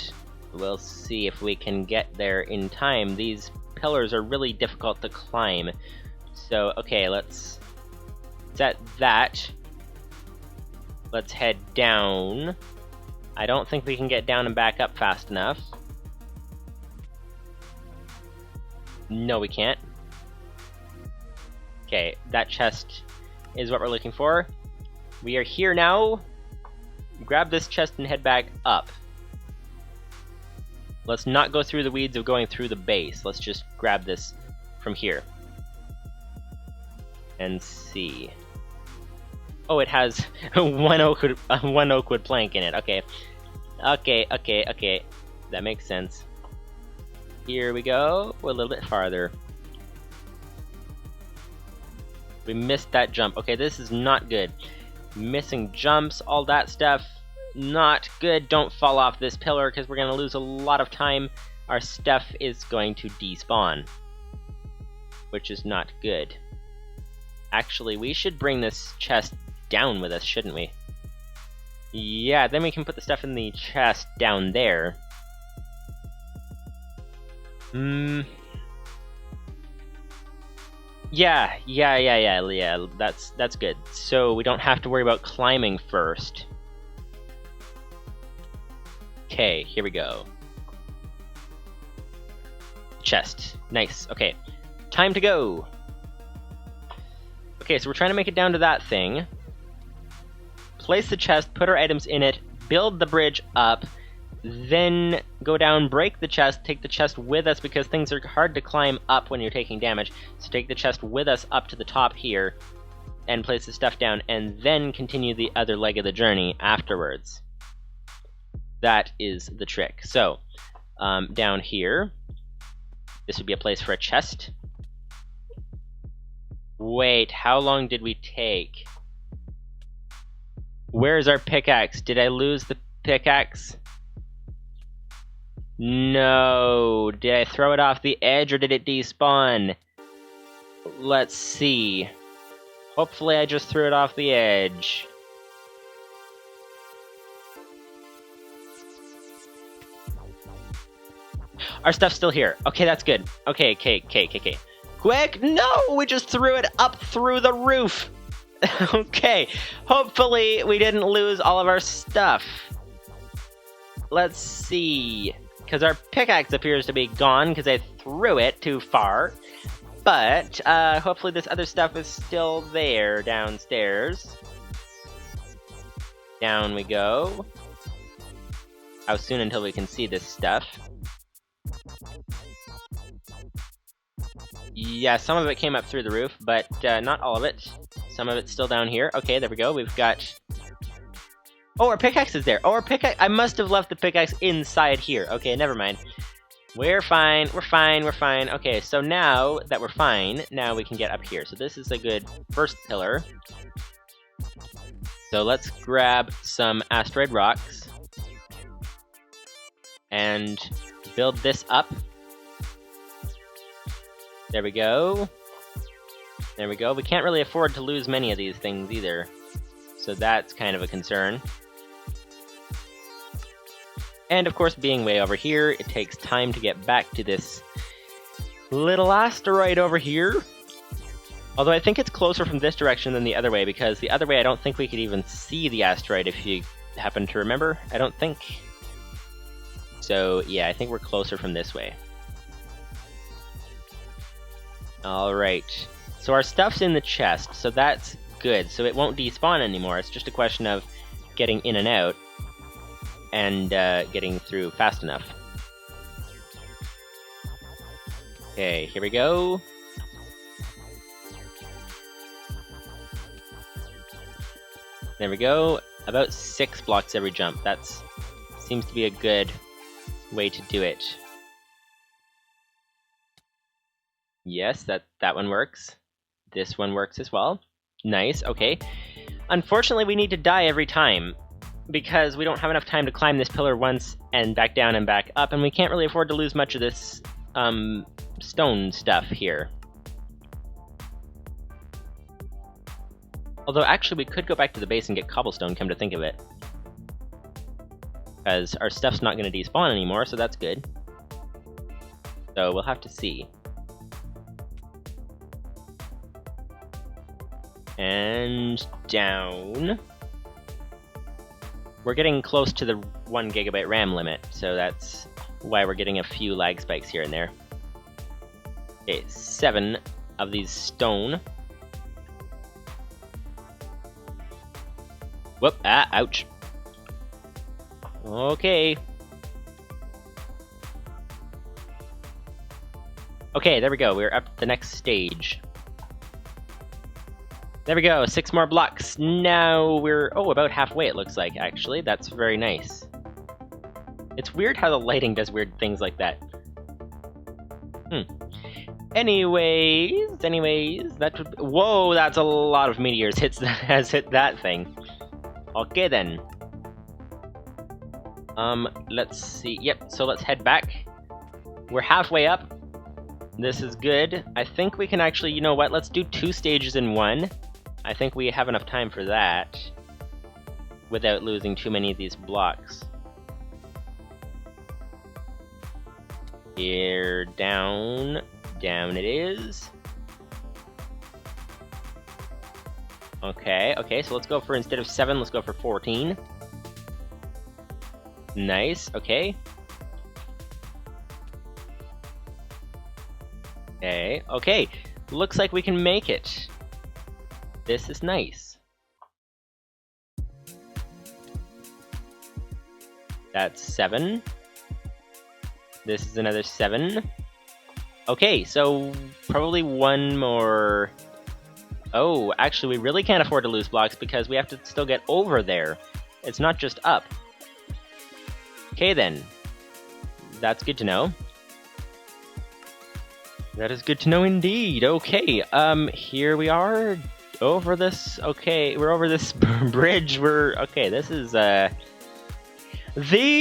we'll see if we can get there in time. These pillars are really difficult to climb. So, okay, let's set that. Let's head down. I don't think we can get down and back up fast enough. No, we can't. Okay, that chest is what we're looking for. We are here now. Grab this chest and head back up. Let's not go through the weeds of going through the base. Let's just grab this from here. And see. Oh, it has one oak wood plank in it. Okay. Okay. That makes sense. Here we go. We're a little bit farther. We missed that jump. Okay, this is not good. Missing jumps, all that stuff. Not good. Don't fall off this pillar because we're going to lose a lot of time. Our stuff is going to despawn, which is not good. Actually, we should bring this chest down with us, shouldn't we? Yeah, then we can put the stuff in the chest down there. Yeah, that's good. So we don't have to worry about climbing first. Okay, here we go. Chest. Nice. Okay. Time to go. Okay, so we're trying to make it down to that thing. Place the chest, put our items in it, build the bridge up, then go down, break the chest, take the chest with us because things are hard to climb up when you're taking damage. So take the chest with us up to the top here and place the stuff down, and then continue the other leg of the journey afterwards. That is the trick. So, down here, this would be a place for a chest. Wait, how long did we take? Where's our pickaxe? Did I lose the pickaxe? No. Did I throw it off the edge or did it despawn? Let's see. Hopefully I just threw it off the edge. Our stuff's still here. Okay, that's good. Okay. Quick! No! We just threw it up through the roof! Okay, hopefully we didn't lose all of our stuff. Let's see. Because our pickaxe appears to be gone because I threw it too far. But, hopefully this other stuff is still there downstairs. Down we go. How soon until we can see this stuff? Yeah, some of it came up through the roof, but not all of it. Some of it's still down here. Okay, there we go. We've got... Oh, our pickaxe is there. Oh, our pickaxe... I must have left the pickaxe inside here. Okay, never mind. We're fine. We're fine. Okay, so now that we're fine, now we can get up here. So this is a good first pillar. So let's grab some asteroid rocks and build this up. There we go. There we go. We can't really afford to lose many of these things either. So that's kind of a concern. And of course, being way over here, it takes time to get back to this little asteroid over here. Although I think it's closer from this direction than the other way, because the other way I don't think we could even see the asteroid, if you happen to remember. I don't think. So yeah, I think we're closer from this way. Alright. So our stuff's in the chest, so that's good. So it won't despawn anymore. It's just a question of getting in and out. And getting through fast enough. Okay, here we go. There we go. About 6 blocks every jump. That's seems to be a good way to do it. Yes, that one works. This one works as well. Nice, okay. Unfortunately, we need to die every time, because we don't have enough time to climb this pillar once and back down and back up, and we can't really afford to lose much of this stone stuff here. Although actually we could go back to the base and get cobblestone, come to think of it. Because our stuff's not going to despawn anymore, so that's good. So we'll have to see. And down. We're getting close to the 1 GB RAM limit, so that's why we're getting a few lag spikes here and there. Okay, 7 of these stone. Whoop, ouch. Okay. Okay, there we go, we're up to the next stage. There we go, 6 more blocks. Now we're, about halfway it looks like, actually. That's very nice. It's weird how the lighting does weird things like that. Anyways, that would... Whoa, that's a lot of meteors has hit that thing. Okay then. Let's see. Yep, so let's head back. We're halfway up. This is good. I think we can actually, you know what, let's do 2 stages in one. I think we have enough time for that without losing too many of these blocks. Here, down it is. Okay, so let's go for, instead of 7, let's go for 14. Nice, okay. Okay, looks like we can make it. This is nice. That's 7. This is another 7. Okay, so probably 1 more. Oh, actually we really can't afford to lose blocks because we have to still get over there. It's not just up. Okay then. That's good to know. That is good to know indeed. Okay, here we are. Over this, okay, we're over this bridge, okay, this is, the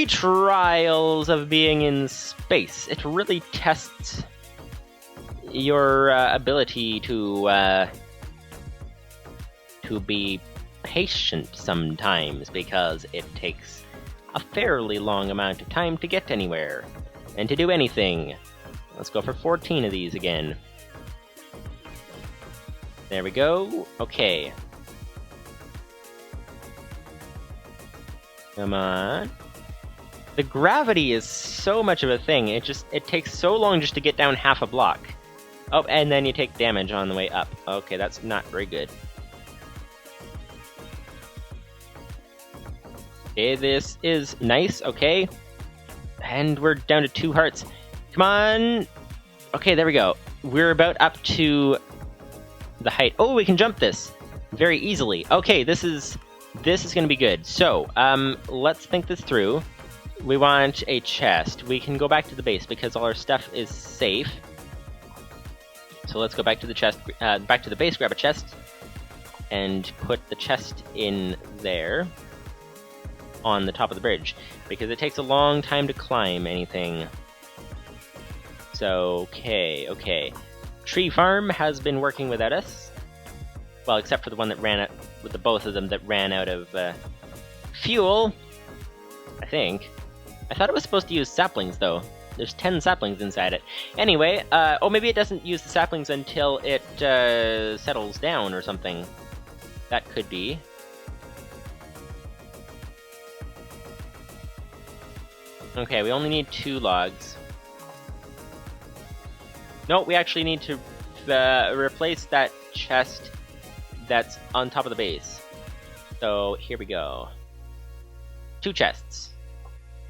trials of being in space. It really tests your, ability to be patient sometimes, because it takes a fairly long amount of time to get anywhere, and to do anything. Let's go for 14 of these again. There we go. Okay. Come on. The gravity is so much of a thing. It takes so long just to get down half a block. Oh, and then you take damage on the way up. Okay, that's not very good. Okay, this is nice. Okay. And we're down to 2 hearts. Come on. Okay, there we go. We're about up to the height. Oh, we can jump this very easily. Okay, this is gonna be good. So, let's think this through. We want a chest. We can go back to the base because all our stuff is safe. So let's go back to the chest, back to the base, grab a chest, and put the chest in there on the top of the bridge, because it takes a long time to climb anything. So, okay. tree farm has been working without us. Well, except for the one that ran out, with the both of them that ran out of fuel, I think. I thought it was supposed to use saplings, though. There's 10 saplings inside it. Anyway, oh, maybe it doesn't use the saplings until it settles down or something. That could be. Okay, we only need 2 logs. No, we actually need to replace that chest that's on top of the base. So here we go. 2 chests.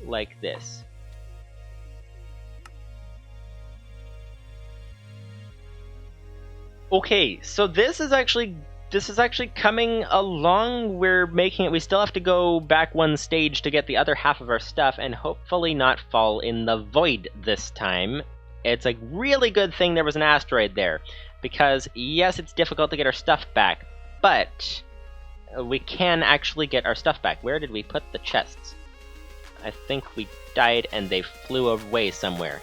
Like this. Okay, so this is actually coming along. We're making it. We still have to go back 1 stage to get the other half of our stuff and hopefully not fall in the void this time. It's a really good thing there was an asteroid there, because yes, it's difficult to get our stuff back, but we can actually get our stuff back. Where did we put the chests? I think we died and they flew away somewhere.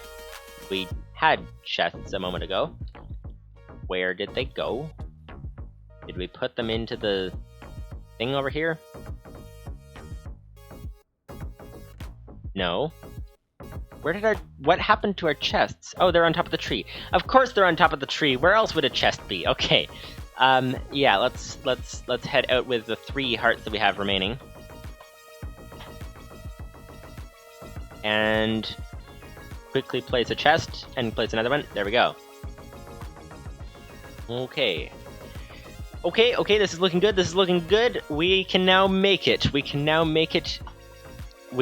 We had chests a moment ago. Where did they go? Did we put them into the thing over here? No. What happened to our chests? Oh, they're on top of the tree. Of course they're on top of the tree. Where else would a chest be? Okay. Yeah, let's head out with the 3 hearts that we have remaining. And quickly place a chest and place another one. There we go. Okay. Okay, this is looking good. This is looking good. We can now make it. We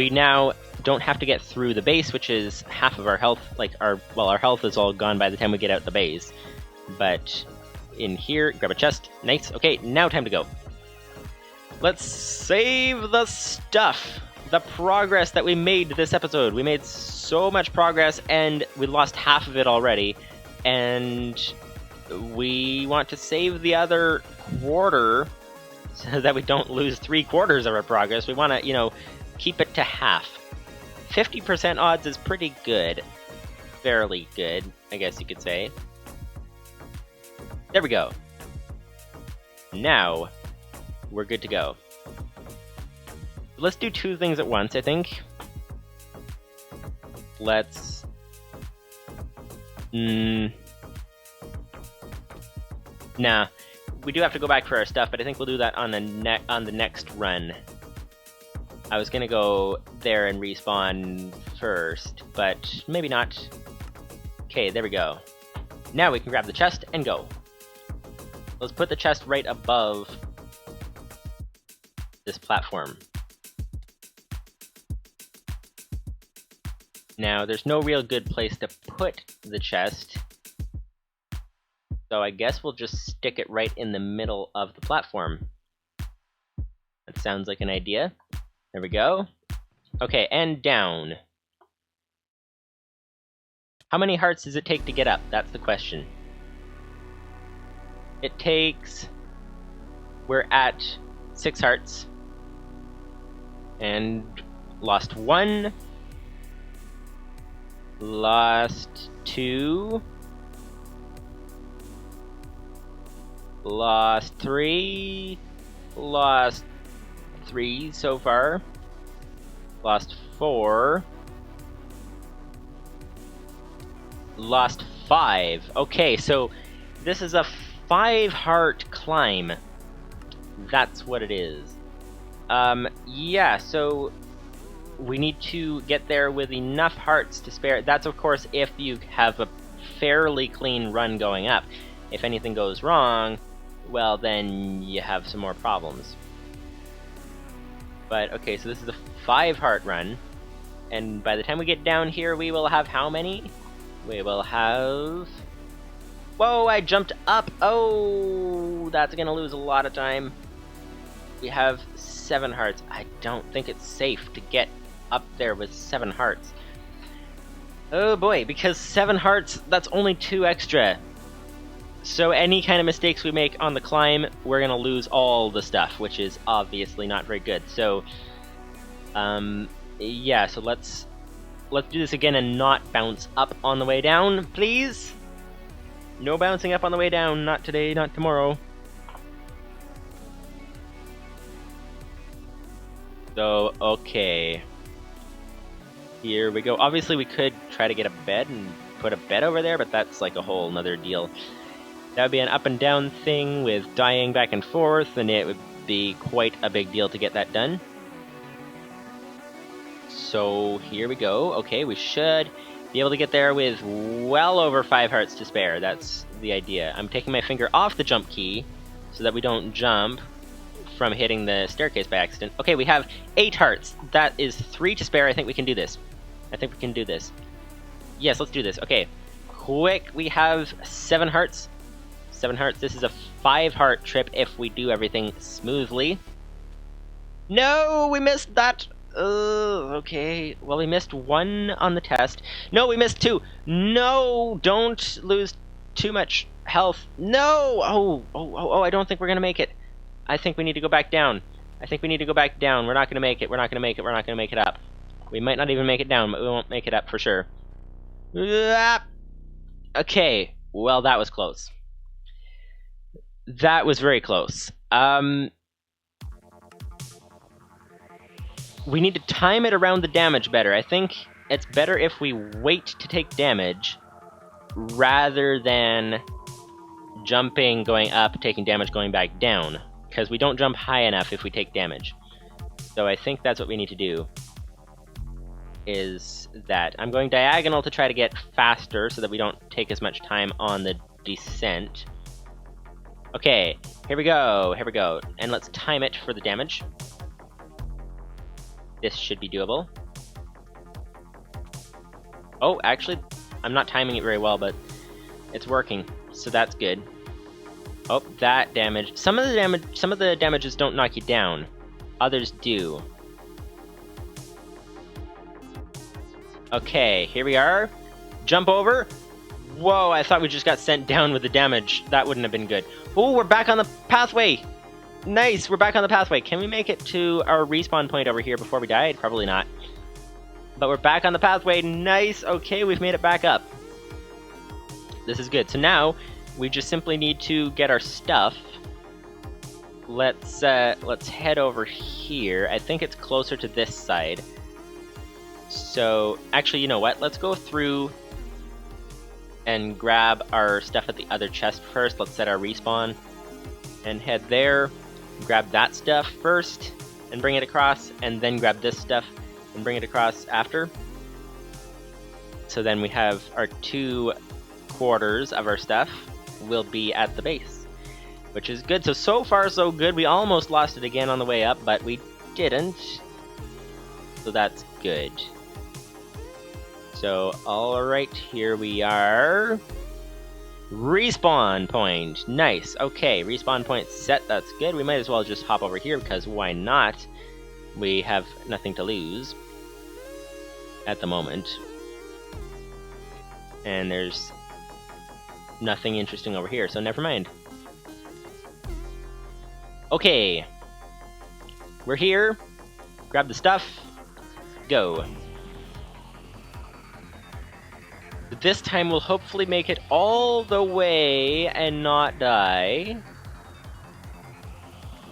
now don't have to get through the base, which is half of our health. Our health is all gone by the time we get out the base. But in here, grab a chest. Nice. Okay, now time to go. Let's save the stuff. The progress that we made this episode. We made so much progress, and we lost half of it already. And we want to save the other quarter so that we don't lose 3/4 of our progress. We want to, keep it to half. 50% odds is pretty good. Fairly good, I guess you could say. There we go. Now, we're good to go. Let's do 2 things at once, I think. Let's... Nah, we do have to go back for our stuff, but I think we'll do that on the next run. I was gonna go there and respawn first, but maybe not. Okay, there we go. Now we can grab the chest and go. Let's put the chest right above this platform. Now, there's no real good place to put the chest, so I guess we'll just stick it right in the middle of the platform. That sounds like an idea. There we go. Okay, and down. How many hearts does it take to get up? That's the question. It takes... We're at 6 hearts. And lost 1. Lost 2. Lost 3. Lost 3 so far. Lost 4. Lost 5. Okay, so this is a 5-heart climb. That's what it is. Yeah, so we need to get there with enough hearts to spare. That's, of course, if you have a fairly clean run going up. If anything goes wrong, well, then you have some more problems. But, okay, so this is a 5-heart run. And by the time we get down here, we will have how many? We will have... Whoa, I jumped up! Oh, that's gonna lose a lot of time. We have 7 hearts. I don't think it's safe to get up there with 7 hearts. Oh boy, because 7 hearts, that's only 2 extra. So any kind of mistakes we make on the climb, we're gonna lose all the stuff, which is obviously not very good. So, yeah, so let's do this again and not bounce up on the way down, please. No bouncing up on the way down. Not today, not tomorrow. So, okay. Here we go. Obviously, we could try to get a bed and put a bed over there, but that's like a whole nother deal. That would be an up and down thing with dying back and forth, and it would be quite a big deal to get that done. So here we go. Okay, we should be able to get there with well over 5 hearts to spare. That's the idea. I'm taking my finger off the jump key so that we don't jump from hitting the staircase by accident. Okay, we have 8 hearts. That is 3 to spare. I think we can do this. I think we can do this. Yes, let's do this. Okay, quick. We have 7 hearts. 7 hearts. This is a 5 heart trip if we do everything smoothly. No, we missed that. Okay. Well, we missed 1 on the test. No, we missed 2. No, don't lose too much health. No! Oh, I don't think we're gonna make it. I think we need to go back down. I think we need to go back down. We're not gonna make it. We're not gonna make it. We're not gonna make it up. We might not even make it down, but we won't make it up for sure. Okay. Well, that was close. That was very close. We need to time it around the damage better. I think it's better if we wait to take damage rather than jumping, going up, taking damage, going back down. Because we don't jump high enough if we take damage. So I think that's what we need to do. Is that I'm going diagonal to try to get faster so that we don't take as much time on the descent. Okay, here we go, and let's time it for the damage. This should be doable. Oh, actually, I'm not timing it very well, but it's working, so that's good. Oh, that damage. Some of the damages don't knock you down. Others do. Okay, here we are. Jump over. Whoa, I thought we just got sent down with the damage. That wouldn't have been good. Oh, we're back on the pathway. Nice, we're back on the pathway. Can we make it to our respawn point over here before we died? Probably not. But we're back on the pathway. Nice. Okay, we've made it back up. This is good. So now we just simply need to get our stuff. Let's head over here. I think it's closer to this side. So actually, you know what? Let's go through and grab our stuff at the other chest first. Let's set our respawn and head there. Grab that stuff first and bring it across, and then grab this stuff and bring it across after. So then we have our 2 quarters of our stuff will be at the base, which is good. So far so good. We almost lost it again on the way up, but we didn't. So that's good. So, alright, here we are. Respawn point. Nice. Okay, respawn point set. That's good. We might as well just hop over here because why not? We have nothing to lose at the moment. And there's nothing interesting over here, so never mind. Okay. We're here. Grab the stuff. Go. This time we'll hopefully make it all the way and not die.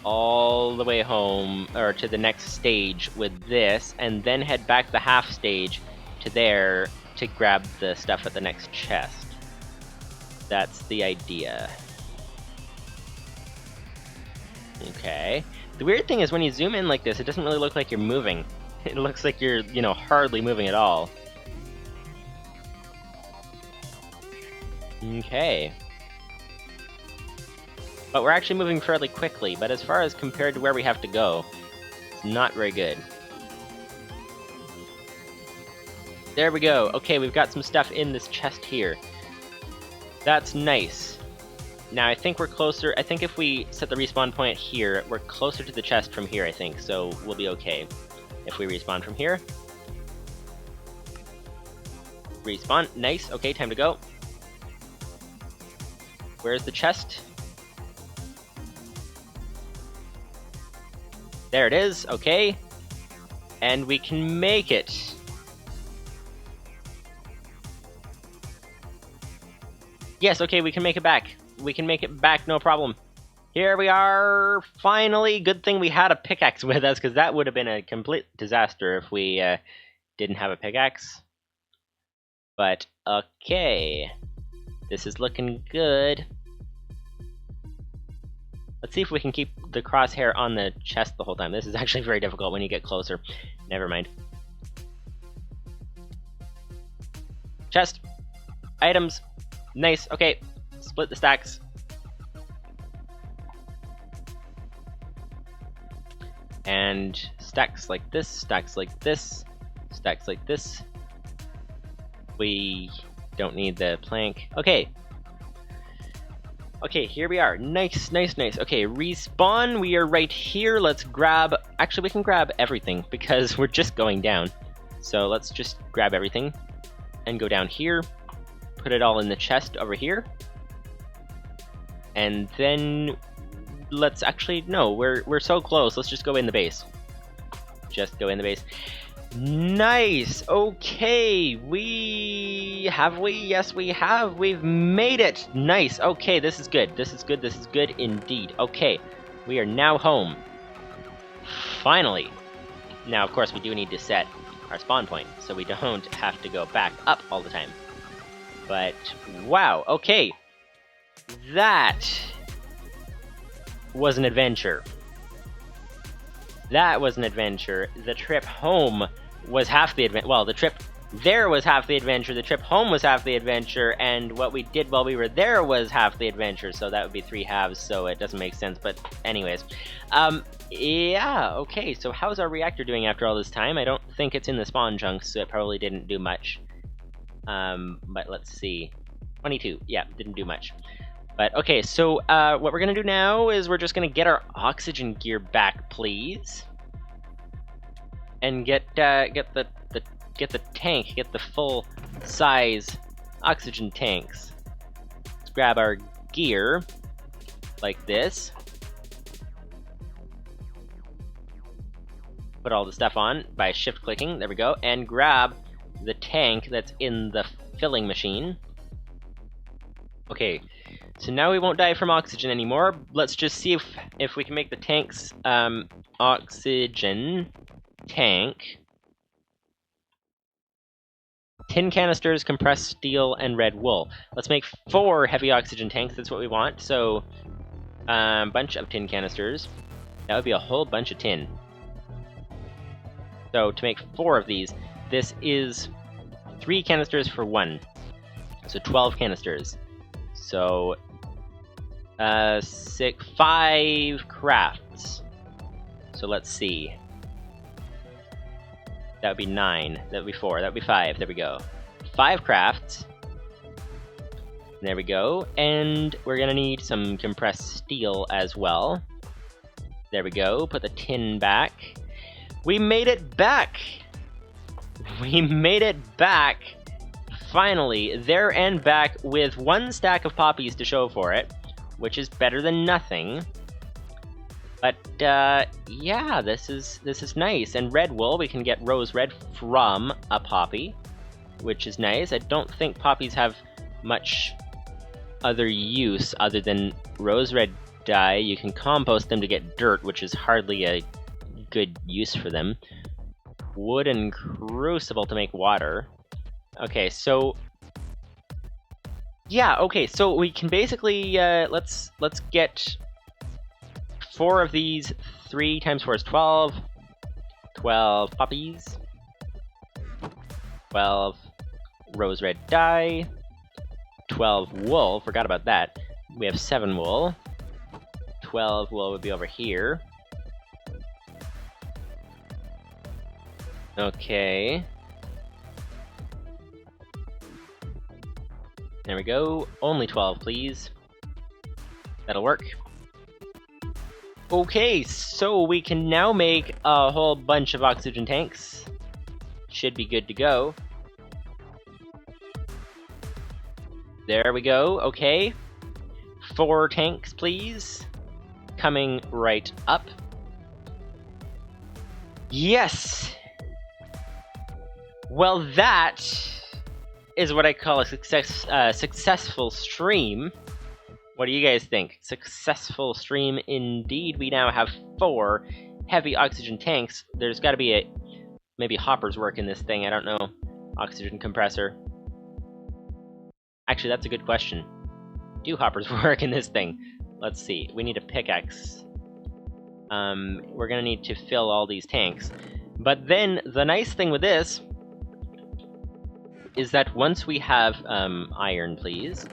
All the way home, or to the next stage with this, and then head back the half stage to there to grab the stuff at the next chest. That's the idea. Okay. The weird thing is when you zoom in like this, it doesn't really look like you're moving. It looks like you're, hardly moving at all. Okay. But we're actually moving fairly quickly, but as far as compared to where we have to go, it's not very good. There we go. Okay, we've got some stuff in this chest here. That's nice. Now I think we're closer. I think if we set the respawn point here, we're closer to the chest from here, I think, so we'll be okay if we respawn from here. Respawn. Nice. Okay, time to go. Where's the chest? There it is, okay. And we can make it. Yes, okay, we can make it back. We can make it back, no problem. Here we are, finally. Good thing we had a pickaxe with us, because that would have been a complete disaster if we didn't have a pickaxe. But, okay. This is looking good. Let's see if we can keep the crosshair on the chest the whole time. This is actually very difficult when you get closer. Never mind. Chest. Items. Nice. Okay. Split the stacks. And stacks like this, stacks like this, stacks like this. We don't need the plank. Okay. Okay, here we are. Nice, nice, nice. Okay, respawn. We are right here. Let's grab... Actually, we can grab everything because we're just going down. So let's just grab everything and go down here. Put it all in the chest over here. And then... Let's actually... No, we're so close. Let's just go in the base. Just go in the base. Nice! Okay, Have we? Yes, we have! We've made it! Nice! Okay, this is good. This is good. This is good indeed. Okay, we are now home. Finally! Now, of course, we do need to set our spawn point, so we don't have to go back up all the time. But, wow, okay. That was an adventure. That was an adventure. The trip home was half the adventure. Well, the trip there was half the adventure. The trip home was half the adventure. And what we did while we were there was half the adventure. So that would be 3 halves, so it doesn't make sense. But anyways. Yeah, okay. So how's our reactor doing after all this time? I don't think it's in the spawn chunks, so it probably didn't do much. But let's see. 22. Yeah, didn't do much. But, okay, so, what we're gonna do now is we're just gonna get our oxygen gear back, please. And get the tank, get the full-size oxygen tanks. Let's grab our gear, like this. Put all the stuff on by shift-clicking, there we go, and grab the tank that's in the filling machine. Okay. So now we won't die from oxygen anymore. Let's just see if we can make the tanks oxygen tank. Tin canisters, compressed steel, and red wool. Let's make 4 heavy oxygen tanks. That's what we want. So, bunch of tin canisters. That would be a whole bunch of tin. So to make 4 of these, this is 3 canisters for 1. So 12 canisters. So 5 crafts. So let's see. That would be 9. That would be 4. That would be 5. There we go. 5 crafts. There we go. And we're gonna need some compressed steel as well. There we go. Put the tin back. We made it back! We made it back! Finally, there and back with 1 stack of poppies to show for it, which is better than nothing. But, yeah, this is nice. And red wool, we can get rose red from a poppy, which is nice. I don't think poppies have much other use other than rose red dye. You can compost them to get dirt, which is hardly a good use for them. Wooden crucible to make water. Okay, so... Yeah, okay, so we can basically, let's get 4 of these. 3 times 4 is 12. 12 poppies. 12 rose red dye. 12 wool, forgot about that. We have 7 wool. 12 wool would be over here. Okay. There we go. Only 12, please. That'll work. Okay, so we can now make a whole bunch of oxygen tanks. Should be good to go. There we go. Okay. 4 tanks, please. Coming right up. Yes! Well, that is what I call a successful stream. What do you guys think? Successful stream indeed. We now have 4 heavy oxygen tanks. There's got to be maybe hoppers work in this thing, I don't know. Oxygen compressor. Actually, that's a good question. Do hoppers work in this thing? Let's see. We need a pickaxe. We're gonna need to fill all these tanks. But then, the nice thing with this is that once we have, iron, please,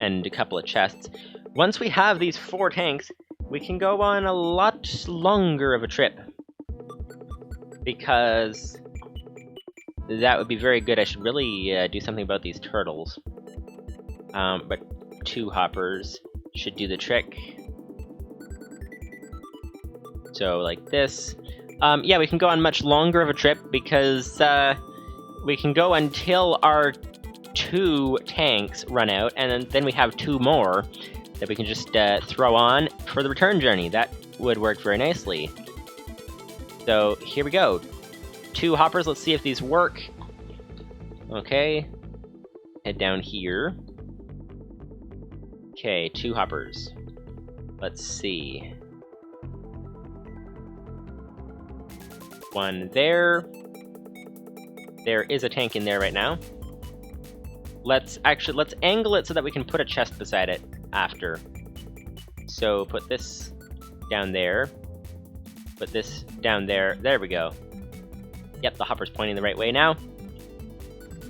and a couple of chests, once we have these 4 tanks, we can go on a lot longer of a trip. Because that would be very good. I should really do something about these turtles. But 2 hoppers should do the trick. So, like this. Yeah, we can go on much longer of a trip because we can go until our 2 tanks run out, and then we have 2 more that we can just throw on for the return journey. That would work very nicely. So, here we go. 2 hoppers, let's see if these work. Okay. Head down here. Okay, 2 hoppers. Let's see. 1 there. There is a tank in there right now. Let's angle it so that we can put a chest beside it after. So put this down there. Put this down there. There we go. Yep, the hopper's pointing the right way now.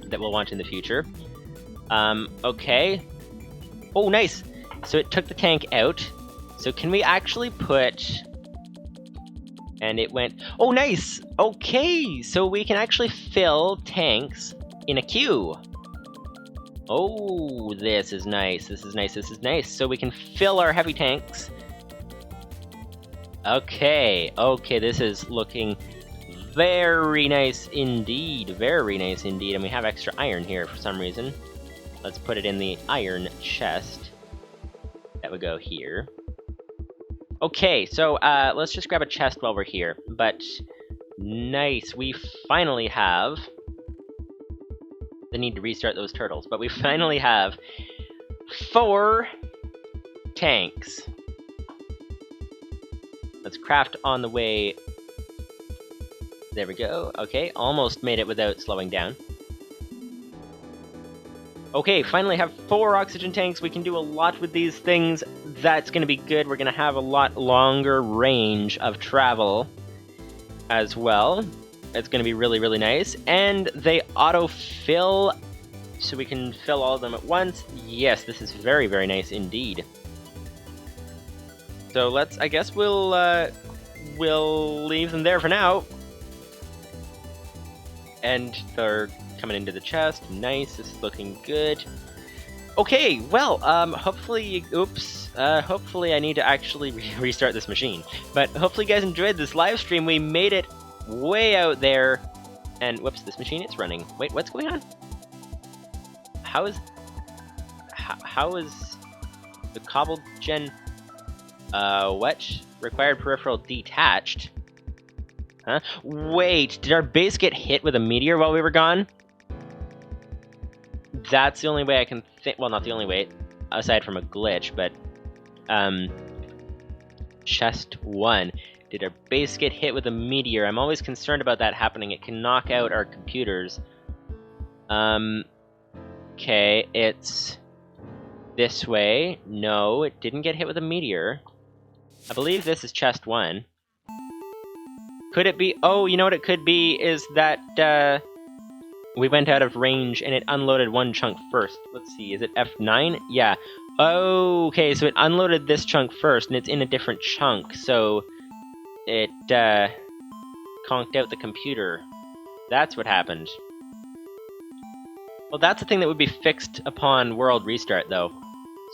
That we'll want in the future. Okay. Oh, nice! So it took the tank out. So can we actually put... And it went... Oh, nice! Okay! So we can actually fill tanks in a queue. Oh, this is nice. This is nice. This is nice. So we can fill our heavy tanks. Okay. Okay, this is looking very nice indeed. Very nice indeed. And we have extra iron here for some reason. Let's put it in the iron chest. That would go here. Okay, so let's just grab a chest while we're here. But nice. We finally have... the need to restart those turtles. But we finally have 4 tanks. Let's craft on the way. There we go. Okay, almost made it without slowing down. Okay, finally have 4 oxygen tanks. We can do a lot with these things. That's going to be good. We're going to have a lot longer range of travel as well. It's going to be really, really nice. And they auto-fill, so we can fill all of them at once. Yes, this is very, very nice indeed. So let's, I guess we'll leave them there for now. And they're coming into the chest. Nice, this is looking good. Okay, well, hopefully, hopefully I need to actually restart this machine. But hopefully you guys enjoyed this live stream. We made it way out there. And, whoops, this machine is running. Wait, what's going on? How is the cobbled gen, what? Required peripheral detached? Huh? Wait, did our base get hit with a meteor while we were gone? That's the only way I can think. Well, not the only way, aside from a glitch, but chest 1. Did our base get hit with a meteor? I'm always concerned about that happening. It can knock out our computers. Okay, it's this way. No, it didn't get hit with a meteor. I believe this is chest 1. Could it be? Oh, you know what it could be is that we went out of range and it unloaded one chunk first. Let's see, is it F9? Yeah. Okay, so it unloaded this chunk first and it's in a different chunk, so it conked out the computer. That's what happened. Well, that's a thing that would be fixed upon world restart, though.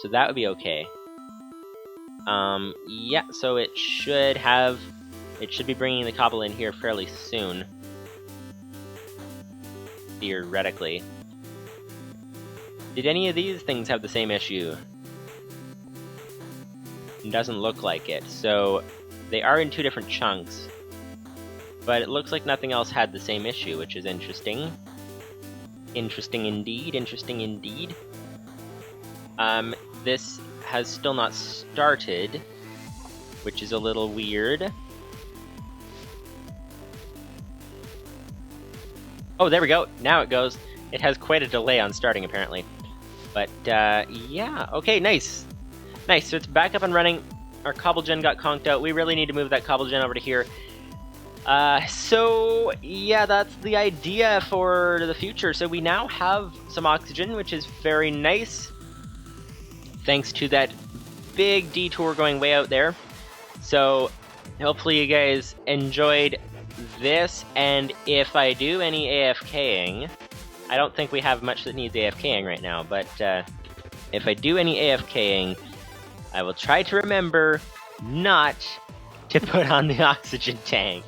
So that would be okay. Yeah, so it should be bringing the cobble in here fairly soon. Theoretically. Did any of these things have the same issue? It doesn't look like it. So they are in 2 different chunks. But it looks like nothing else had the same issue, which is interesting. Interesting indeed, interesting indeed. This has still not started, which is a little weird. Oh, there we go. Now it goes. It has quite a delay on starting, apparently. But, yeah. Okay, nice. Nice, so it's back up and running. Our cobble gen got conked out. We really need to move that cobble gen over to here. So, yeah, that's the idea for the future. So we now have some oxygen, which is very nice. Thanks to that big detour going way out there. So, hopefully you guys enjoyed this, and if I do any AFKing, I don't think we have much that needs AFKing right now, but if I do any AFKing, I will try to remember not to put on the oxygen tank,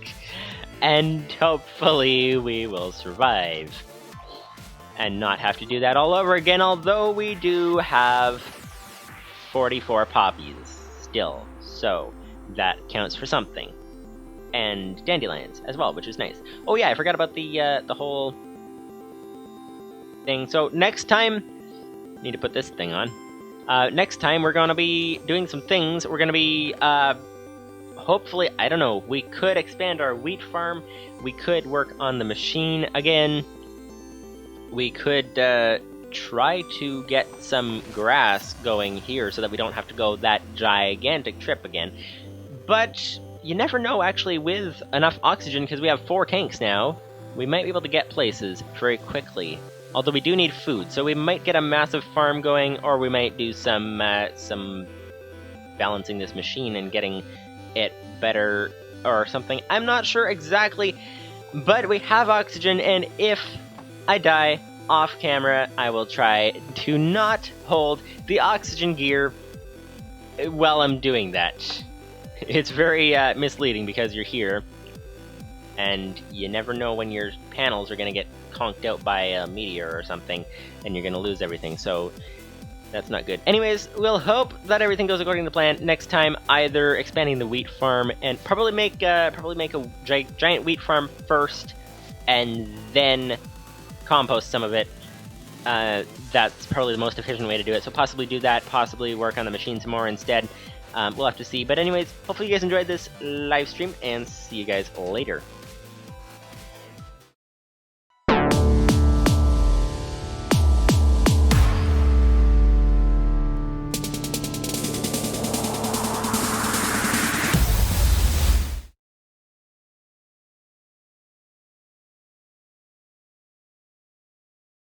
and hopefully we will survive, and not have to do that all over again, although we do have 44 poppies still, so that counts for something. And dandelions as well, which is nice. Oh yeah, I forgot about the whole thing. So next time, need to put this thing on. Next time we're gonna be doing some things. We're gonna be hopefully, I don't know. We could expand our wheat farm. We could work on the machine again. We could try to get some grass going here so that we don't have to go that gigantic trip again. But you never know, actually, with enough oxygen, because we have 4 tanks now, we might be able to get places very quickly. Although we do need food, so we might get a massive farm going, or we might do some balancing this machine and getting it better or something. I'm not sure exactly, but we have oxygen, and if I die off camera, I will try to not hold the oxygen gear while I'm doing that. It's very misleading because you're here, and you never know when your panels are going to get conked out by a meteor or something, and you're going to lose everything, so that's not good. Anyways, we'll hope that everything goes according to plan. Next time, either expanding the wheat farm, and probably make a giant wheat farm first, and then compost some of it. That's probably the most efficient way to do it, so possibly do that, possibly work on the machine some more instead. We'll have to see. But anyways, hopefully you guys enjoyed this live stream, and see you guys later.